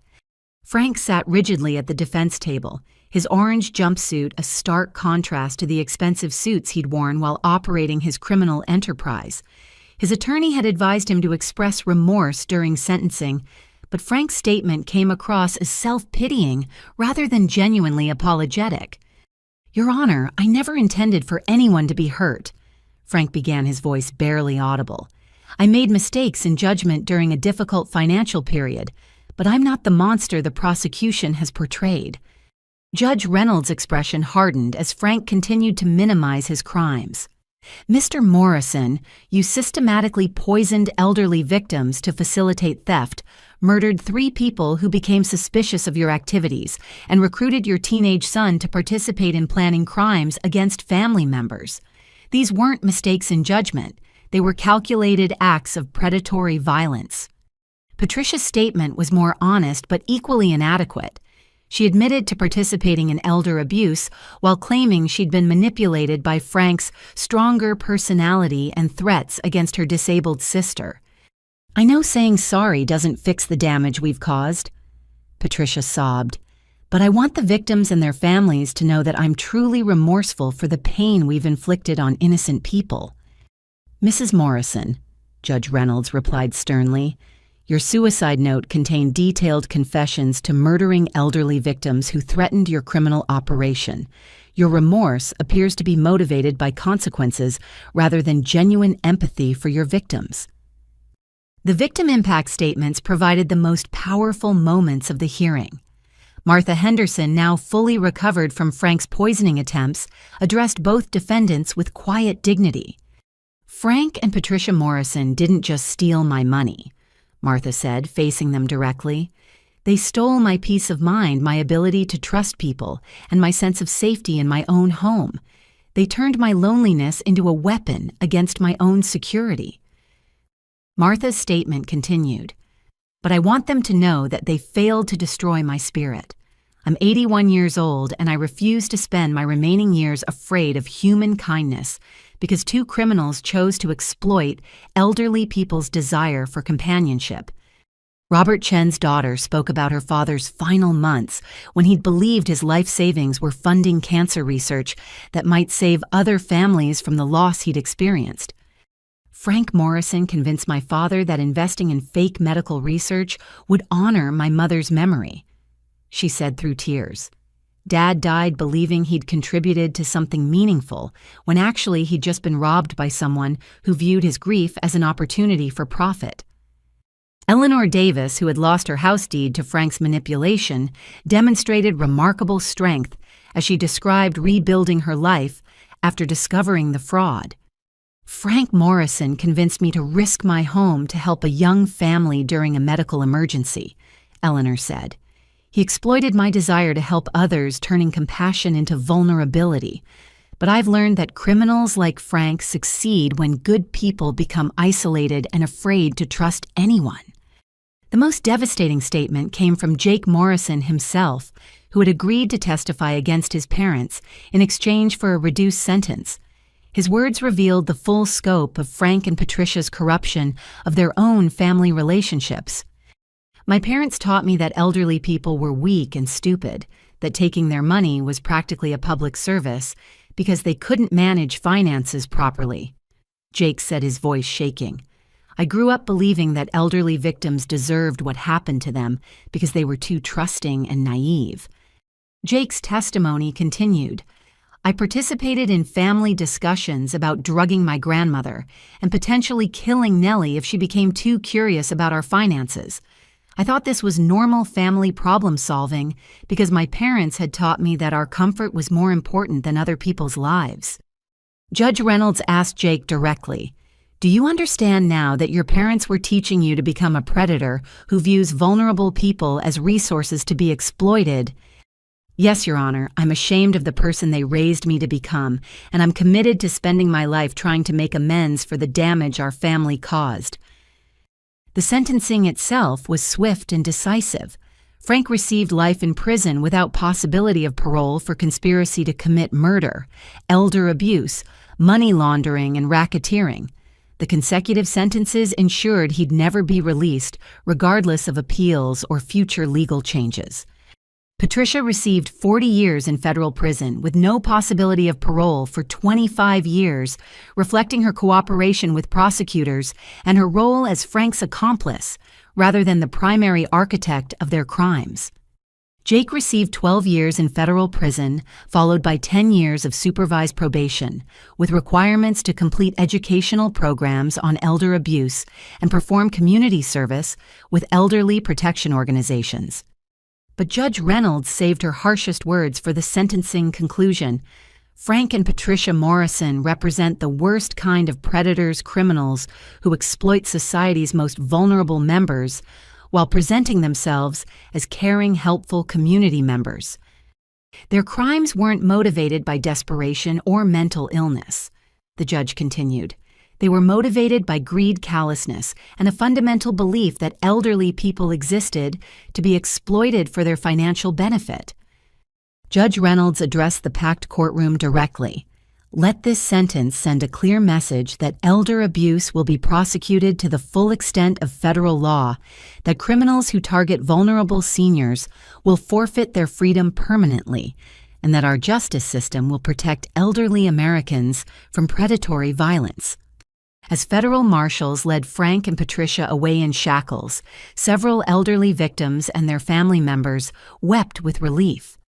Frank sat rigidly at the defense table, his orange jumpsuit a stark contrast to the expensive suits he'd worn while operating his criminal enterprise. His attorney had advised him to express remorse during sentencing, but Frank's statement came across as self-pitying rather than genuinely apologetic. "Your Honor, I never intended for anyone to be hurt," Frank began, his voice barely audible. "I made mistakes in judgment during a difficult financial period, but I'm not the monster the prosecution has portrayed." Judge Reynolds' expression hardened as Frank continued to minimize his crimes. Mr. Morrison, you systematically poisoned elderly victims to facilitate theft, murdered 3 people who became suspicious of your activities, and recruited your teenage son to participate in planning crimes against family members. These weren't mistakes in judgment. They were calculated acts of predatory violence. Patricia's statement was more honest but equally inadequate. She admitted to participating in elder abuse while claiming she'd been manipulated by Frank's stronger personality and threats against her disabled sister. I know saying sorry doesn't fix the damage we've caused, Patricia sobbed, but I want the victims and their families to know that I'm truly remorseful for the pain we've inflicted on innocent people. Mrs. Morrison, Judge Reynolds replied sternly, your suicide note contained detailed confessions to murdering elderly victims who threatened your criminal operation. Your remorse appears to be motivated by consequences rather than genuine empathy for your victims. The victim impact statements provided the most powerful moments of the hearing. Martha Henderson, now fully recovered from Frank's poisoning attempts, addressed both defendants with quiet dignity. Frank and Patricia Morrison didn't just steal my money, Martha said, facing them directly. They stole my peace of mind, my ability to trust people, and my sense of safety in my own home. They turned my loneliness into a weapon against my own security. Martha's statement continued, but I want them to know that they failed to destroy my spirit. I'm 81 years old, and I refuse to spend my remaining years afraid of human kindness because 2 criminals chose to exploit elderly people's desire for companionship. Robert Chen's daughter spoke about her father's final months when he'd believed his life savings were funding cancer research that might save other families from the loss he'd experienced. Frank Morrison convinced my father that investing in fake medical research would honor my mother's memory, she said through tears. Dad died believing he'd contributed to something meaningful, when actually he'd just been robbed by someone who viewed his grief as an opportunity for profit. Eleanor Davis, who had lost her house deed to Frank's manipulation, demonstrated remarkable strength as she described rebuilding her life after discovering the fraud. Frank Morrison convinced me to risk my home to help a young family during a medical emergency, Eleanor said. He exploited my desire to help others, turning compassion into vulnerability. But I've learned that criminals like Frank succeed when good people become isolated and afraid to trust anyone. The most devastating statement came from Jake Morrison himself, who had agreed to testify against his parents in exchange for a reduced sentence. His words revealed the full scope of Frank and Patricia's corruption of their own family relationships. My parents taught me that elderly people were weak and stupid, that taking their money was practically a public service because they couldn't manage finances properly. Jake said, his voice shaking. I grew up believing that elderly victims deserved what happened to them because they were too trusting and naive. Jake's testimony continued. I participated in family discussions about drugging my grandmother and potentially killing Nellie if she became too curious about our finances. I thought this was normal family problem solving because my parents had taught me that our comfort was more important than other people's lives. Judge Reynolds asked Jake directly, do you understand now that your parents were teaching you to become a predator who views vulnerable people as resources to be exploited? Yes, Your Honor, I'm ashamed of the person they raised me to become, and I'm committed to spending my life trying to make amends for the damage our family caused. The sentencing itself was swift and decisive. Frank received life in prison without possibility of parole for conspiracy to commit murder, elder abuse, money laundering, and racketeering. The consecutive sentences ensured he'd never be released, regardless of appeals or future legal changes. Patricia received 40 years in federal prison with no possibility of parole for 25 years, reflecting her cooperation with prosecutors and her role as Frank's accomplice, rather than the primary architect of their crimes. Jake received 12 years in federal prison, followed by 10 years of supervised probation, with requirements to complete educational programs on elder abuse and perform community service with elderly protection organizations. But Judge Reynolds saved her harshest words for the sentencing conclusion. Frank and Patricia Morrison represent the worst kind of predators, criminals who exploit society's most vulnerable members while presenting themselves as caring, helpful community members. Their crimes weren't motivated by desperation or mental illness, the judge continued. They were motivated by greed, callousness, and a fundamental belief that elderly people existed to be exploited for their financial benefit. Judge Reynolds addressed the packed courtroom directly. Let this sentence send a clear message that elder abuse will be prosecuted to the full extent of federal law, that criminals who target vulnerable seniors will forfeit their freedom permanently, and that our justice system will protect elderly Americans from predatory violence. As federal marshals led Frank and Patricia away in shackles, several elderly victims and their family members wept with relief.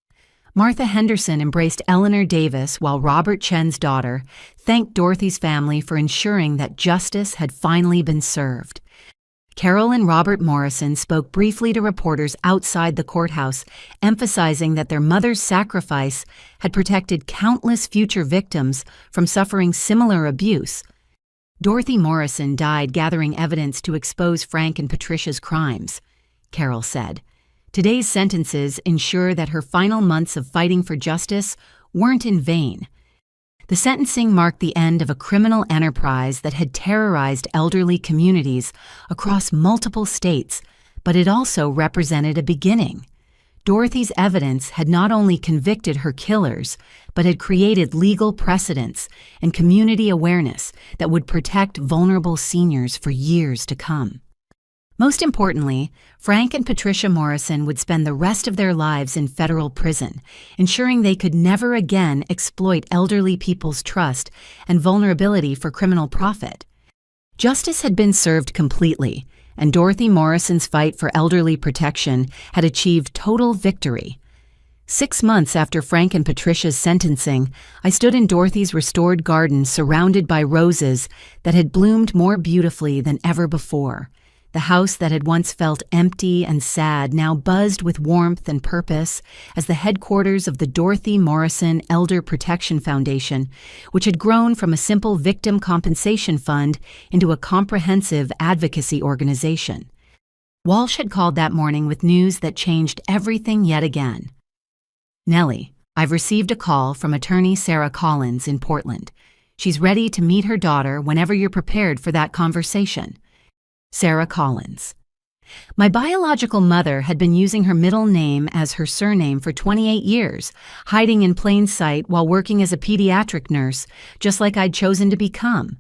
Martha Henderson embraced Eleanor Davis while Robert Chen's daughter thanked Dorothy's family for ensuring that justice had finally been served. Carol and Robert Morrison spoke briefly to reporters outside the courthouse, emphasizing that their mother's sacrifice had protected countless future victims from suffering similar abuse. Dorothy Morrison died gathering evidence to expose Frank and Patricia's crimes, Carol said. Today's sentences ensure that her final months of fighting for justice weren't in vain. The sentencing marked the end of a criminal enterprise that had terrorized elderly communities across multiple states, but it also represented a beginning. Dorothy's evidence had not only convicted her killers, but had created legal precedents and community awareness that would protect vulnerable seniors for years to come. Most importantly, Frank and Patricia Morrison would spend the rest of their lives in federal prison, ensuring they could never again exploit elderly people's trust and vulnerability for criminal profit. Justice had been served completely, and Dorothy Morrison's fight for elderly protection had achieved total victory. 6 months after Frank and Patricia's sentencing, I stood in Dorothy's restored garden surrounded by roses that had bloomed more beautifully than ever before. The house that had once felt empty and sad now buzzed with warmth and purpose as the headquarters of the Dorothy Morrison Elder Protection Foundation, which had grown from a simple victim compensation fund into a comprehensive advocacy organization. Walsh had called that morning with news that changed everything yet again. Nellie, I've received a call from attorney Sarah Collins in Portland. She's ready to meet her daughter whenever you're prepared for that conversation. Sarah Collins. My biological mother had been using her middle name as her surname for 28 years, hiding in plain sight while working as a pediatric nurse, just like I'd chosen to become.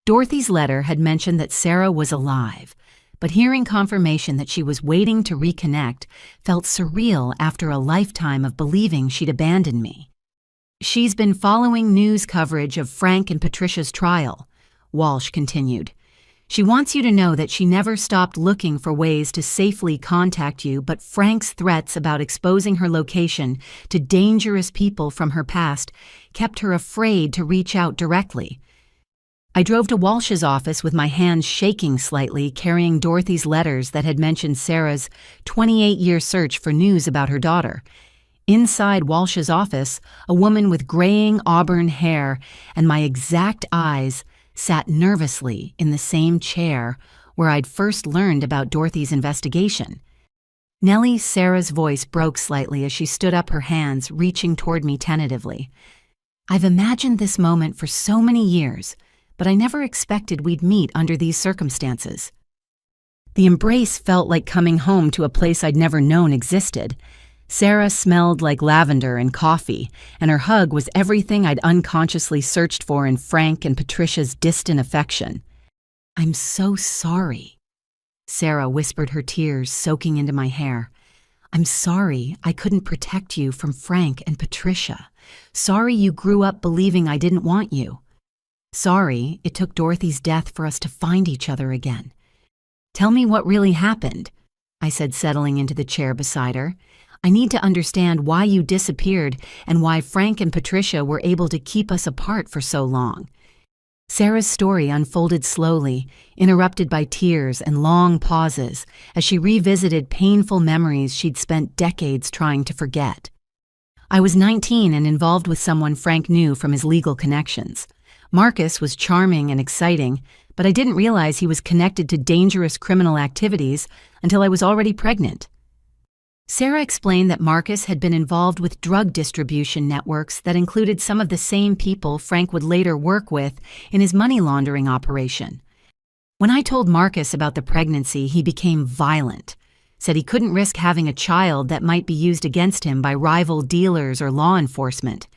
Dorothy's letter had mentioned that Sarah was alive, but hearing confirmation that she was waiting to reconnect felt surreal after a lifetime of believing she'd abandoned me. She's been following news coverage of Frank and Patricia's trial, Walsh continued. She wants you to know that she never stopped looking for ways to safely contact you, but Frank's threats about exposing her location to dangerous people from her past kept her afraid to reach out directly. I drove to Walsh's office with my hands shaking slightly, carrying Dorothy's letters that had mentioned Sarah's 28-year search for news about her daughter. Inside Walsh's office, a woman with graying auburn hair and my exact eyes sat nervously in the same chair where I'd first learned about Dorothy's investigation. Nellie, Sarah's voice broke slightly as she stood up, her hands reaching toward me tentatively. I've imagined this moment for so many years, but I never expected we'd meet under these circumstances. The embrace felt like coming home to a place I'd never known existed. Sarah smelled like lavender and coffee, and her hug was everything I'd unconsciously searched for in Frank and Patricia's distant affection. I'm so sorry, Sarah whispered, her tears soaking into my hair. I'm sorry I couldn't protect you from Frank and Patricia. Sorry you grew up believing I didn't want you. Sorry it took Dorothy's death for us to find each other again. Tell me what really happened, I said, settling into the chair beside her. I need to understand why you disappeared and why Frank and Patricia were able to keep us apart for so long. Sarah's story unfolded slowly, interrupted by tears and long pauses as she revisited painful memories she'd spent decades trying to forget. I was 19 and involved with someone Frank knew from his legal connections. Marcus was charming and exciting, but I didn't realize he was connected to dangerous criminal activities until I was already pregnant. Sarah explained that Marcus had been involved with drug distribution networks that included some of the same people Frank would later work with in his money laundering operation. When I told Marcus about the pregnancy, he became violent, said he couldn't risk having a child that might be used against him by rival dealers or law enforcement.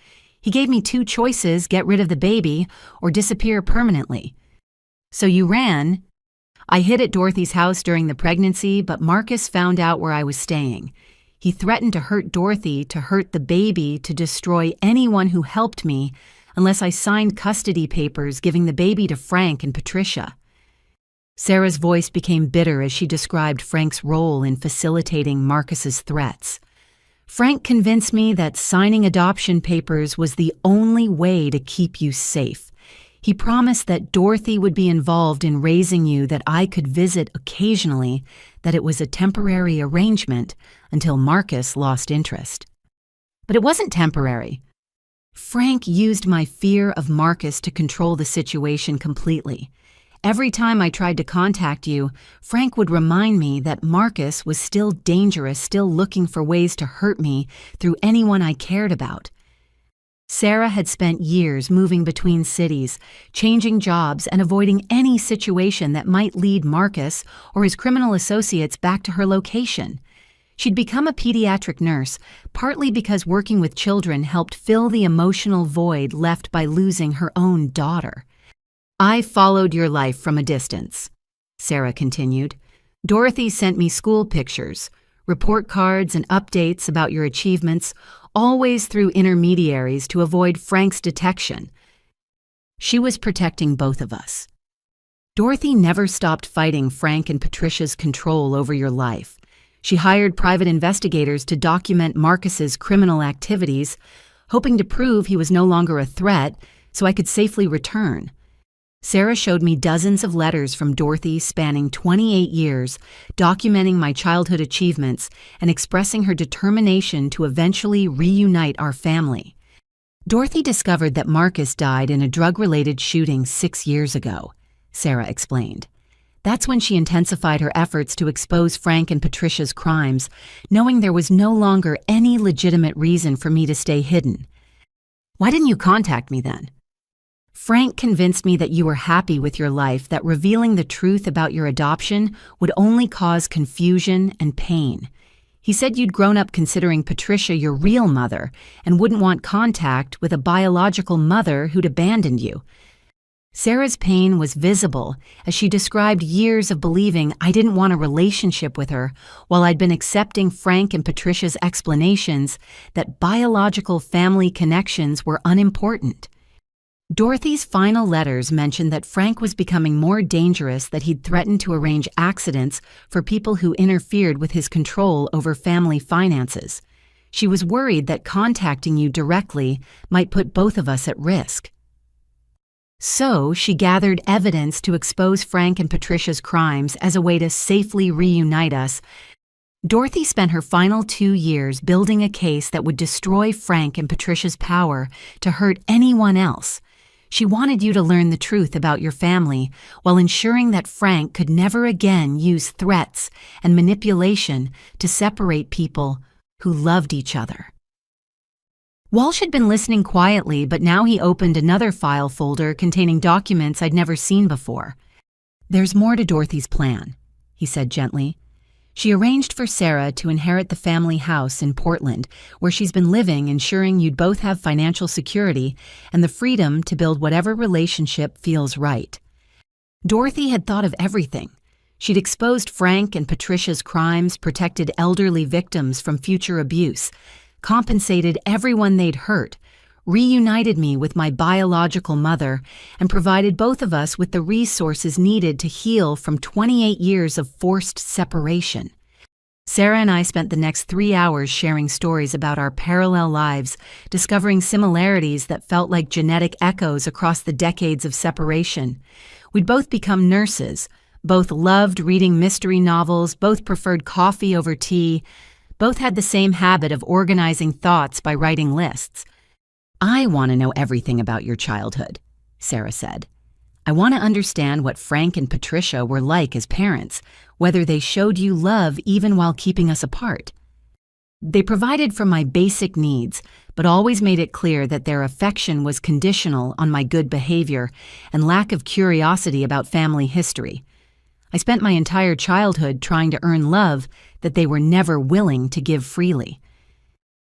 He gave me two choices: get rid of the baby or disappear permanently. So you ran. I hid at Dorothy's house during the pregnancy, but Marcus found out where I was staying. He threatened to hurt Dorothy, to hurt the baby, to destroy anyone who helped me unless I signed custody papers giving the baby to Frank and Patricia. Sarah's voice became bitter as she described Frank's role in facilitating Marcus's threats. Frank convinced me that signing adoption papers was the only way to keep you safe. He promised that Dorothy would be involved in raising you, that I could visit occasionally, that it was a temporary arrangement until Marcus lost interest. But it wasn't temporary. Frank used my fear of Marcus to control the situation completely. Every time I tried to contact you, Frank would remind me that Marcus was still dangerous, still looking for ways to hurt me through anyone I cared about. Sarah had spent years moving between cities, changing jobs, and avoiding any situation that might lead Marcus or his criminal associates back to her location. She'd become a pediatric nurse, partly because working with children helped fill the emotional void left by losing her own daughter. I followed your life from a distance, Sarah continued. Dorothy sent me school pictures, report cards, and updates about your achievements, always through intermediaries to avoid Frank's detection. She was protecting both of us. Dorothy never stopped fighting Frank and Patricia's control over your life. She hired private investigators to document Marcus's criminal activities, hoping to prove he was no longer a threat so I could safely return. Sarah showed me dozens of letters from Dorothy spanning 28 years, documenting my childhood achievements and expressing her determination to eventually reunite our family. Dorothy discovered that Marcus died in a drug-related shooting 6 years ago, Sarah explained. That's when she intensified her efforts to expose Frank and Patricia's crimes, knowing there was no longer any legitimate reason for me to stay hidden. Why didn't you contact me then? Frank convinced me that you were happy with your life, that revealing the truth about your adoption would only cause confusion and pain. He said you'd grown up considering Patricia your real mother and wouldn't want contact with a biological mother who'd abandoned you. Sarah's pain was visible as she described years of believing I didn't want a relationship with her, while I'd been accepting Frank and Patricia's explanations that biological family connections were unimportant. Dorothy's final letters mentioned that Frank was becoming more dangerous, that he'd threatened to arrange accidents for people who interfered with his control over family finances. She was worried that contacting you directly might put both of us at risk. So she gathered evidence to expose Frank and Patricia's crimes as a way to safely reunite us. Dorothy spent her final 2 years building a case that would destroy Frank and Patricia's power to hurt anyone else. She wanted you to learn the truth about your family while ensuring that Frank could never again use threats and manipulation to separate people who loved each other. Walsh had been listening quietly, but now he opened another file folder containing documents I'd never seen before. "There's more to Dorothy's plan," he said gently. "She arranged for Sarah to inherit the family house in Portland, where she's been living, ensuring you'd both have financial security and the freedom to build whatever relationship feels right." Dorothy had thought of everything. She'd exposed Frank and Patricia's crimes, protected elderly victims from future abuse, compensated everyone they'd hurt, reunited me with my biological mother, and provided both of us with the resources needed to heal from 28 years of forced separation. Sarah and I spent the next 3 hours sharing stories about our parallel lives, discovering similarities that felt like genetic echoes across the decades of separation. We'd both become nurses, both loved reading mystery novels, both preferred coffee over tea, Both had the same habit of organizing thoughts by writing lists. "I want to know everything about your childhood," Sarah said. "I want to understand what Frank and Patricia were like as parents, whether they showed you love even while keeping us apart. They provided for my basic needs, but always made it clear that their affection was conditional on my good behavior and lack of curiosity about family history. I spent my entire childhood trying to earn love that they were never willing to give freely."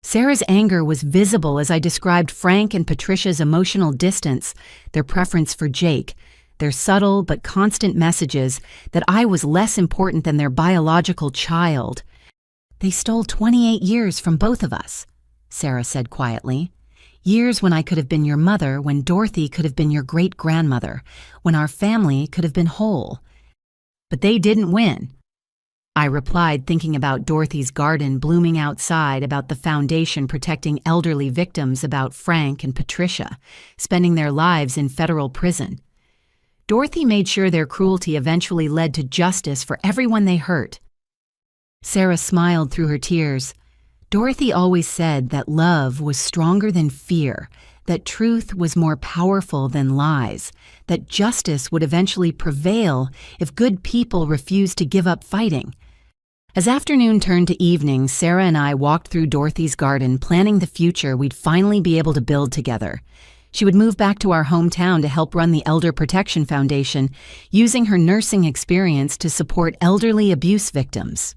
Sarah's anger was visible as I described Frank and Patricia's emotional distance, their preference for Jake, their subtle but constant messages that I was less important than their biological child. "They stole 28 years from both of us," Sarah said quietly. "Years when I could have been your mother, when Dorothy could have been your great-grandmother, when our family could have been whole. But they didn't win." I replied, thinking about Dorothy's garden blooming outside, about the foundation protecting elderly victims, about Frank and Patricia, spending their lives in federal prison. Dorothy made sure their cruelty eventually led to justice for everyone they hurt. Sarah smiled through her tears. "Dorothy always said that love was stronger than fear, that truth was more powerful than lies, that justice would eventually prevail if good people refused to give up fighting." As afternoon turned to evening, Sarah and I walked through Dorothy's garden, planning the future we'd finally be able to build together. She would move back to our hometown to help run the Elder Protection Foundation, using her nursing experience to support elderly abuse victims.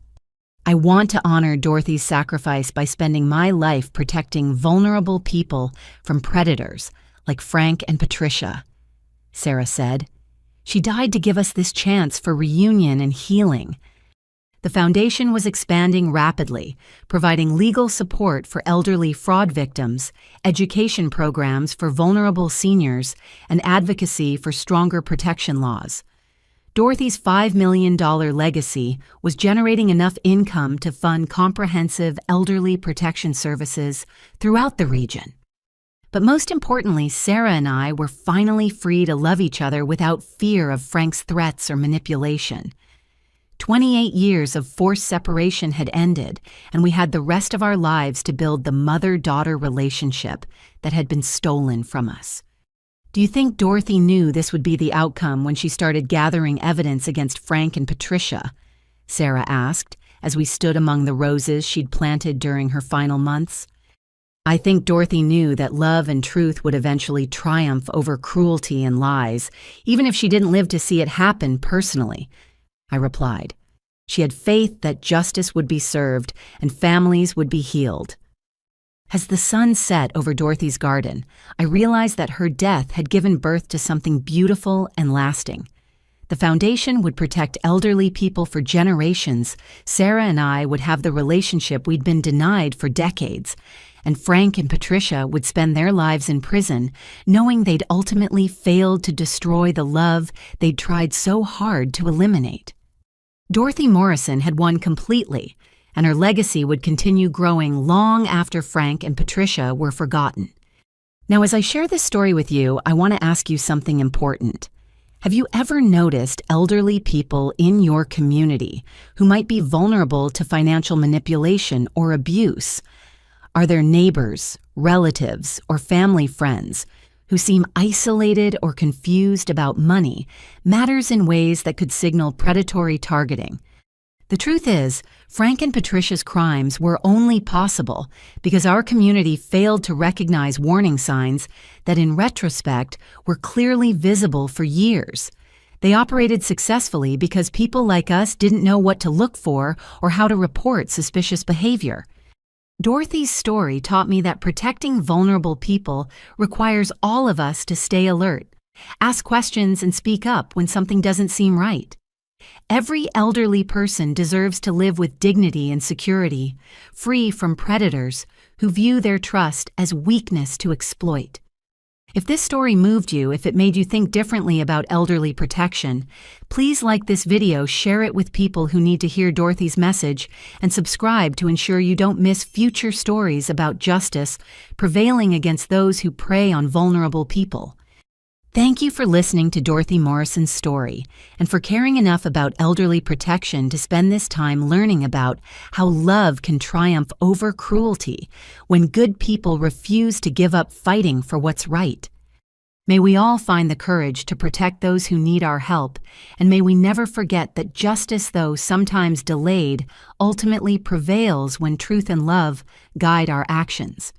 "I want to honor Dorothy's sacrifice by spending my life protecting vulnerable people from predators like Frank and Patricia," Sarah said. "She died to give us this chance for reunion and healing." The foundation was expanding rapidly, providing legal support for elderly fraud victims, education programs for vulnerable seniors, and advocacy for stronger protection laws. Dorothy's $5 million legacy was generating enough income to fund comprehensive elderly protection services throughout the region. But most importantly, Sarah and I were finally free to love each other without fear of Frank's threats or manipulation. 28 years of forced separation had ended, and we had the rest of our lives to build the mother-daughter relationship that had been stolen from us. "Do you think Dorothy knew this would be the outcome when she started gathering evidence against Frank and Patricia?" Sarah asked, as we stood among the roses she'd planted during her final months. "I think Dorothy knew that love and truth would eventually triumph over cruelty and lies, even if she didn't live to see it happen personally," I replied. She had faith that justice would be served and families would be healed. As the sun set over Dorothy's garden, I realized that her death had given birth to something beautiful and lasting. The foundation would protect elderly people for generations. Sarah and I would have the relationship we'd been denied for decades, and Frank and Patricia would spend their lives in prison, knowing they'd ultimately failed to destroy the love they'd tried so hard to eliminate. Dorothy Morrison had won completely, and her legacy would continue growing long after Frank and Patricia were forgotten. Now, as I share this story with you, I want to ask you something important. Have you ever noticed elderly people in your community who might be vulnerable to financial manipulation or abuse? Are there neighbors, relatives, or family friends who seem isolated or confused about money, matters in ways that could signal predatory targeting? The truth is, Frank and Patricia's crimes were only possible because our community failed to recognize warning signs that, in retrospect, were clearly visible for years. They operated successfully because people like us didn't know what to look for or how to report suspicious behavior. Dorothy's story taught me that protecting vulnerable people requires all of us to stay alert, ask questions, and speak up when something doesn't seem right. Every elderly person deserves to live with dignity and security, free from predators who view their trust as weakness to exploit. If this story moved you, if it made you think differently about elderly protection, please like this video, share it with people who need to hear Dorothy's message, and subscribe to ensure you don't miss future stories about justice prevailing against those who prey on vulnerable people. Thank you for listening to Dorothy Morrison's story and for caring enough about elderly protection to spend this time learning about how love can triumph over cruelty when good people refuse to give up fighting for what's right. May we all find the courage to protect those who need our help, and may we never forget that justice, though sometimes delayed, ultimately prevails when truth and love guide our actions.